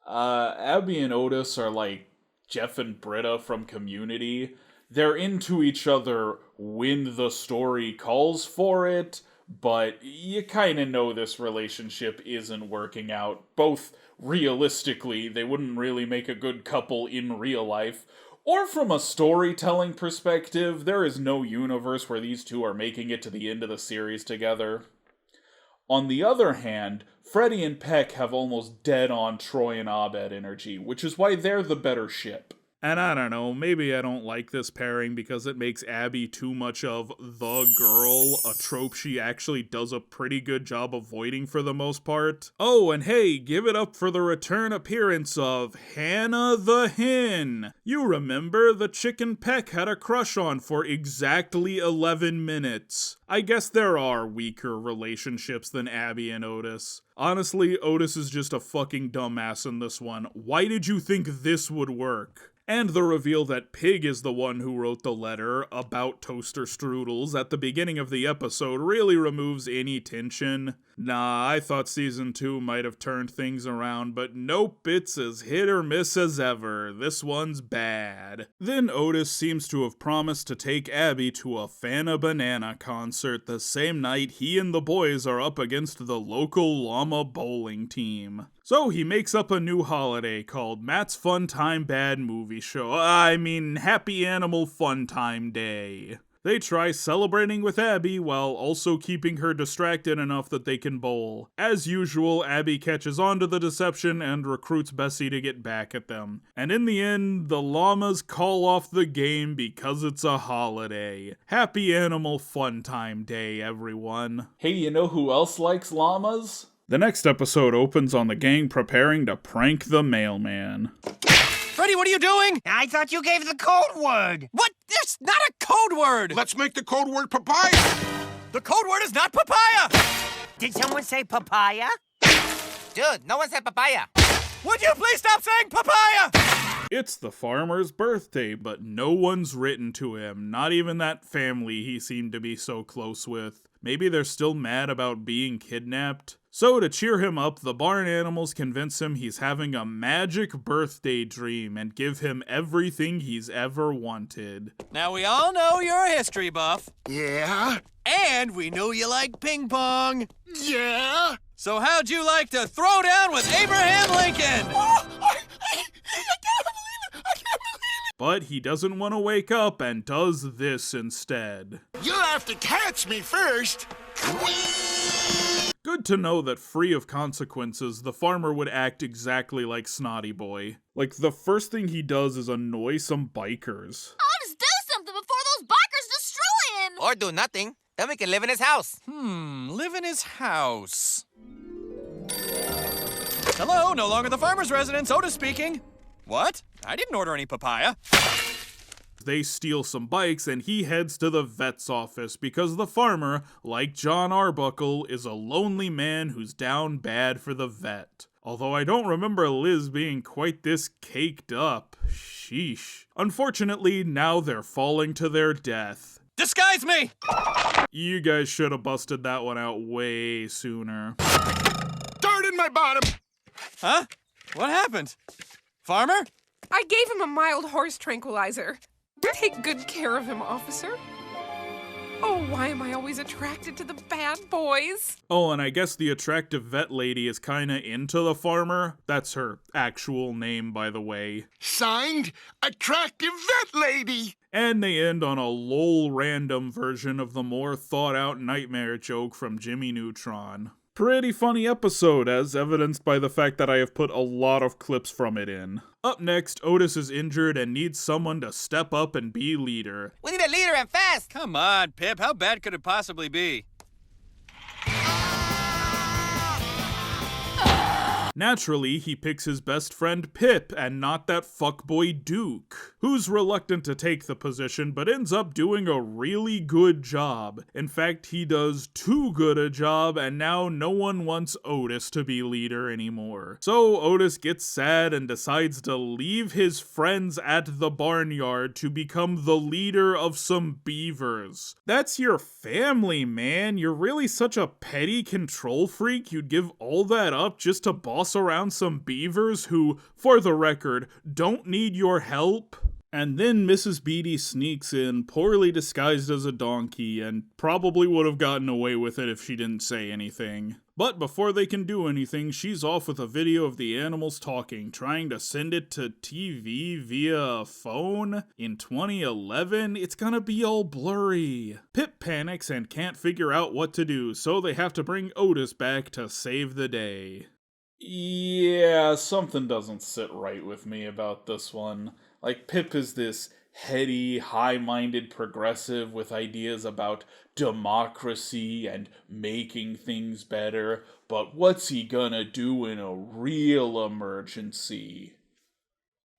Abby and Otis are like Jeff and Britta from Community. They're into each other when the story calls for it, but you kind of know this relationship isn't working out. Both realistically, they wouldn't really make a good couple in real life, or from a storytelling perspective, there is no universe where these two are making it to the end of the series together. On the other hand, Freddie and Peck have almost dead-on Troy and Abed energy, which is why they're the better ship. And I don't know, maybe I don't like this pairing because it makes Abby too much of the girl, a trope she actually does a pretty good job avoiding for the most part. Oh, and hey, give it up for the return appearance of Hannah the Hen. You remember the chicken Peck had a crush on for exactly 11 minutes. I guess there are weaker relationships than Abby and Otis. Honestly, Otis is just a fucking dumbass in this one. Why did you think this would work? And the reveal that Pig is the one who wrote the letter about toaster strudels at the beginning of the episode really removes any tension. Nah, I thought season 2 might have turned things around, but nope, it's as hit or miss as ever. This one's bad. Then Otis seems to have promised to take Abby to a Fanta Banana concert the same night he and the boys are up against the local llama bowling team. So he makes up a new holiday called Matt's Fun Time Bad Movie Show. Happy Animal Fun Time Day. They try celebrating with Abby while also keeping her distracted enough that they can bowl. As usual, Abby catches on to the deception and recruits Bessie to get back at them. And in the end, the llamas call off the game because it's a holiday. Happy Animal Fun Time Day, everyone. Hey, you know who else likes llamas? The next episode opens on the gang preparing to prank the mailman. Freddie, what are you doing? I thought you gave the code word. What? That's not a code word! Let's make the code word papaya! The code word is not papaya! Did someone say papaya? Dude, no one said papaya. Would you please stop saying papaya? It's the farmer's birthday, but no one's written to him, not even that family he seemed to be so close with. Maybe they're still mad about being kidnapped? So to cheer him up, the barn animals convince him he's having a magic birthday dream and give him everything he's ever wanted. Now we all know you're a history buff. Yeah? And we know you like ping pong. Yeah? So how'd you like to throw down with Abraham Lincoln? Oh, I can't believe it! But he doesn't want to wake up and does this instead. You'll have to catch me first. Good to know that free of consequences, the farmer would act exactly like Snotty Boy. Like, the first thing he does is annoy some bikers. Otis, do something before those bikers destroy him! Or do nothing. Then we can live in his house. Live in his house. Hello, no longer the farmer's residence, Otis speaking. What? I didn't order any papaya. They steal some bikes and he heads to the vet's office because the farmer, like John Arbuckle, is a lonely man who's down bad for the vet. Although I don't remember Liz being quite this caked up. Sheesh. Unfortunately, now they're falling to their death. Disguise me! You guys should have busted that one out way sooner. Dart in my bottom! Huh? What happened? Farmer? I gave him a mild horse tranquilizer. Take good care of him, officer. Oh, why am I always attracted to the bad boys? Oh, and I guess the attractive vet lady is kinda into the farmer. That's her actual name, by the way. Signed, Attractive Vet Lady. And they end on a lol random version of the more thought out nightmare joke from Jimmy Neutron. Pretty funny episode, as evidenced by the fact that I have put a lot of clips from it in. Up next, Otis is injured and needs someone to step up and be leader. We need a leader and fast! Come on, Pip. How bad could it possibly be? Naturally, he picks his best friend Pip and not that fuckboy Duke, who's reluctant to take the position but ends up doing a really good job. In fact, he does too good a job and now no one wants Otis to be leader anymore. So Otis gets sad and decides to leave his friends at the barnyard to become the leader of some beavers. That's your family, man. You're really such a petty control freak you'd give all that up just to boss around some beavers who, for the record, don't need your help? And then Mrs. Beatty sneaks in, poorly disguised as a donkey, and probably would have gotten away with it if she didn't say anything. But before they can do anything, she's off with a video of the animals talking, trying to send it to TV via a phone. In 2011, it's gonna be all blurry. Pip panics and can't figure out what to do, so they have to bring Otis back to save the day. Yeah, something doesn't sit right with me about this one. Like, Pip is this heady, high-minded progressive with ideas about democracy and making things better, but what's he gonna do in a real emergency?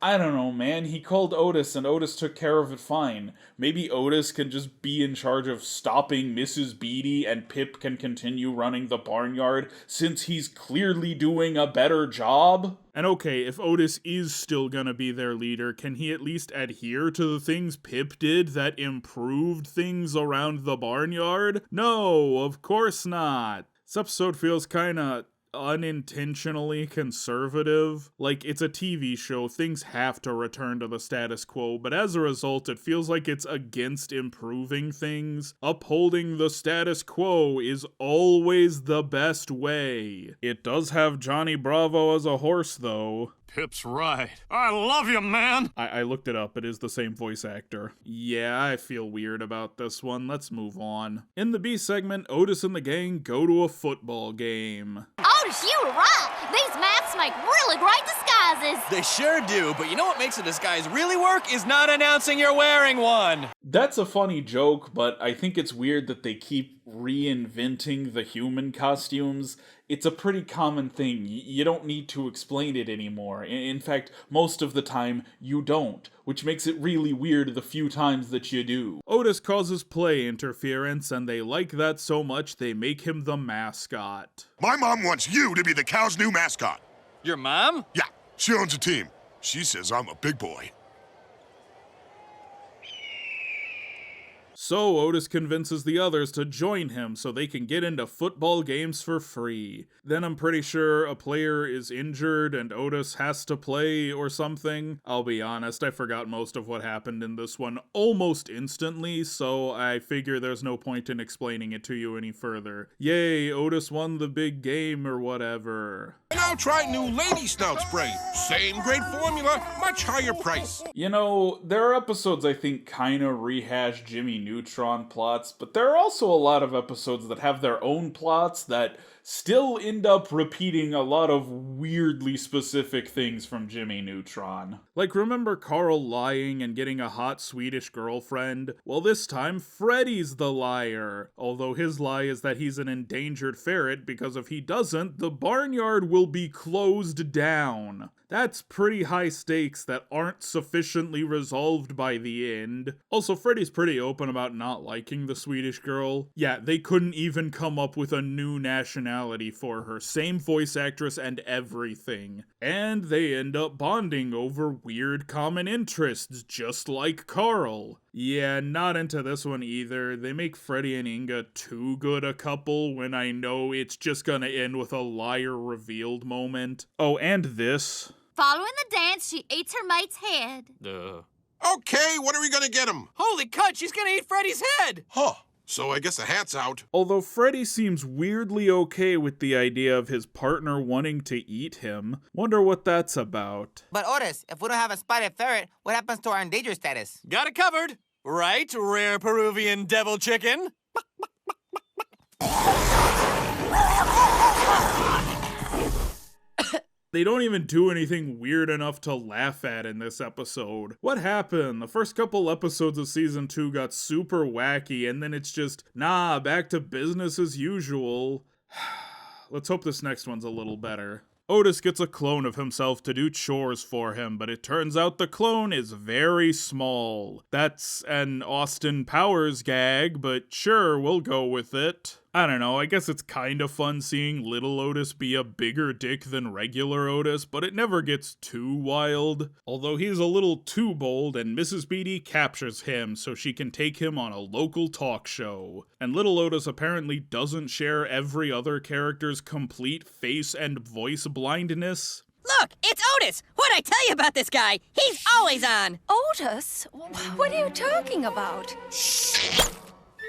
I don't know, man. He called Otis and Otis took care of it fine. Maybe Otis can just be in charge of stopping Mrs. Beatty and Pip can continue running the barnyard since he's clearly doing a better job? And okay, if Otis is still gonna be their leader, can he at least adhere to the things Pip did that improved things around the barnyard? No, of course not. This episode feels kinda unintentionally conservative. Like, it's a TV show, things have to return to the status quo, but as a result, it feels like it's against improving things. Upholding the status quo is always the best way. It does have Johnny Bravo as a horse, though. Pip's right. I love you, man! I looked it up. It is the same voice actor. Yeah, I feel weird about this one. Let's move on. In the B segment, Otis and the gang go to a football game. Otis, you were right. These masks make really great disguises. They sure do, but you know what makes a disguise really work is not announcing you're wearing one. That's a funny joke, but I think it's weird that they keep reinventing the human costumes. It's a pretty common thing. You don't need to explain it anymore. In fact, most of the time, you don't, which makes it really weird the few times that you do. Otis causes play interference, and they like that so much they make him the mascot. My mom wants you to be the cow's new mascot. Your mom? Yeah, she owns a team. She says I'm a big boy. So Otis convinces the others to join him so they can get into football games for free. Then I'm pretty sure a player is injured and Otis has to play or something. I'll be honest, I forgot most of what happened in this one almost instantly, so I figure there's no point in explaining it to you any further. Yay, Otis won the big game or whatever. Now try new Lady Snout spray. Same great formula, much higher price. You know, there are episodes I think kinda rehash Jimmy Neutron plots, but there are also a lot of episodes that have their own plots that still end up repeating a lot of weirdly specific things from Jimmy Neutron. Like, remember Carl lying and getting a hot Swedish girlfriend? Well, this time, Freddy's the liar. Although his lie is that he's an endangered ferret, because if he doesn't, the barnyard will be closed down. That's pretty high stakes that aren't sufficiently resolved by the end. Also, Freddy's pretty open about not liking the Swedish girl. Yeah, they couldn't even come up with a new nationality for her. Same voice actress and everything. And they end up bonding over weird common interests, just like Carl. Yeah, not into this one either. They make Freddy and Inga too good a couple when I know it's just gonna end with a liar revealed moment. Oh, and this. Following the dance, she eats her mate's head. Okay, what are we gonna get him? Holy cut, she's gonna eat Freddy's head! Huh. So I guess the hat's out. Although Freddy seems weirdly okay with the idea of his partner wanting to eat him. Wonder what that's about. But Otis, if we don't have a spotted ferret, what happens to our endangered status? Got it covered. Right, rare Peruvian devil chicken? They don't even do anything weird enough to laugh at in this episode. What happened? The first couple episodes of season 2 got super wacky, and then it's just, nah, back to business as usual. Let's hope this next one's a little better. Otis gets a clone of himself to do chores for him, but it turns out the clone is very small. That's an Austin Powers gag, but sure, we'll go with it. I don't know, I guess it's kind of fun seeing little Otis be a bigger dick than regular Otis, but it never gets too wild. Although he's a little too bold, and Mrs. Beatty captures him so she can take him on a local talk show. And little Otis apparently doesn't share every other character's complete face and voice blindness. Look, it's Otis! What'd I tell you about this guy? He's always on! Otis? What are you talking about?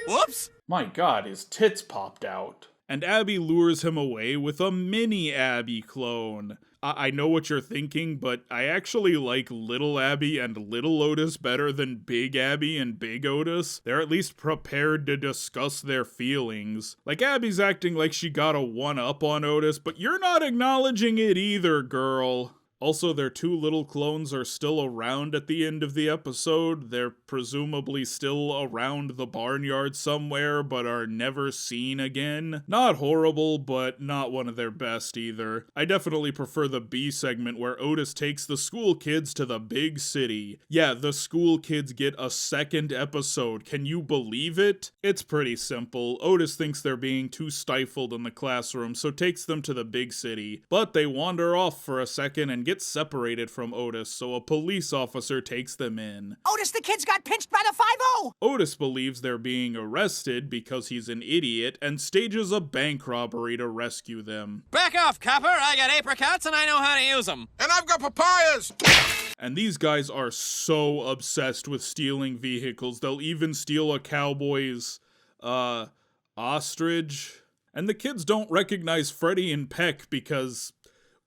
Whoops! My god, his tits popped out. And Abby lures him away with a mini Abby clone. I know what you're thinking, but I actually like Little Abby and Little Otis better than Big Abby and Big Otis. They're at least prepared to discuss their feelings. Like, Abby's acting like she got a one-up on Otis, but you're not acknowledging it either, girl. Also, their two little clones are still around at the end of the episode. They're presumably still around the barnyard somewhere, but are never seen again. Not horrible, but not one of their best either. I definitely prefer the B segment where Otis takes the school kids to the big city. Yeah, the school kids get a second episode. Can you believe it? It's pretty simple. Otis thinks they're being too stifled in the classroom, so takes them to the big city. But they wander off for a second and get separated from Otis, so a police officer takes them in. Otis, the kids got pinched by the 5-0! Otis believes they're being arrested because he's an idiot and stages a bank robbery to rescue them. Back off, copper! I got apricots and I know how to use them. And I've got papayas! And these guys are so obsessed with stealing vehicles, they'll even steal a cowboy's, ostrich. And the kids don't recognize Freddy and Peck because,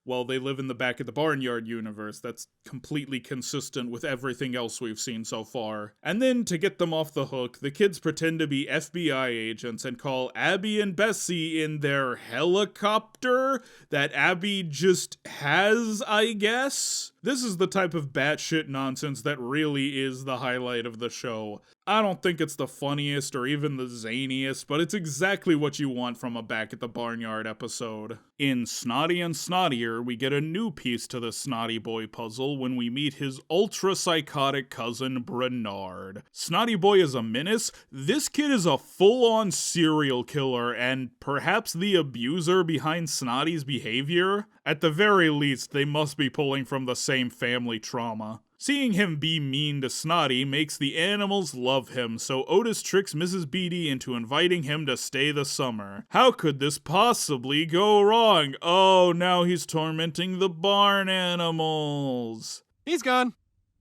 well, they live in the back of the Barnyard universe. That's completely consistent with everything else we've seen so far. And then, to get them off the hook, the kids pretend to be FBI agents and call Abby and Bessie in their helicopter that Abby just has, I guess? This is the type of batshit nonsense that really is the highlight of the show. I don't think it's the funniest or even the zaniest, but it's exactly what you want from a Back at the Barnyard episode. In Snotty and Snottier, we get a new piece to the Snotty Boy puzzle when we meet his ultra-psychotic cousin, Bernard. Snotty Boy is a menace. This kid is a full-on serial killer and perhaps the abuser behind Snotty's behavior. At the very least, they must be pulling from the same family trauma. Seeing him be mean to Snotty makes the animals love him, so Otis tricks Mrs. Beatty into inviting him to stay the summer. How could this possibly go wrong? Oh, now he's tormenting the barn animals. He's gone.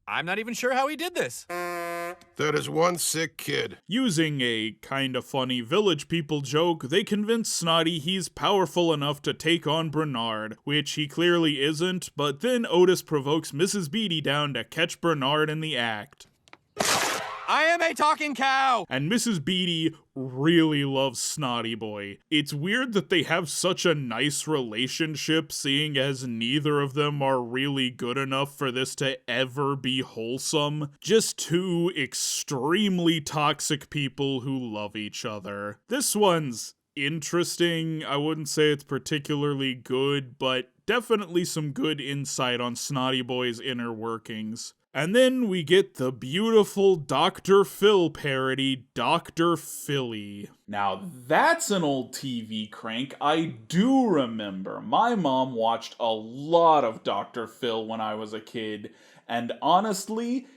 I'm not even sure how he did this. That is one sick kid. Using a kinda funny village people joke, they convince Snotty he's powerful enough to take on Bernard, which he clearly isn't, but then Otis provokes Mrs. Beatty down to catch Bernard in the act. I am a talking cow! And Mrs. Beatty really loves Snotty Boy. It's weird that they have such a nice relationship, seeing as neither of them are really good enough for this to ever be wholesome. Just two extremely toxic people who love each other. This one's interesting. I wouldn't say it's particularly good, but definitely some good insight on Snotty Boy's inner workings. And then we get the beautiful Dr. Phil parody, Dr. Philly. Now that's an old TV crank I do remember. My mom watched a lot of Dr. Phil when I was a kid, and honestly,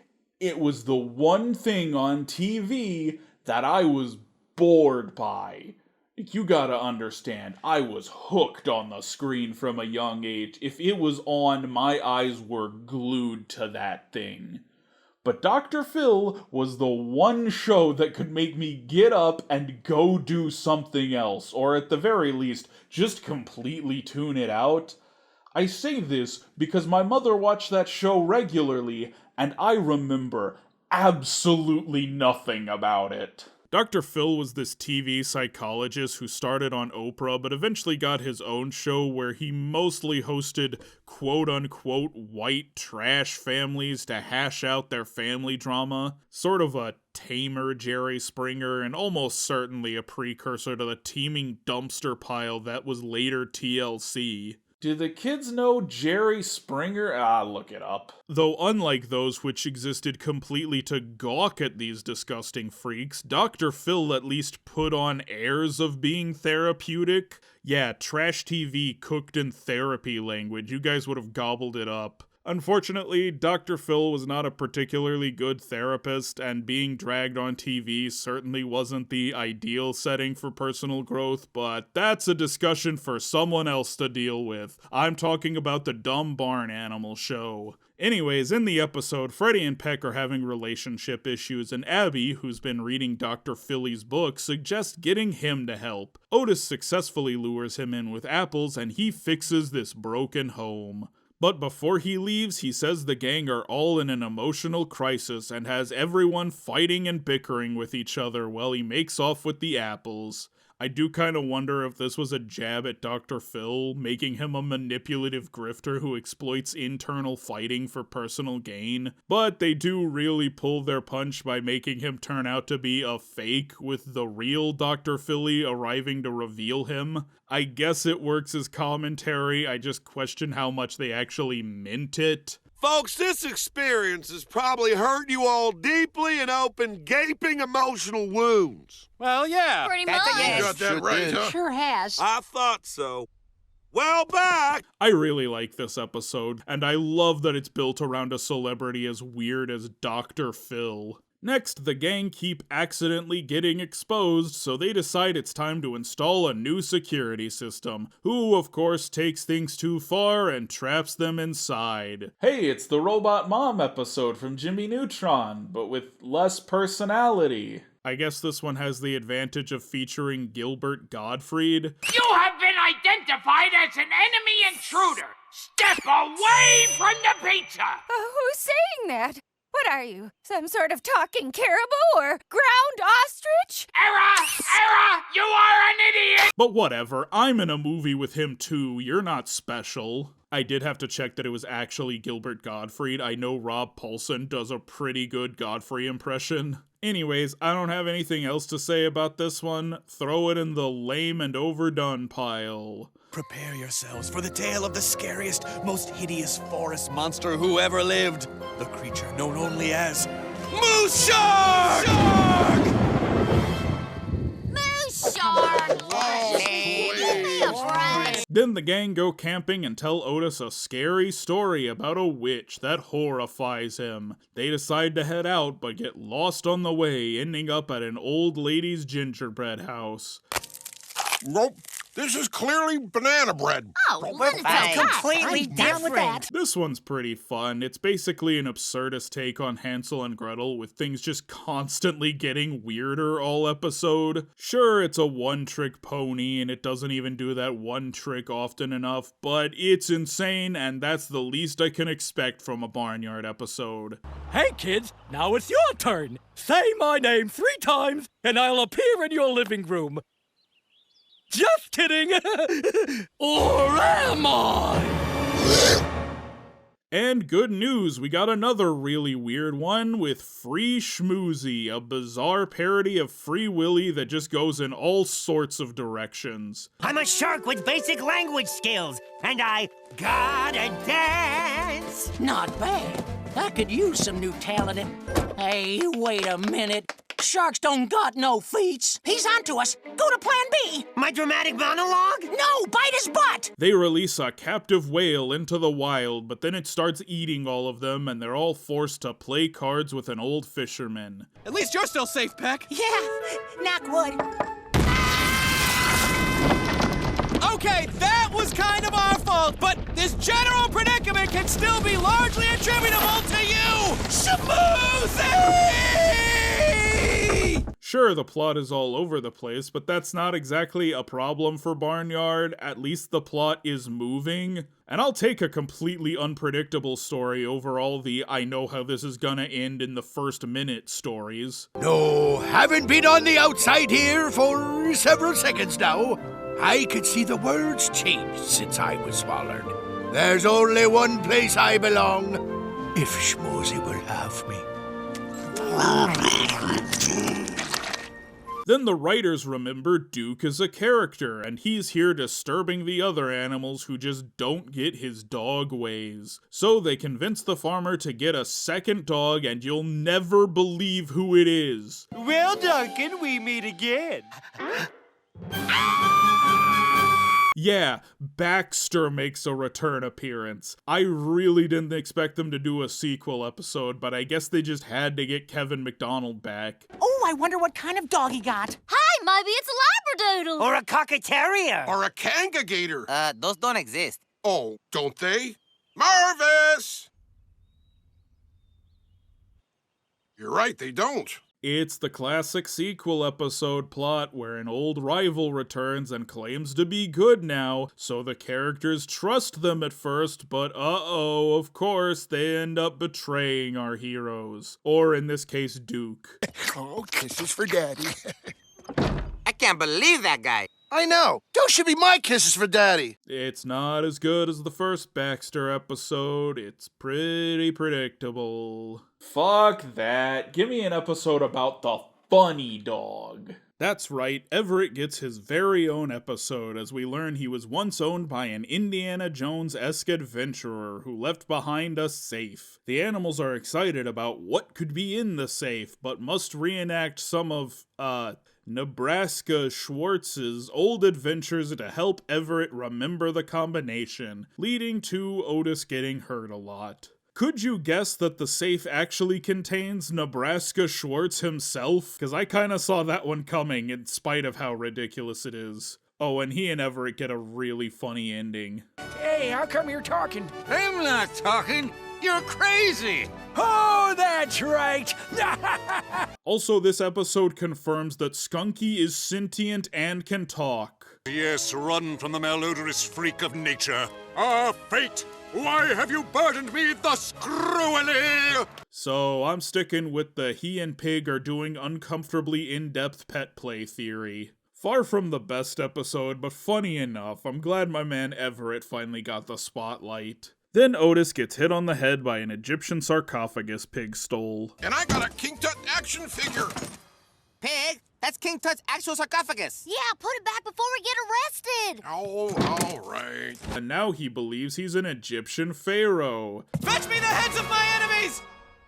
It was the one thing on TV that I was bored by. You gotta understand, I was hooked on the screen from a young age. If it was on, my eyes were glued to that thing. But Dr. Phil was the one show that could make me get up and go do something else, or at the very least, just completely tune it out. I say this because my mother watched that show regularly, and I remember absolutely nothing about it. Dr. Phil was this TV psychologist who started on Oprah, but eventually got his own show where he mostly hosted quote-unquote white trash families to hash out their family drama. Sort of a tamer Jerry Springer, and almost certainly a precursor to the teeming dumpster pile that was later TLC. Do the kids know Jerry Springer? Look it up. Though unlike those which existed completely to gawk at these disgusting freaks, Dr. Phil at least put on airs of being therapeutic. Yeah, trash TV cooked in therapy language. You guys would have gobbled it up. Unfortunately, Dr. Phil was not a particularly good therapist, and being dragged on TV certainly wasn't the ideal setting for personal growth, but that's a discussion for someone else to deal with. I'm talking about the dumb barn animal show. Anyways, in the episode, Freddie and Peck are having relationship issues, and Abby, who's been reading Dr. Philly's book, suggests getting him to help. Otis successfully lures him in with apples, and he fixes this broken home. But before he leaves, he says the gang are all in an emotional crisis and has everyone fighting and bickering with each other while he makes off with the apples. I do kind of wonder if this was a jab at Dr. Phil, making him a manipulative grifter who exploits internal fighting for personal gain. But they do really pull their punch by making him turn out to be a fake, with the real Dr. Philly arriving to reveal him. I guess it works as commentary, I just question how much they actually meant it. Folks, this experience has probably hurt you all deeply and opened gaping emotional wounds. Well, yeah. Pretty much. You got that right, huh? Sure has. I thought so. Well, back! I really like this episode, and I love that it's built around a celebrity as weird as Dr. Phil. Next, the gang keep accidentally getting exposed, so they decide it's time to install a new security system, who, of course, takes things too far and traps them inside. Hey, it's the Robot Mom episode from Jimmy Neutron, but with less personality. I guess this one has the advantage of featuring Gilbert Gottfried. You have been identified as an enemy intruder! Step away from the pizza! Who's saying that? What are you, some sort of talking caribou or ground ostrich? Error! You are an idiot! But whatever, I'm in a movie with him too, you're not special. I did have to check that it was actually Gilbert Gottfried. I know Rob Paulson does a pretty good Godfrey impression. Anyways, I don't have anything else to say about this one. Throw it in the lame and overdone pile. Prepare yourselves for the tale of the scariest, most hideous forest monster who ever lived. The creature known only as Moose Shark! Moose Shark! Then the gang go camping and tell Otis a scary story about a witch that horrifies him. They decide to head out, but get lost on the way, ending up at an old lady's gingerbread house. Nope. This is clearly banana bread. Oh, That's completely down with that. This one's pretty fun. It's basically an absurdist take on Hansel and Gretel, with things just constantly getting weirder all episode. Sure, it's a one-trick pony, and it doesn't even do that one trick often enough, but it's insane, and that's the least I can expect from a Barnyard episode. Hey kids, now it's your turn. Say my name 3 times, and I'll appear in your living room. Just kidding! Or am I? And good news, we got another really weird one with Free Schmoozy, a bizarre parody of Free Willy that just goes in all sorts of directions. I'm a shark with basic language skills, and I gotta dance! Not bad. I could use some new talent. Hey, wait a minute. Sharks don't got no feet. He's onto us. Go to plan B. My dramatic monologue? No, bite his butt. They release a captive whale into the wild, but then it starts eating all of them, and they're all forced to play cards with an old fisherman. At least you're still safe, Peck. Yeah, knock wood. Okay, that was kind of our fault, but this general predicament can still be largely attributable to you, Smoothie! Sure, the plot is all over the place, but that's not exactly a problem for Barnyard. At least the plot is moving. And I'll take a completely unpredictable story over all the I know how this is gonna end in the first minute stories. No, haven't been on the outside here for several seconds now. I could see the world's changed since I was swallowed. There's only one place I belong, if Schmoozy will have me. Then the writers remember Duke is a character, and he's here disturbing the other animals who just don't get his dog ways. So they convince the farmer to get a second dog, and you'll never believe who it is. Well, Duncan, we meet again. Yeah, Baxter makes a return appearance. I really didn't expect them to do a sequel episode, but I guess they just had to get Kevin McDonald back. Oh, I wonder what kind of dog he got. Hi, maybe it's a Labradoodle. Or a cockatierier. Or a Kangagator. Those don't exist. Oh, don't they? Marvis! You're right, they don't. It's the classic sequel episode plot where an old rival returns and claims to be good now, so the characters trust them at first, but uh-oh, of course, they end up betraying our heroes. Or in this case, Duke. Oh, kisses for Daddy. I can't believe that guy. I know. Those should be my kisses for Daddy. It's not as good as the first Baxter episode. It's pretty predictable. Fuck that. Give me an episode about the funny dog. That's right, Everett gets his very own episode as we learn he was once owned by an Indiana Jones-esque adventurer who left behind a safe. The animals are excited about what could be in the safe, but must reenact some of, Nebraska Schwartz's old adventures to help Everett remember the combination, leading to Otis getting hurt a lot. Could you guess that the safe actually contains Nebraska Schwartz himself? Because I kinda saw that one coming in spite of how ridiculous it is. Oh, and he and Everett get a really funny ending. Hey, how come you're talking? I'm not talking. You're crazy. Oh, that's right. Also, this episode confirms that Skunky is sentient and can talk. Yes, run from the malodorous freak of nature. Ah, fate! Why have you burdened me thus cruelly? So I'm sticking with the he and Pig are doing uncomfortably in-depth pet play theory. Far from the best episode, but funny enough. I'm glad my man Everett finally got the spotlight. Then Otis gets hit on the head by an Egyptian sarcophagus Pig stole. And I got a King Tut action figure. Pig, that's King Tut's actual sarcophagus. Yeah, put it back before we get arrested. Oh, all right. And now he believes he's an Egyptian pharaoh. Fetch me the heads of my enemies!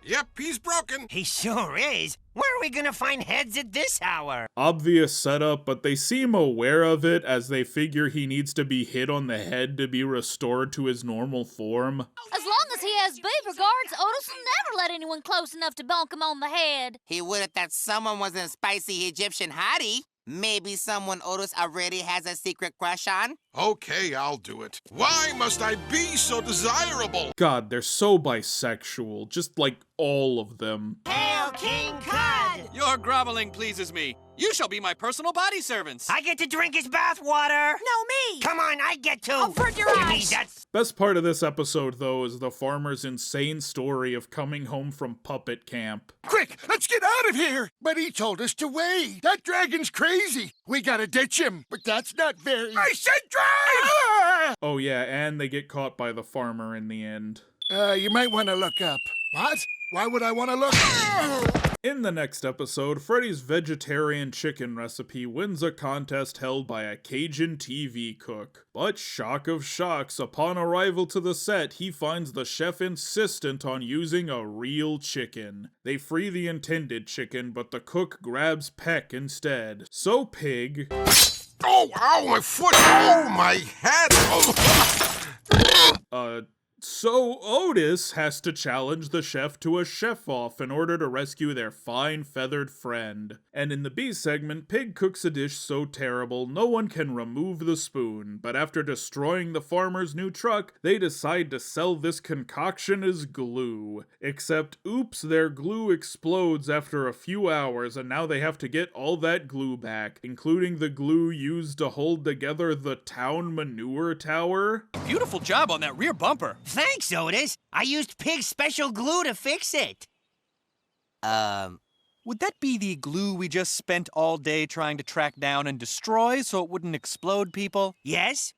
Yep, he's broken. He sure is. Where are we gonna find heads at this hour? Obvious setup, but they seem aware of it as they figure he needs to be hit on the head to be restored to his normal form. As long as he has beaver guards, Otis will never let anyone close enough to bonk him on the head. He would if that someone was a spicy Egyptian hottie. Maybe someone Otis already has a secret crush on? Okay, I'll do it. Why must I be so desirable? God, they're so bisexual. Just like all of them. Hail King Cod! Your groveling pleases me. You shall be my personal body servants. I get to drink his bathwater. No, me. Come on, I get to. Avert your Give me eyes. that. Best part of this episode, though, is the farmer's insane story of coming home from puppet camp. Quick, let's get out of here! But he told us to wait. That dragon's crazy. We gotta ditch him, but that's not very... I said drive! Oh yeah, and they get caught by the farmer in the end. You might want to look up. What? Why would I want to look? In the next episode, Freddy's vegetarian chicken recipe wins a contest held by a Cajun TV cook. But shock of shocks, upon arrival to the set, he finds the chef insistent on using a real chicken. They free the intended chicken, but the cook grabs Peck instead. So Pig... Oh, ow, my foot! Oh, my head! Oh. So Otis has to challenge the chef to a chef-off in order to rescue their fine feathered friend. And in the B segment, Pig cooks a dish so terrible no one can remove the spoon, but after destroying the farmer's new truck, they decide to sell this concoction as glue. Except, oops, their glue explodes after a few hours and now they have to get all that glue back, including the glue used to hold together the town manure tower. Beautiful job on that rear bumper. Thanks, Otis. I used Pig's special glue to fix it. Would that be the glue we just spent all day trying to track down and destroy so it wouldn't explode, people? Yes?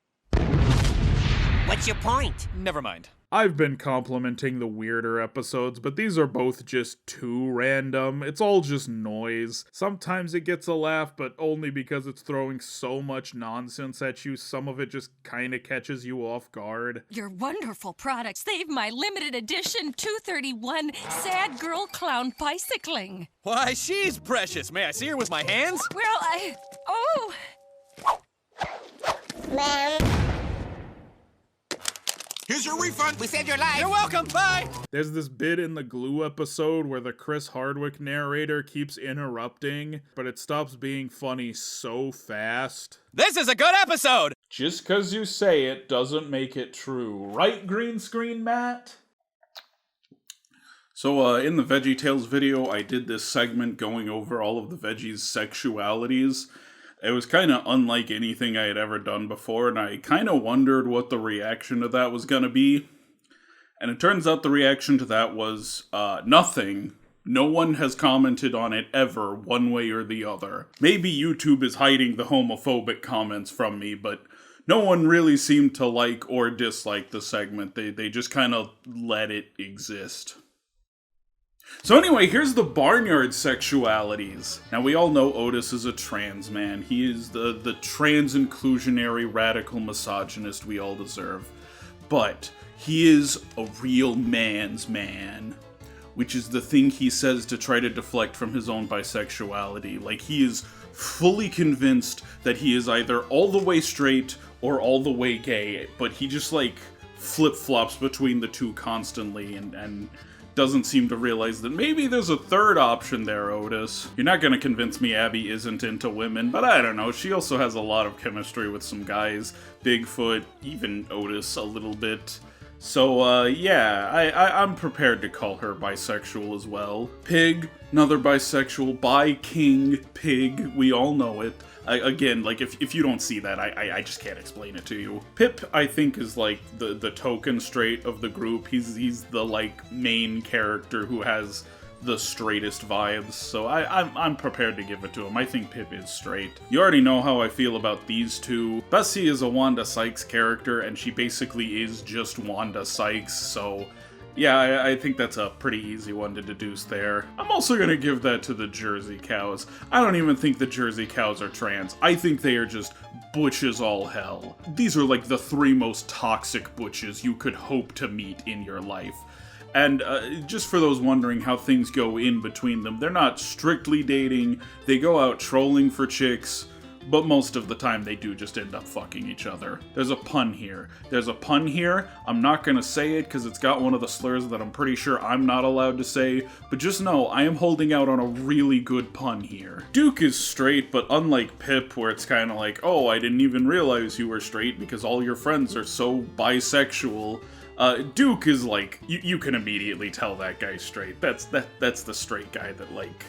What's your point? Never mind. I've been complimenting the weirder episodes, but these are both just too random. It's all just noise. Sometimes it gets a laugh, but only because it's throwing so much nonsense at you, some of it just kinda catches you off guard. Your wonderful products save my limited edition 231 Sad Girl Clown Bicycling. Why, she's precious. May I see her with my hands? Well, Oh! Here's your refund. We saved your life. You're welcome. Bye. There's this bit in the Glue episode where the Chris Hardwick narrator keeps interrupting, but it stops being funny so fast. This is a good episode. Just 'cause you say it doesn't make it true. Right, green screen Matt? So, in the VeggieTales video, I did this segment going over all of the veggies' sexualities. It was kind of unlike anything I had ever done before, and I kind of wondered what the reaction to that was going to be. And it turns out the reaction to that was, nothing. No one has commented on it ever, one way or the other. Maybe YouTube is hiding the homophobic comments from me, but no one really seemed to like or dislike the segment. They just kind of let it exist. So anyway, here's the Barnyard sexualities. Now, we all know Otis is a trans man. He is the trans-inclusionary radical misogynist we all deserve. But he is a real man's man, which is the thing he says to try to deflect from his own bisexuality. Like, he is fully convinced that he is either all the way straight or all the way gay, but he just, like, flip-flops between the two constantly and doesn't seem to realize that maybe there's a third option there, Otis. You're not gonna convince me Abby isn't into women, but I don't know, she also has a lot of chemistry with some guys. Bigfoot, even Otis a little bit. So, yeah, I'm prepared to call her bisexual as well. Pig, another bisexual. Bi-King Pig, we all know it. Again, like, if you don't see that, I just can't explain it to you. Pip, I think, is, like, the token straight of the group. He's the, like, main character who has the straightest vibes, so I'm prepared to give it to him. I think Pip is straight. You already know how I feel about these two. Bessie is a Wanda Sykes character, and she basically is just Wanda Sykes, so yeah, I think that's a pretty easy one to deduce there. I'm also gonna give that to the Jersey cows. I don't even think the Jersey cows are trans. I think they are just butch as all hell. These are like the 3 most toxic butches you could hope to meet in your life. And just for those wondering how things go in between them, they're not strictly dating, they go out trolling for chicks, but most of the time they do just end up fucking each other. There's a pun here. There's a pun here. I'm not gonna say it because it's got one of the slurs that I'm pretty sure I'm not allowed to say, but just know I am holding out on a really good pun here. Duke is straight, but unlike Pip, where it's kind of like, oh, I didn't even realize you were straight because all your friends are so bisexual. Duke is like, you can immediately tell that guy's straight. That's the straight guy that, like,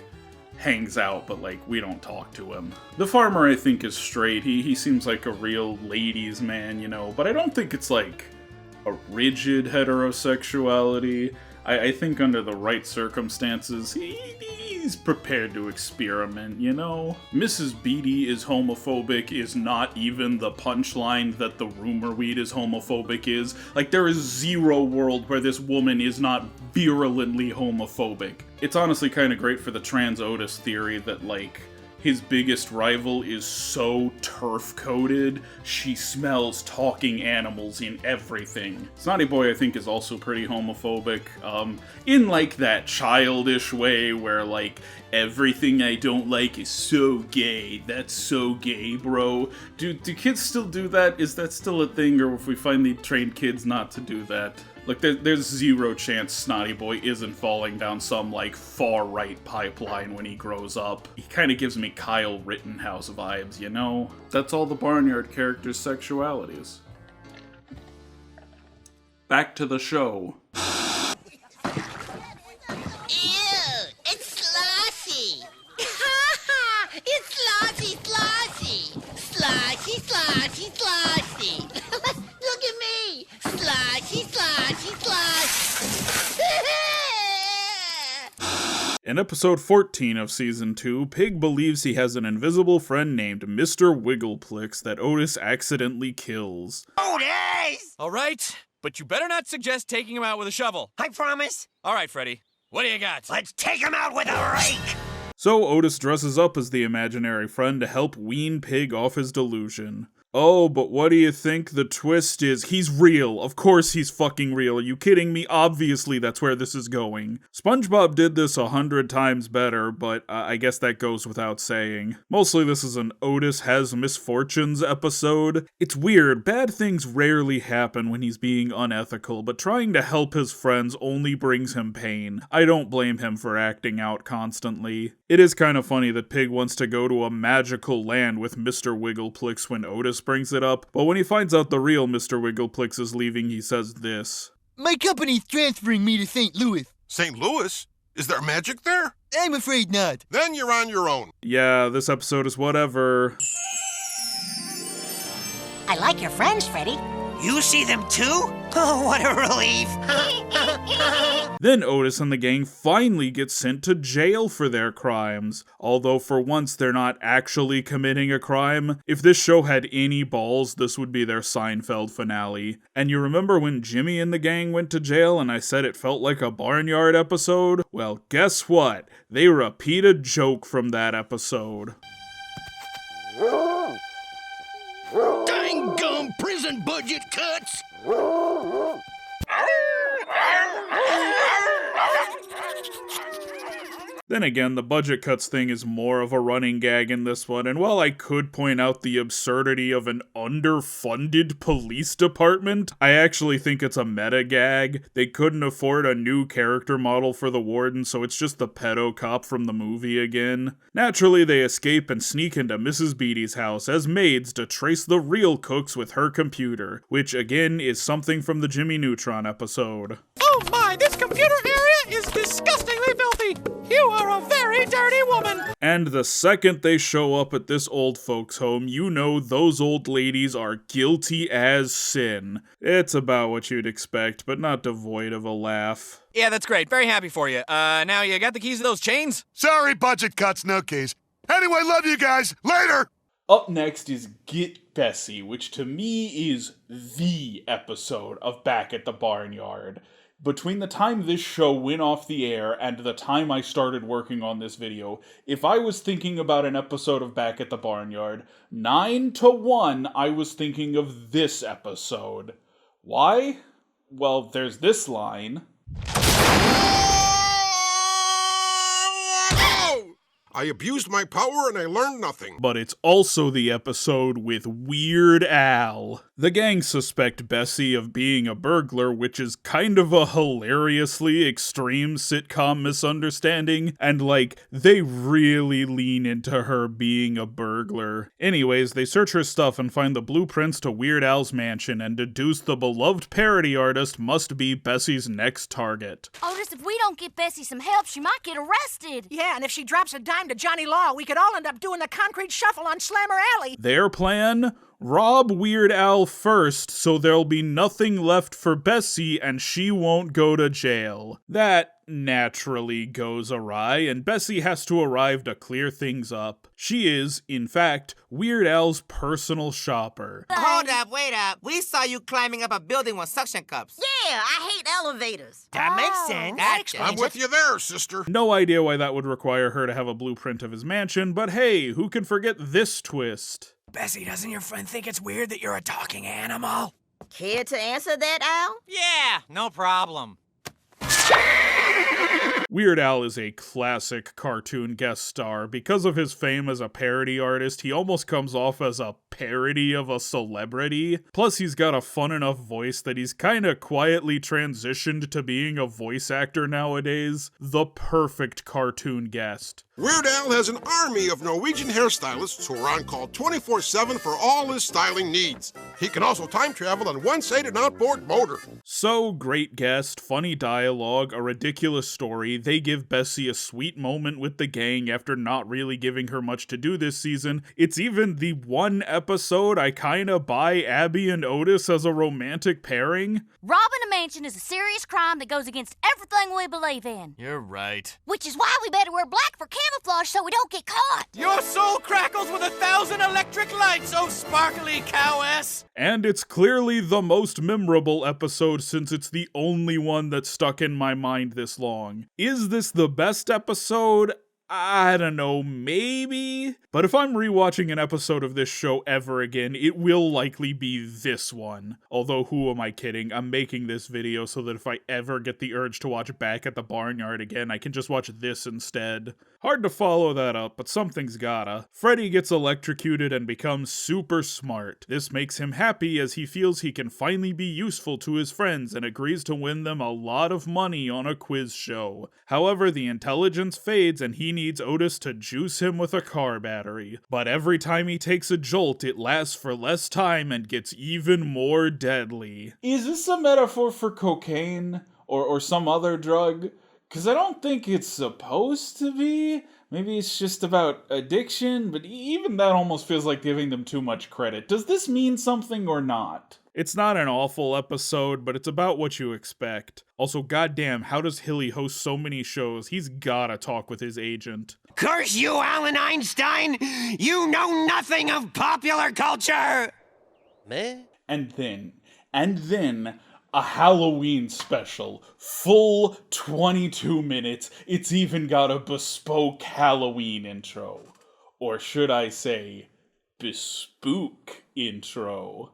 hangs out, but, like, we don't talk to him. The farmer, I think, is straight. He seems like a real ladies' man, you know, but I don't think it's, like, a rigid heterosexuality. I think under the right circumstances, he's prepared to experiment, you know? Mrs. Beatty is homophobic is not even the punchline that the rumor weed is homophobic is. Like, there is zero world where this woman is not virulently homophobic. It's honestly kind of great for the trans Otis theory that, like, his biggest rival is so turf-coated, she smells talking animals in everything. Snotty Boy, I think, is also pretty homophobic, in, like, that childish way where, like, everything I don't like is so gay. That's so gay, bro. Do kids still do that? Is that still a thing, or if we finally train kids not to do that? Like, there's zero chance Snotty Boy isn't falling down some, like, far-right pipeline when he grows up. He kind of gives me Kyle Rittenhouse vibes, you know? That's all the Barnyard characters' sexualities. Back to the show. Ew, it's sloshy. It's sloshy, sloshy. Sloshy, sloshy, sloshy. Look at me. Sloshy, sloshy, sloshy. In episode 14 of season 2, Pig believes he has an invisible friend named Mr. Wiggleplix that Otis accidentally kills. Otis! All right, but you better not suggest taking him out with a shovel. I promise. All right, Freddy. What do you got? Let's take him out with a rake! So Otis dresses up as the imaginary friend to help wean Pig off his delusion. Oh, but what do you think the twist is? He's real. Of course he's fucking real. Are you kidding me? Obviously that's where this is going. SpongeBob did this 100 times better, but I guess that goes without saying. Mostly this is an Otis has misfortunes episode. It's weird. Bad things rarely happen when he's being unethical, but trying to help his friends only brings him pain. I don't blame him for acting out constantly. It is kind of funny that Pig wants to go to a magical land with Mr. Wiggleplix when Otis brings it up, but when he finds out the real Mr. Wiggleplix is leaving, he says this. My company's transferring me to St. Louis. St. Louis? Is there magic there? I'm afraid not. Then you're on your own. Yeah, this episode is whatever. I like your friends, Freddy. You see them too? Oh, what a relief. Then Otis and the gang finally get sent to jail for their crimes. Although for once they're not actually committing a crime. If this show had any balls, this would be their Seinfeld finale. And you remember when Jimmy and the gang went to jail and I said it felt like a Barnyard episode? Well, guess what? They repeat a joke from that episode. Dang gum prison budget cuts! Then again, the budget cuts thing is more of a running gag in this one, and while I could point out the absurdity of an underfunded police department, I actually think it's a meta gag. They couldn't afford a new character model for the warden, so it's just the pedo cop from the movie again. Naturally, they escape and sneak into Mrs. Beatty's house as maids to trace the real cooks with her computer, which again is something from the Jimmy Neutron episode. Oh my, this computer area is disgustingly filthy! You are a very dirty woman! And the second they show up at this old folks' home, you know those old ladies are guilty as sin. It's about what you'd expect, but not devoid of a laugh. Yeah, that's great. Very happy for you. Now you got the keys to those chains? Sorry, budget cuts, no keys. Anyway, love you guys. Later! Up next is Get Bessie, which to me is the episode of Back at the Barnyard. Between the time this show went off the air and the time I started working on this video, if I was thinking about an episode of Back at the Barnyard, 9-1 I was thinking of this episode. Why? Well, there's this line. I abused my power and I learned nothing. But it's also the episode with Weird Al. The gang suspect Bessie of being a burglar, which is kind of a hilariously extreme sitcom misunderstanding, and they really lean into her being a burglar. Anyways, they search her stuff and find the blueprints to Weird Al's mansion and deduce the beloved parody artist must be Bessie's next target. Otis, if we don't get Bessie some help, she might get arrested. Yeah, and if she drops a dime to Johnny Law, we could all end up doing the concrete shuffle on Slammer Alley. Their plan? Rob Weird Al first, so there'll be nothing left for Bessie and she won't go to jail. That naturally goes awry, and Bessie has to arrive to clear things up. She is, in fact, Weird Al's personal shopper. Hold up, wait up. We saw you climbing up a building with suction cups. Yeah, I hate elevators. That makes sense. That explains I'm with you there, sister. No idea why that would require her to have a blueprint of his mansion, but hey, who can forget this twist? Bessie, doesn't your friend think it's weird that you're a talking animal? Care to answer that, Al? Yeah, no problem. Weird Al is a classic cartoon guest star. Because of his fame as a parody artist, he almost comes off as a parody of a celebrity. Plus, he's got a fun enough voice that he's kinda quietly transitioned to being a voice actor nowadays. The perfect cartoon guest. Weird Al has an army of Norwegian hairstylists who are on call 24/7 for all his styling needs. He can also time travel on one-sided outboard motor. So, great guest, funny dialogue, a ridiculous story. They give Bessie a sweet moment with the gang after not really giving her much to do this season. It's even the one episode I kinda buy Abby and Otis as a romantic pairing. Robbing a mansion is a serious crime that goes against everything we believe in. You're right. Which is why we better wear black for camouflage so we don't get caught. Your soul crackles with 1,000 electric lights, oh sparkly cow-ass! And it's clearly the most memorable episode since it's the only one that stuck in my mind this long. Is this the best episode? I don't know, maybe? But if I'm rewatching an episode of this show ever again, it will likely be this one. Although, who am I kidding? I'm making this video so that if I ever get the urge to watch Back at the Barnyard again, I can just watch this instead. Hard to follow that up, but something's gotta. Freddy gets electrocuted and becomes super smart. This makes him happy as he feels he can finally be useful to his friends and agrees to win them a lot of money on a quiz show. However, the intelligence fades and he needs Otis to juice him with a car battery. But every time he takes a jolt, it lasts for less time and gets even more deadly. Is this a metaphor for cocaine? Or some other drug? Because I don't think it's supposed to be. Maybe it's just about addiction, but even that almost feels like giving them too much credit. Does this mean something or not? It's not an awful episode, but it's about what you expect. Also, goddamn, how does Hilly host so many shows? He's gotta talk with his agent. Curse you, Alan Einstein! You know nothing of popular culture! Meh? And then, a Halloween special. Full 22 minutes. It's even got a bespoke Halloween intro. Or should I say, bespook intro.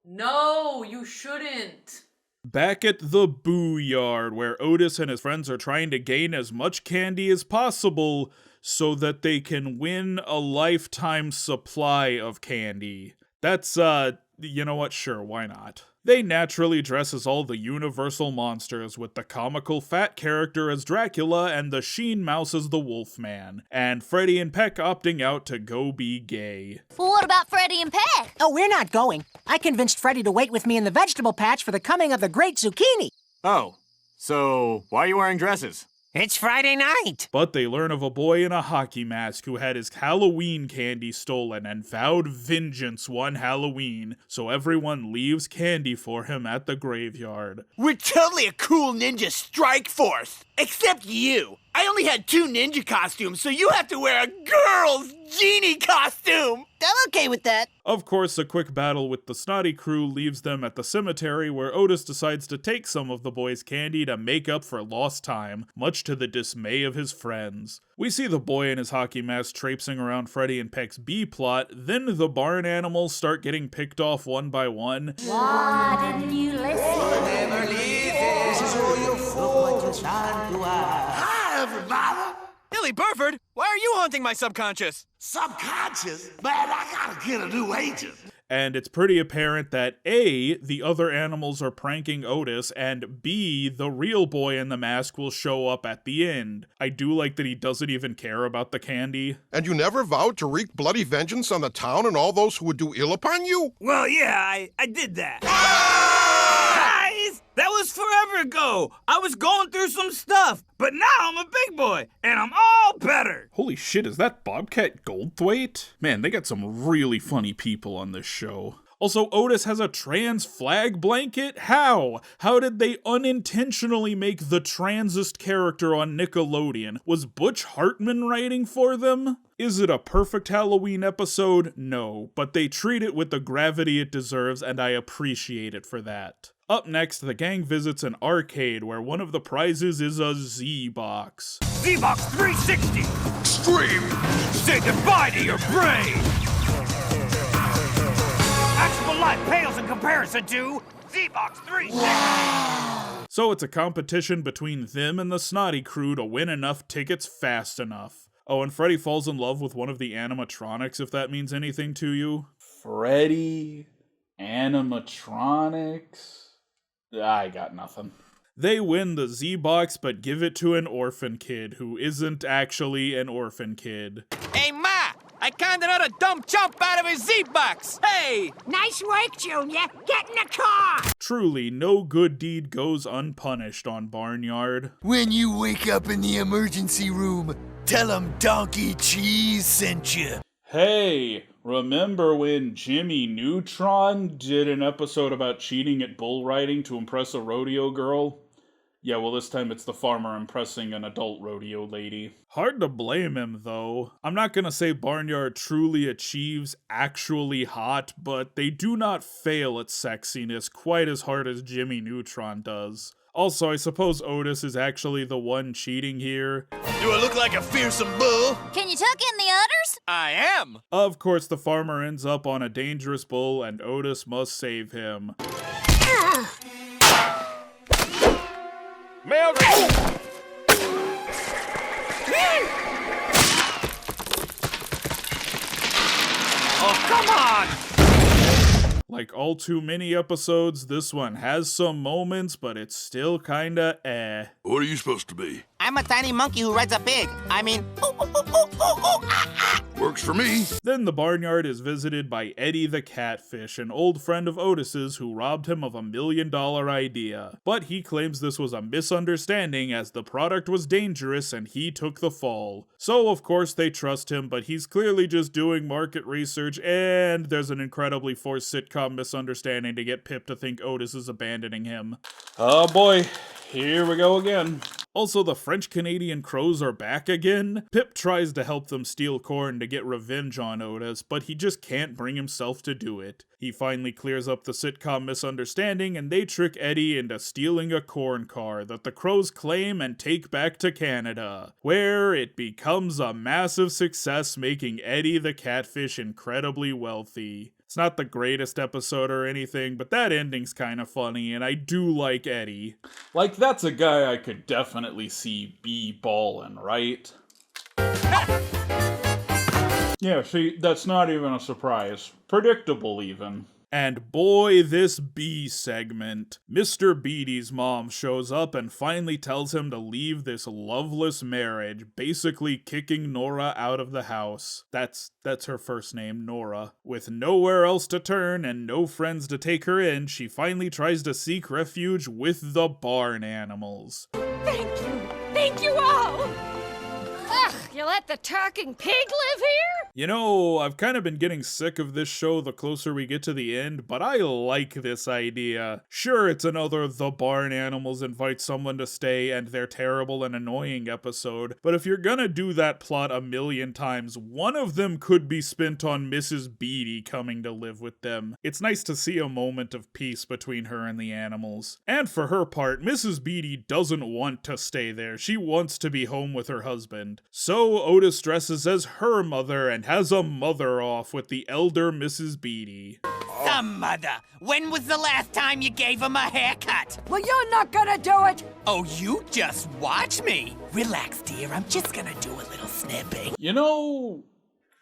No, you shouldn't. Back at the Boo Yard, where Otis and his friends are trying to gain as much candy as possible so that they can win a lifetime supply of candy. That's, you know what? Sure, why not? They naturally dress as all the Universal monsters, with the comical fat character as Dracula and the Sheen Mouse as the Wolfman, and Freddy and Peck opting out to go be gay. Well, what about Freddy and Peck? Oh, we're not going. I convinced Freddy to wait with me in the vegetable patch for the coming of the great zucchini. Oh, so why are you wearing dresses? It's Friday night! But they learn of a boy in a hockey mask who had his Halloween candy stolen and vowed vengeance one Halloween, so everyone leaves candy for him at the graveyard. We're totally a cool ninja strike force! Except you! I only had 2 ninja costumes, so you have to wear a girl's genie costume! I'm okay with that. Of course, a quick battle with the Snotty crew leaves them at the cemetery, where Otis decides to take some of the boy's candy to make up for lost time, much to the dismay of his friends. We see the boy in his hockey mask traipsing around Freddy and Peck's B-plot, then the barn animals start getting picked off one by one. Why didn't you listen? Never listen. This is all your fault. Hi, everybody. Billy Burford, why are you haunting my subconscious? Subconscious? Man, I gotta get a new agent. And it's pretty apparent that A, the other animals are pranking Otis, and B, the real boy in the mask will show up at the end. I do like that he doesn't even care about the candy. And you never vowed to wreak bloody vengeance on the town and all those who would do ill upon you? Well, yeah, I did that. Guys! That was forever ago. I was going through some stuff, but now I'm a big boy, and I'm all better. Holy shit, is that Bobcat Goldthwait? Man, they got some really funny people on this show. Also, Otis has a trans flag blanket? How? How did they unintentionally make the transest character on Nickelodeon? Was Butch Hartman writing for them? Is it a perfect Halloween episode? No, but they treat it with the gravity it deserves, and I appreciate it for that. Up next, the gang visits an arcade where one of the prizes is a Z-Box. Z-Box 360! Extreme! Say goodbye to your brain! Actual life pales in comparison to Z-Box 360! So it's a competition between them and the Snotty crew to win enough tickets fast enough. Oh, and Freddy falls in love with one of the animatronics, if that means anything to you. Freddy? Animatronics? I got nothing. They win the Z-Box, but give it to an orphan kid who isn't actually an orphan kid. Hey, Ma! I conned another dumb chump out of his Z-Box! Hey! Nice work, Junior. Get in the car! Truly, no good deed goes unpunished on Barnyard. When you wake up in the emergency room, tell 'em Donkey Cheese sent you. Hey, remember when Jimmy Neutron did an episode about cheating at bull riding to impress a rodeo girl? Yeah, well, this time it's the farmer impressing an adult rodeo lady. Hard to blame him, though. I'm not gonna say Barnyard truly achieves actually hot, but they do not fail at sexiness quite as hard as Jimmy Neutron does. Also, I suppose Otis is actually the one cheating here. Do I look like a fearsome bull? Can you tuck in the udders? I am! Of course, the farmer ends up on a dangerous bull, and Otis must save him. Oh, come on! Like all too many episodes, this one has some moments, but it's still kinda eh. What are you supposed to be? I'm a tiny monkey who rides a pig. I mean, Works for me. Then the barnyard is visited by Eddie the Catfish, an old friend of Otis's who robbed him of $1 million idea. But he claims this was a misunderstanding as the product was dangerous and he took the fall. So of course they trust him, but he's clearly just doing market research, and there's an incredibly forced sitcom misunderstanding to get Pip to think Otis is abandoning him. Oh boy, here we go again. Also, the French-Canadian crows are back again. Pip tries to help them steal corn to get revenge on Otis, but he just can't bring himself to do it. He finally clears up the sitcom misunderstanding, and they trick Eddie into stealing a corn car that the crows claim and take back to Canada, where it becomes a massive success, making Eddie the Catfish incredibly wealthy. It's not the greatest episode or anything, but that ending's kind of funny, and I do like Eddie. Like, that's a guy I could definitely see be ballin', right? Yeah, see, that's not even a surprise. Predictable, even. And boy, this B segment. Mr. Beatty's mom shows up and finally tells him to leave this loveless marriage, basically kicking Nora out of the house. That's her first name, Nora. With nowhere else to turn and no friends to take her in, she finally tries to seek refuge with the barn animals. Thank you. Thank you all. Ugh, you let the talking pig live here? You know, I've kind of been getting sick of this show the closer we get to the end, but I like this idea. Sure, it's another The Barn Animals invite someone to stay and they're terrible and annoying episode, but if you're gonna do that plot 1,000,000 times, one of them could be spent on Mrs. Beatty coming to live with them. It's nice to see a moment of peace between her and the animals. And for her part, Mrs. Beatty doesn't want to stay there. She wants to be home with her husband. So Otis dresses as her mother and has a mother off with the elder Mrs. Beatty. Some mother. When was the last time you gave him a haircut? Well, you're not gonna do it. Oh, you just watch me. Relax, dear. I'm just gonna do a little snipping. You know,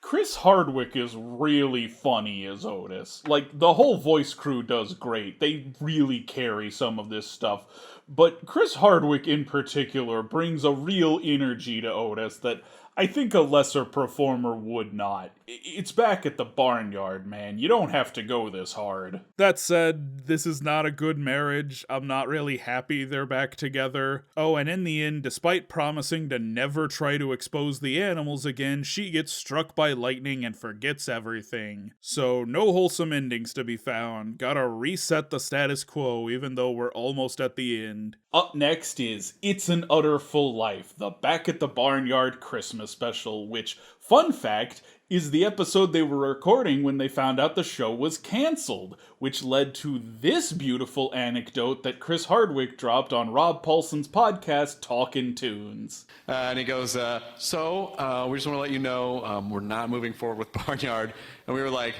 Chris Hardwick is really funny as Otis. Like, the whole voice crew does great. They really carry some of this stuff. But Chris Hardwick in particular brings a real energy to Otis that I think a lesser performer would not. It's back at the barnyard, man. You don't have to go this hard. That said, this is not a good marriage. I'm not really happy they're back together. Oh, and in the end, despite promising to never try to expose the animals again, she gets struck by lightning and forgets everything. So, no wholesome endings to be found. Gotta reset the status quo, even though we're almost at the end. Up next is It's an Utter Full Life, the Back at the Barnyard Christmas special, which, fun fact, is the episode they were recording when they found out the show was cancelled, which led to this beautiful anecdote that Chris Hardwick dropped on Rob Paulson's podcast, Talkin' Tunes. And he goes, we just want to let you know we're not moving forward with Barnyard. And we were like,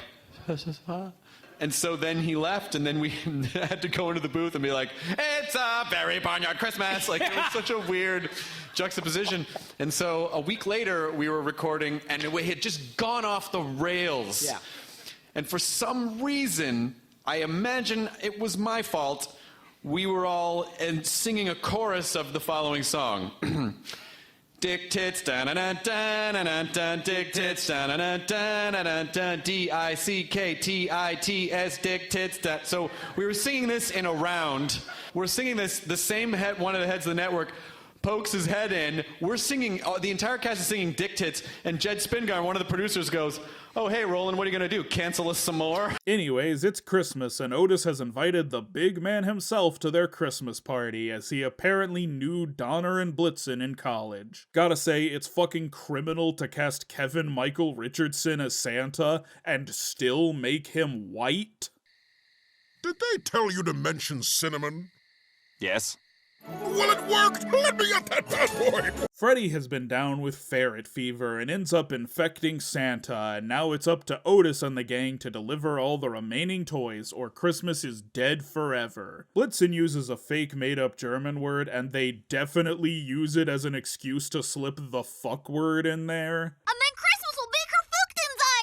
and so then he left, and then we had to go into the booth and be like, it's a very Barnyard Christmas. Like, it was such a weird juxtaposition. And so a week later, we were recording, and it had just gone off the rails. Yeah. And for some reason, I imagine it was my fault, we were all singing a chorus of the following song. Dick tits, da-na-na-da-na-na-da, dick tits, da-na-na-da-na-na-da, D-I-C-K-T-I-T-S, dick tits, da. So we were singing this in a round. We're singing this, the same head, one of the heads of the network pokes his head in. We're singing, the entire cast is singing Dick Tits, and Jed Spingarn, one of the producers, goes, oh, hey, Roland, what are you going to do, cancel us some more? Anyways, it's Christmas, and Otis has invited the big man himself to their Christmas party, as he apparently knew Donner and Blitzen in college. Gotta say, it's fucking criminal to cast Kevin Michael Richardson as Santa, and still make him white. Did they tell you to mention cinnamon? Yes. Well, it worked! Let me up that bad boy! Freddy has been down with ferret fever and ends up infecting Santa, and now it's up to Otis and the gang to deliver all the remaining toys, or Christmas is dead forever. Blitzen uses a fake made-up German word, and they definitely use it as an excuse to slip the fuck word in there. And then Christmas will be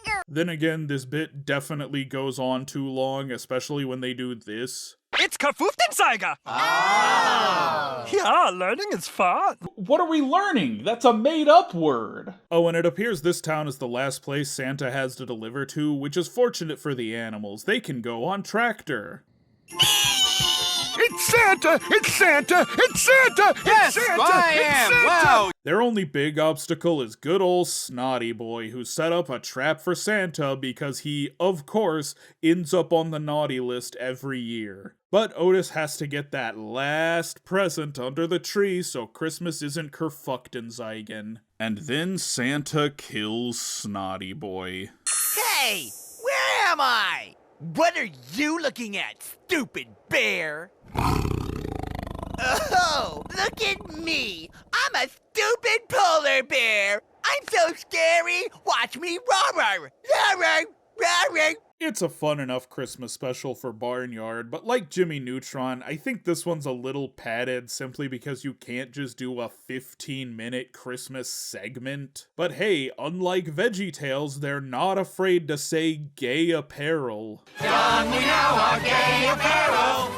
Kerfuchtenziger! Then again, this bit definitely goes on too long, especially when they do this. It's Kerfuchtenziger! Ah! Yeah, learning is fun. What are we learning? That's a made-up word. Oh, and it appears this town is the last place Santa has to deliver to, which is fortunate for the animals. They can go on tractor. It's Santa! It's Santa! It's Santa! Yes, it's Santa! I it's am! Santa! Wow! Their only big obstacle is good old Snotty Boy, who set up a trap for Santa because he, of course, ends up on the naughty list every year. But Otis has to get that last present under the tree so Christmas isn't Kerfuchtenzigen. And then Santa kills Snotty Boy. Hey, where am I? What are you looking at, stupid bear? Oh, look at me. I'm a stupid polar bear. I'm so scary. Watch me roar. It's a fun enough Christmas special for Barnyard, but like Jimmy Neutron, I think this one's a little padded simply because you can't just do a 15-minute Christmas segment. But hey, unlike VeggieTales, they're not afraid to say gay apparel. Don, we now are gay apparel!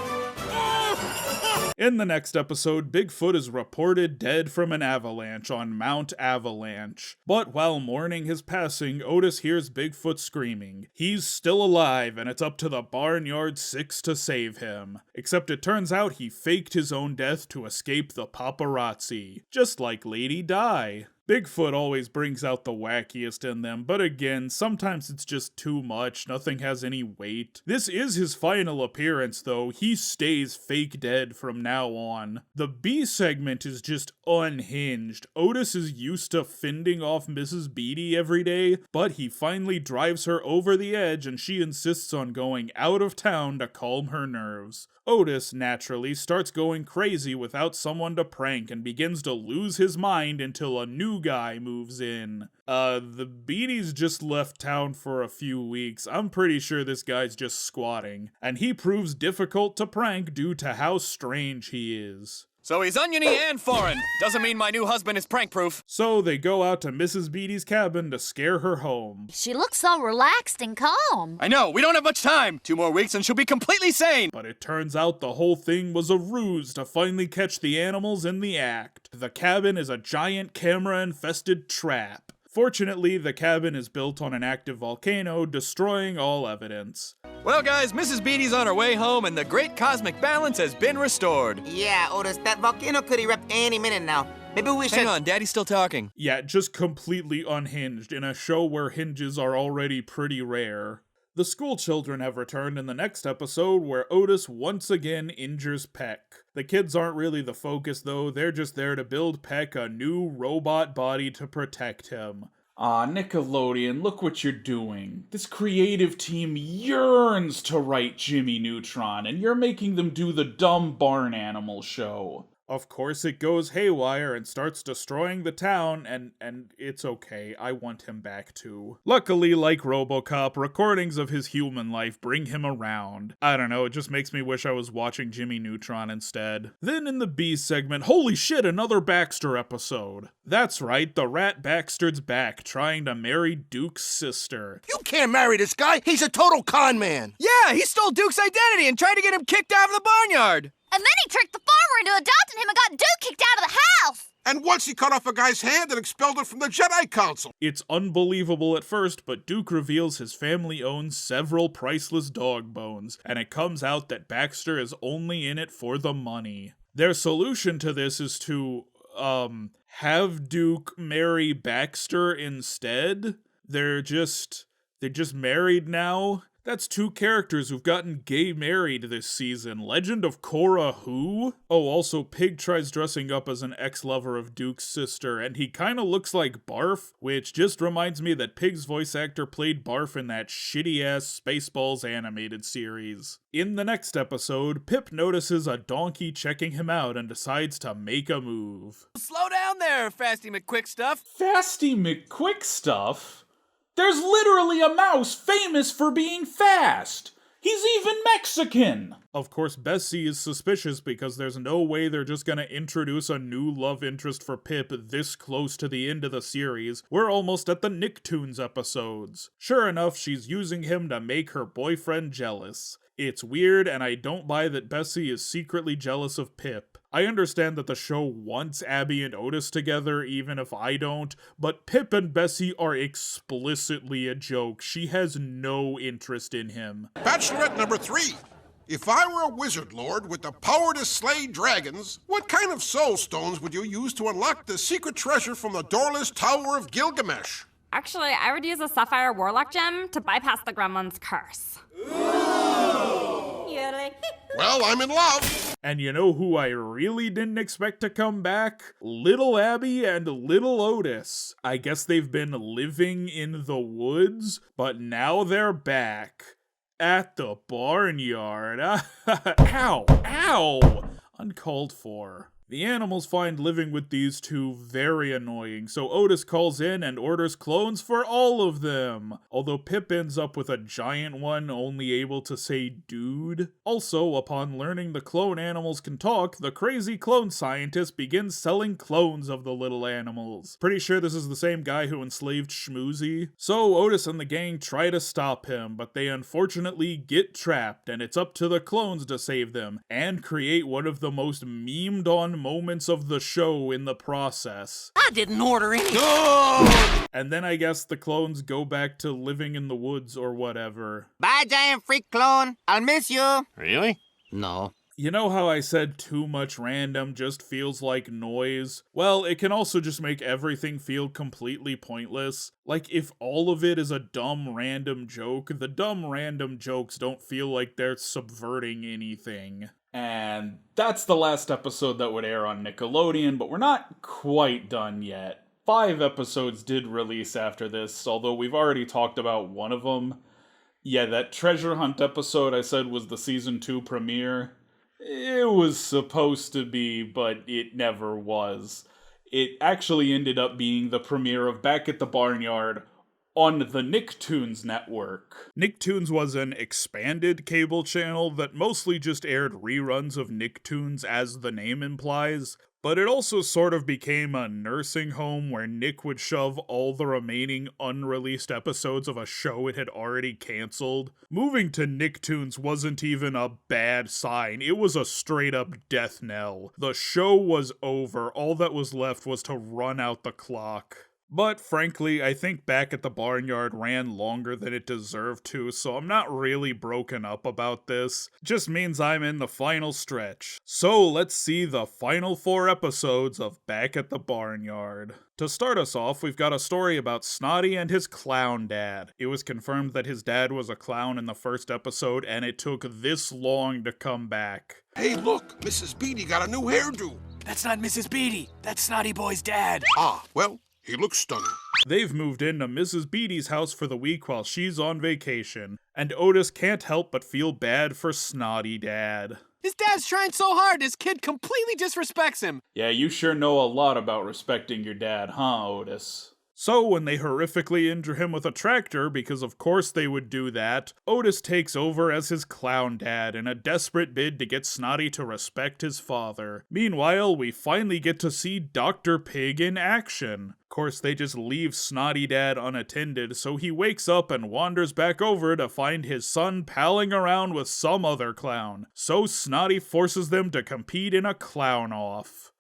In the next episode, Bigfoot is reported dead from an avalanche on Mount Avalanche. But while mourning his passing, Otis hears Bigfoot screaming. He's still alive, and it's up to the Barnyard 6 to save him. Except it turns out he faked his own death to escape the paparazzi. Just like Lady Di. Bigfoot always brings out the wackiest in them, but again, sometimes it's just too much, nothing has any weight. This is his final appearance though, he stays fake dead from now on. The B segment is just unhinged. Otis is used to fending off Mrs. Beatty every day, but he finally drives her over the edge and she insists on going out of town to calm her nerves. Otis, naturally, starts going crazy without someone to prank and begins to lose his mind until a new guy moves in. The Beaties just left town for a few weeks. I'm pretty sure this guy's just squatting. And he proves difficult to prank due to how strange he is. So he's oniony and foreign. Doesn't mean my new husband is prank-proof. So they go out to Mrs. Beatty's cabin to scare her home. She looks so relaxed and calm. I know, we don't have much time. 2 more weeks and she'll be completely sane. But it turns out the whole thing was a ruse to finally catch the animals in the act. The cabin is a giant camera-infested trap. Fortunately, the cabin is built on an active volcano, destroying all evidence. Well, guys, Mrs. Beatty's on her way home, and the great cosmic balance has been restored. Yeah, Otis, that volcano could erupt any minute now. Maybe we should... Hang on, Daddy's still talking. Yeah, just completely unhinged in a show where hinges are already pretty rare. The school children have returned in the next episode where Otis once again injures Peck. The kids aren't really the focus though, they're just there to build Peck a new robot body to protect him. Aw, Nickelodeon, look what you're doing. This creative team yearns to write Jimmy Neutron, and you're making them do the dumb barn animal show. Of course it goes haywire and starts destroying the town, and it's okay, I want him back too. Luckily, like RoboCop, recordings of his human life bring him around. I don't know, it just makes me wish I was watching Jimmy Neutron instead. Then in the B segment, holy shit, another Baxter episode. That's right, the rat Baxter's back, trying to marry Duke's sister. You can't marry this guy, he's a total con man. Yeah, he stole Duke's identity and tried to get him kicked out of the barnyard. And then he tricked the farmer into adopting him and got Duke kicked out of the house! And once he cut off a guy's hand and expelled it from the Jedi Council. It's unbelievable at first, but Duke reveals his family owns several priceless dog bones, and it comes out that Baxter is only in it for the money. Their solution to this is to, have Duke marry Baxter instead? They're just married now? That's 2 characters who've gotten gay married this season. Legend of Korra who? Oh, also Pig tries dressing up as an ex-lover of Duke's sister, and he kinda looks like Barf, which just reminds me that Pig's voice actor played Barf in that shitty-ass Spaceballs animated series. In the next episode, Pip notices a donkey checking him out and decides to make a move. Slow down there, Fasty McQuickstuff. Fasty McQuickstuff? There's literally a mouse famous for being fast! He's even Mexican! Of course, Bessie is suspicious because there's no way they're just gonna introduce a new love interest for Pip this close to the end of the series. We're almost at the Nicktoons episodes. Sure enough, she's using him to make her boyfriend jealous. It's weird, and I don't buy that Bessie is secretly jealous of Pip. I understand that the show wants Abby and Otis together, even if I don't, but Pip and Bessie are explicitly a joke. She has no interest in him. Bachelorette number 3. If I were a wizard lord with the power to slay dragons, what kind of soul stones would you use to unlock the secret treasure from the doorless Tower of Gilgamesh? Actually, I would use a Sapphire Warlock gem to bypass the gremlin's curse. Well, I'm in love. And you know who I really didn't expect to come back? Little Abby and Little Otis. I guess they've been living in the woods, but now they're back. At the barnyard. Ow! Ow! Uncalled for. The animals find living with these 2 very annoying, so Otis calls in and orders clones for all of them. Although Pip ends up with a giant one only able to say dude. Also, upon learning the clone animals can talk, the crazy clone scientist begins selling clones of the little animals. Pretty sure this is the same guy who enslaved Schmoozy. So Otis and the gang try to stop him, but they unfortunately get trapped, and it's up to the clones to save them, and create one of the most memed on moments of the show in the process. I didn't order any. And then I guess the clones go back to living in the woods or whatever. Bye, giant freak clone. I'll miss you. Really? No. You know how I said too much random just feels like noise? Well, it can also just make everything feel completely pointless. Like, if all of it is a dumb random joke, the dumb random jokes don't feel like they're subverting anything. And that's the last episode that would air on Nickelodeon, but we're not quite done yet. 5 episodes did release after this, although we've already talked about one of them. Yeah, that treasure hunt episode I said was the season 2 premiere. It was supposed to be, but it never was. It actually ended up being the premiere of Back at the Barnyard on the Nicktoons network. Nicktoons was an expanded cable channel that mostly just aired reruns of Nicktoons as the name implies, but it also sort of became a nursing home where Nick would shove all the remaining unreleased episodes of a show it had already canceled. Moving to Nicktoons wasn't even a bad sign, it was a straight up death knell. The show was over, all that was left was to run out the clock. But frankly, I think Back at the Barnyard ran longer than it deserved to, so I'm not really broken up about this. Just means I'm in the final stretch. So let's see the final 4 episodes of Back at the Barnyard. To start us off, we've got a story about Snotty and his clown dad. It was confirmed that his dad was a clown in the first episode, and it took this long to come back. Hey, look, Mrs. Beatty got a new hairdo. That's not Mrs. Beatty. That's Snotty Boy's dad. Ah, well, he looks stunning. They've moved into Mrs. Beatty's house for the week while she's on vacation, and Otis can't help but feel bad for Snotty Dad. His dad's trying so hard, his kid completely disrespects him. Yeah, you sure know a lot about respecting your dad, huh, Otis? So when they horrifically injure him with a tractor, because of course they would do that, Otis takes over as his clown dad in a desperate bid to get Snotty to respect his father. Meanwhile, we finally get to see Dr. Pig in action. Of course, they just leave Snotty Dad unattended, so he wakes up and wanders back over to find his son palling around with some other clown. So Snotty forces them to compete in a clown-off.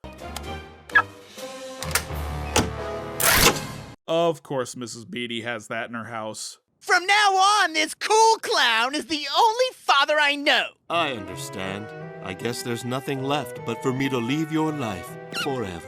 Of course, Mrs. Beatty has that in her house. From now on, this cool clown is the only father I know. I understand. I guess there's nothing left but for me to leave your life forever.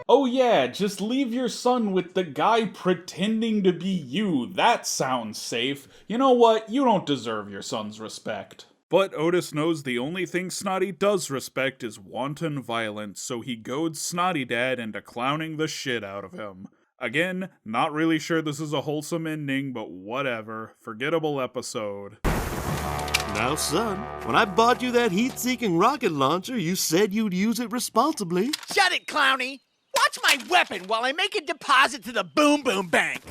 Oh yeah, just leave your son with the guy pretending to be you. That sounds safe. You know what? You don't deserve your son's respect. But Otis knows the only thing Snotty does respect is wanton violence, so he goads Snotty Dad into clowning the shit out of him. Again, not really sure this is a wholesome ending, but whatever. Forgettable episode. Now, son, when I bought you that heat-seeking rocket launcher, you said you'd use it responsibly. Shut it, Clowny! Watch my weapon while I make a deposit to the Boom Boom Bank!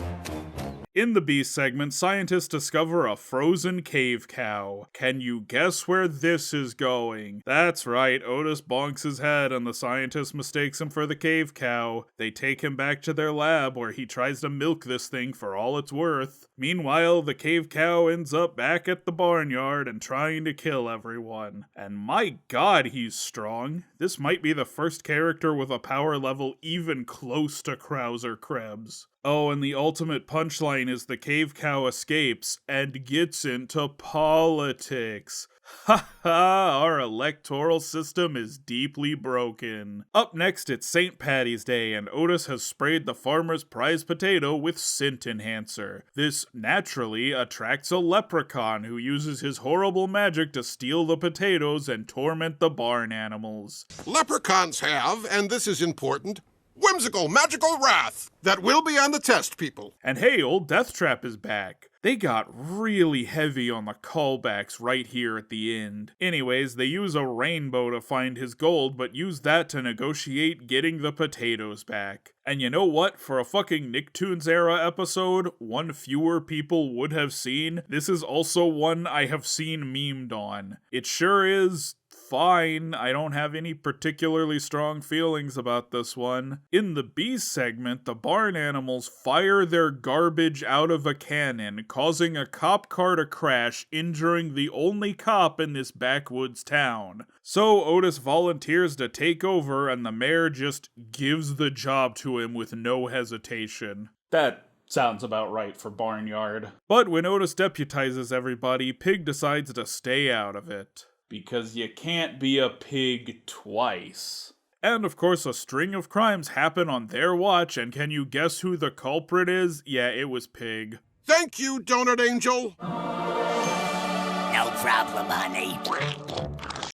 In the B segment, scientists discover a frozen cave cow. Can you guess where this is going? That's right, Otis bonks his head and the scientist mistakes him for the cave cow. They take him back to their lab where he tries to milk this thing for all it's worth. Meanwhile, the cave cow ends up back at the barnyard and trying to kill everyone. And my god, he's strong. This might be the first character with a power level even close to Krauser Krebs. Oh, and the ultimate punchline is the cave cow escapes and gets into politics. Ha ha, our electoral system is deeply broken. Up next, it's St. Paddy's Day, and Otis has sprayed the farmer's prize potato with scent enhancer. This naturally attracts a leprechaun who uses his horrible magic to steal the potatoes and torment the barn animals. Leprechauns have, and this is important, whimsical magical wrath that will be on the test, people. And hey, old Deathtrap is back. They got really heavy on the callbacks right here at the end. Anyways, they use a rainbow to find his gold, but use that to negotiate getting the potatoes back. And you know what? For a fucking Nicktoons era episode, one fewer people would have seen, this is also one I have seen memed on. It sure is fine. I don't have any particularly strong feelings about this one. In the B segment, the barn animals fire their garbage out of a cannon, causing a cop car to crash, injuring the only cop in this backwoods town. So Otis volunteers to take over, and the mayor just gives the job to him with no hesitation. That sounds about right for Barnyard. But when Otis deputizes everybody, Pig decides to stay out of it. Because you can't be a pig twice. And of course, a string of crimes happen on their watch, and can you guess who the culprit is? Yeah, it was Pig. Thank you, Donut Angel. No problem, honey.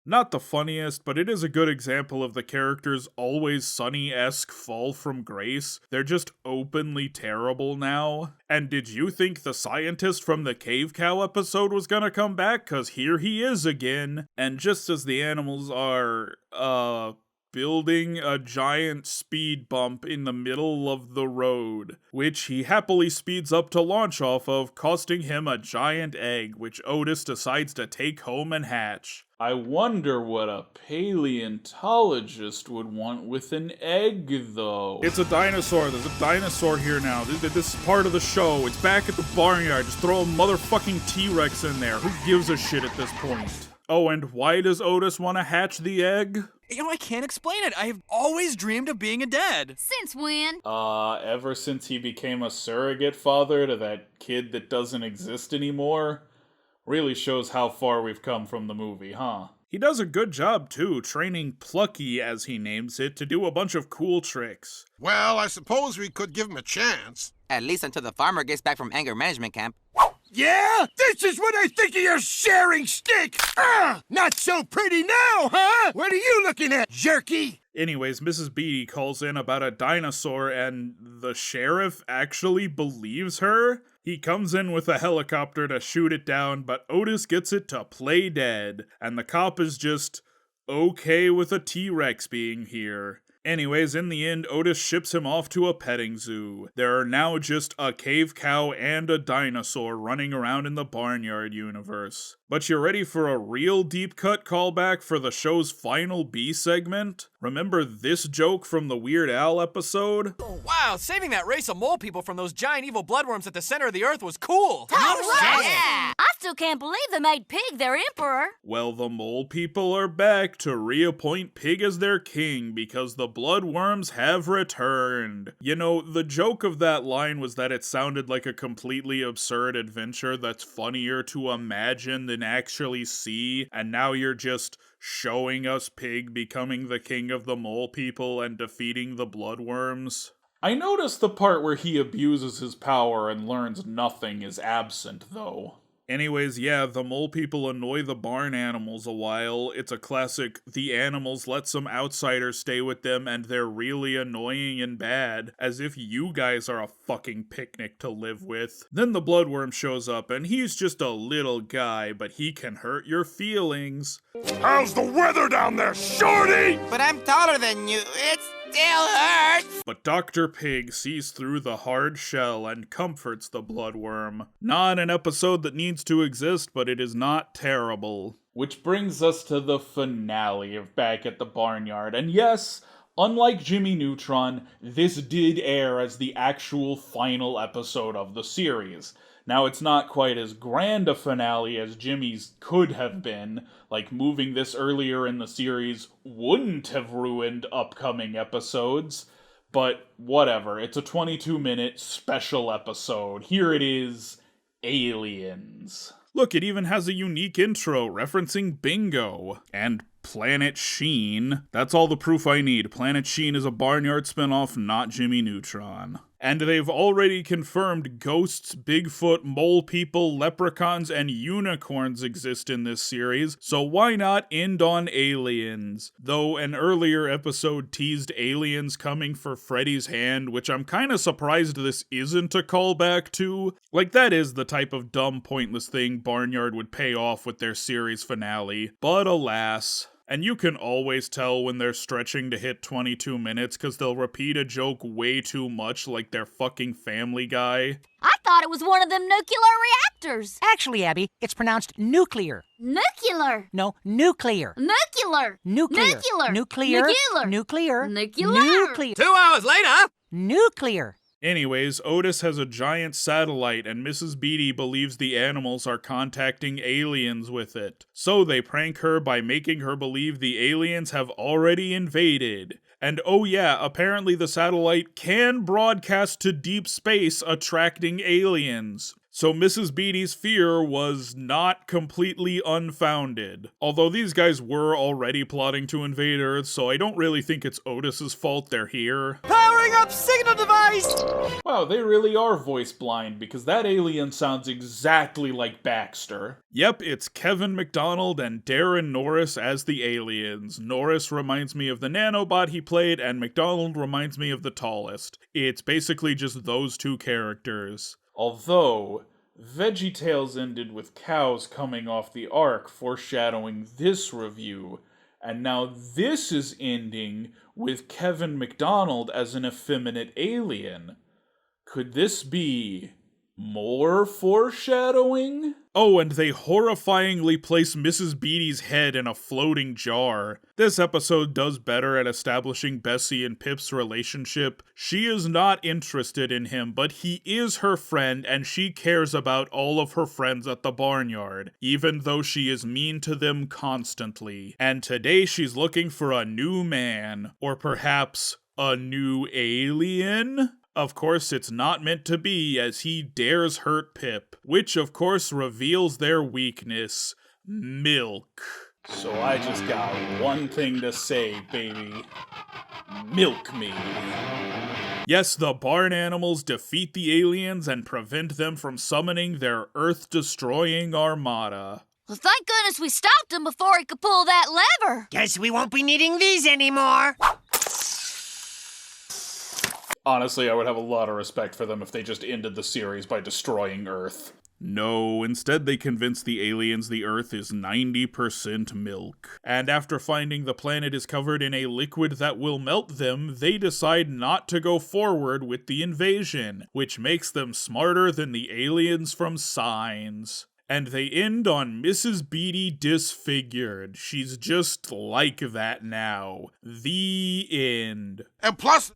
Not the funniest, but it is a good example of the character's Always Sunny-esque fall from grace. They're just openly terrible now. And did you think the scientist from the Cave Cow episode was gonna come back? 'Cause here he is again. And just as the animals are, building a giant speed bump in the middle of the road, which he happily speeds up to launch off of, costing him a giant egg, which Otis decides to take home and hatch. I wonder what a paleontologist would want with an egg, though. It's a dinosaur. There's a dinosaur here now. This is part of the show. It's back at the barnyard. Just throw a motherfucking T-Rex in there. Who gives a shit at this point? Oh, and why does Otis want to hatch the egg? You know, I can't explain it. I have always dreamed of being a dad. Since when? Ever since he became a surrogate father to that kid that doesn't exist anymore. Really shows how far we've come from the movie, huh? He does a good job, too, training Plucky, as he names it, to do a bunch of cool tricks. Well, I suppose we could give him a chance. At least until the farmer gets back from anger management camp. Yeah? This is what I think of your sharing stick! Not so pretty now, huh? What are you looking at, jerky? Anyways, Mrs. Beatty calls in about a dinosaur, and the sheriff actually believes her? He comes in with a helicopter to shoot it down, but Otis gets it to play dead, and the cop is just okay with a T-Rex being here. Anyways, in the end, Otis ships him off to a petting zoo. There are now just a cave cow and a dinosaur running around in the Barnyard universe. But you ready for a real deep cut callback for the show's final B segment? Remember this joke from the Weird Al episode? Wow, saving that race of mole people from those giant evil bloodworms at the center of the earth was cool. All right. Yeah. I still can't believe they made Pig their emperor. Well, the mole people are back to reappoint Pig as their king because the bloodworms have returned. You know, the joke of that line was that it sounded like a completely absurd adventure that's funnier to imagine than actually see, and now you're just showing us Pig becoming the king of the mole people and defeating the bloodworms. I noticed the part where he abuses his power and learns nothing is absent, though. Anyways, yeah, the mole people annoy the barn animals a while. It's a classic, the animals let some outsiders stay with them and they're really annoying and bad, as if you guys are a fucking picnic to live with. Then the bloodworm shows up and he's just a little guy, but he can hurt your feelings. How's the weather down there, shorty? But I'm taller than you. It still hurts. But Dr. Pig sees through the hard shell and comforts the bloodworm. Not an episode that needs to exist, but it is not terrible. Which brings us to the finale of Back at the Barnyard. And yes, unlike Jimmy Neutron, this did air as the actual final episode of the series. Now, it's not quite as grand a finale as Jimmy's could have been, like moving this earlier in the series wouldn't have ruined upcoming episodes, but whatever, it's a 22-minute special episode. Here it is, Aliens. Look, it even has a unique intro referencing Bingo and Planet Sheen. That's all the proof I need. Planet Sheen is a Barnyard spinoff, not Jimmy Neutron. And they've already confirmed ghosts, Bigfoot, mole people, leprechauns, and unicorns exist in this series, so why not end on aliens? Though an earlier episode teased aliens coming for Freddy's hand, which I'm kinda surprised this isn't a callback to. Like, that is the type of dumb, pointless thing Barnyard would pay off with their series finale. But alas. And you can always tell when they're stretching to hit 22 minutes because they'll repeat a joke way too much like they're fucking Family Guy. I thought it was one of them nuclear reactors. Actually, Abby, it's pronounced nuclear. Nuclear. No, nuclear. Nuclear. Nuclear. Nuclear. Nuclear. Nuclear. Nuclear. Nuclear. 2 hours later. Nuclear. Anyways, Otis has a giant satellite, and Mrs. Beatty believes the animals are contacting aliens with it. So they prank her by making her believe the aliens have already invaded. And oh yeah, apparently the satellite can broadcast to deep space, attracting aliens. So Mrs. Beatty's fear was not completely unfounded. Although these guys were already plotting to invade Earth, so I don't really think it's Otis's fault they're here. Powering up signal device! Wow, they really are voice blind, because that alien sounds exactly like Baxter. Yep, it's Kevin McDonald and Darren Norris as the aliens. Norris reminds me of the nanobot he played, and McDonald reminds me of the Tallest. It's basically just those two characters. Although, VeggieTales ended with cows coming off the ark, foreshadowing this review. And now this is ending with Kevin McDonald as an effeminate alien. Could this be more foreshadowing? Oh, and they horrifyingly place Mrs. Beatty's head in a floating jar. This episode does better at establishing Bessie and Pip's relationship. She is not interested in him, but he is her friend, and she cares about all of her friends at the barnyard, even though she is mean to them constantly. And today she's looking for a new man, or perhaps a new alien? Of course, it's not meant to be, as he dares hurt Pip, which of course reveals their weakness: milk. So I just got one thing to say, baby. Milk me. Yes, the barn animals defeat the aliens and prevent them from summoning their Earth-destroying armada. Well, thank goodness we stopped him before he could pull that lever. Guess we won't be needing these anymore. Honestly, I would have a lot of respect for them if they just ended the series by destroying Earth. No, instead they convince the aliens the Earth is 90% milk. And after finding the planet is covered in a liquid that will melt them, they decide not to go forward with the invasion, which makes them smarter than the aliens from Signs. And they end on Mrs. Beatty disfigured. She's just like that now. The end. And plus,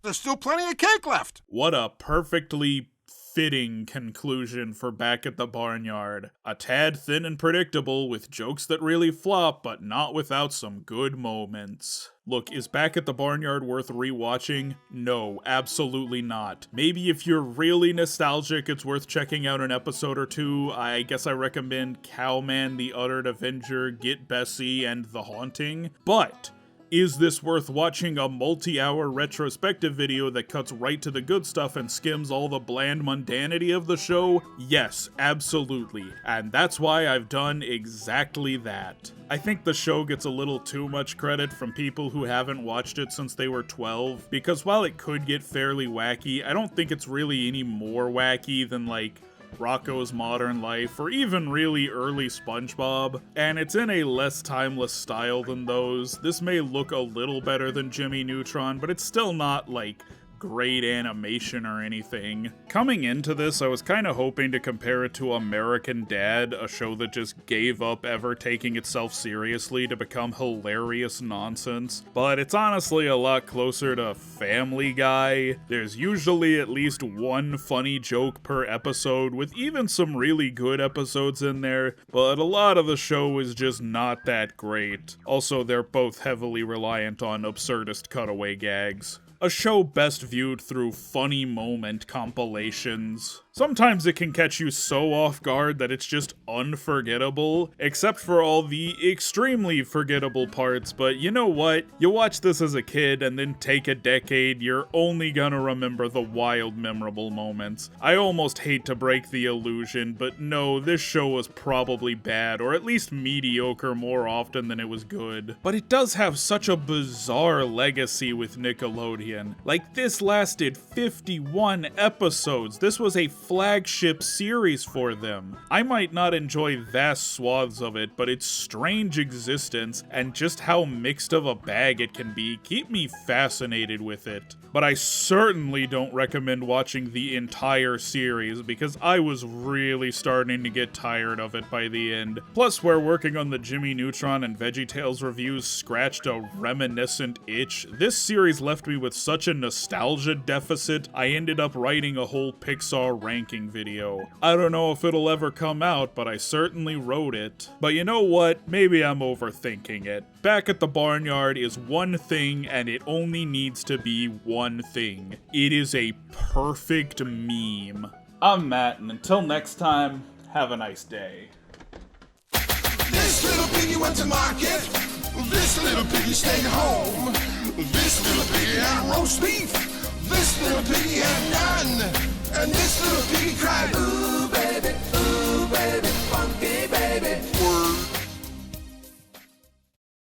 there's still plenty of cake left. What a perfectly fitting conclusion for Back at the Barnyard. A tad thin and predictable, with jokes that really flop, but not without some good moments. Look, is Back at the Barnyard worth rewatching? No, absolutely not. Maybe if you're really nostalgic, it's worth checking out an episode or two. I guess I recommend Cowman, the Udder Avenger, Get Bessie, and The Haunting. But is this worth watching a multi-hour retrospective video that cuts right to the good stuff and skims all the bland mundanity of the show? Yes, absolutely. And that's why I've done exactly that. I think the show gets a little too much credit from people who haven't watched it since they were 12, because while it could get fairly wacky, I don't think it's really any more wacky than, like, Rocko's Modern Life, or even really early SpongeBob, and it's in a less timeless style than those. This may look a little better than Jimmy Neutron, but it's still not, like, great animation or anything. Coming into this, I was kind of hoping to compare it to American Dad, a show that just gave up ever taking itself seriously to become hilarious nonsense, but it's honestly a lot closer to Family Guy. There's usually at least one funny joke per episode, with even some really good episodes in there, but a lot of the show is just not that great. Also, they're both heavily reliant on absurdist cutaway gags. A show best viewed through funny moment compilations. Sometimes it can catch you so off guard that it's just unforgettable, except for all the extremely forgettable parts, but you know what? You watch this as a kid and then take a decade, you're only gonna remember the wild, memorable moments. I almost hate to break the illusion, but no, this show was probably bad, or at least mediocre more often than it was good. But it does have such a bizarre legacy with Nickelodeon. Like, this lasted 51 episodes. This was a flagship series for them. I might not enjoy vast swaths of it, but its strange existence and just how mixed of a bag it can be keep me fascinated with it. But I certainly don't recommend watching the entire series, because I was really starting to get tired of it by the end. Plus, where working on the Jimmy Neutron and VeggieTales reviews scratched a reminiscent itch, this series left me with such a nostalgia deficit, I ended up writing a whole Pixar ranking video. I don't know if it'll ever come out, but I certainly wrote it. But you know what? Maybe I'm overthinking it. Back at the Barnyard is one thing, and it only needs to be one thing. It is a perfect meme. I'm Matt, and until next time, have a nice day. This little piggy went to market. This little piggy stayed home. This little piggy had roast beef. This little piggy had none.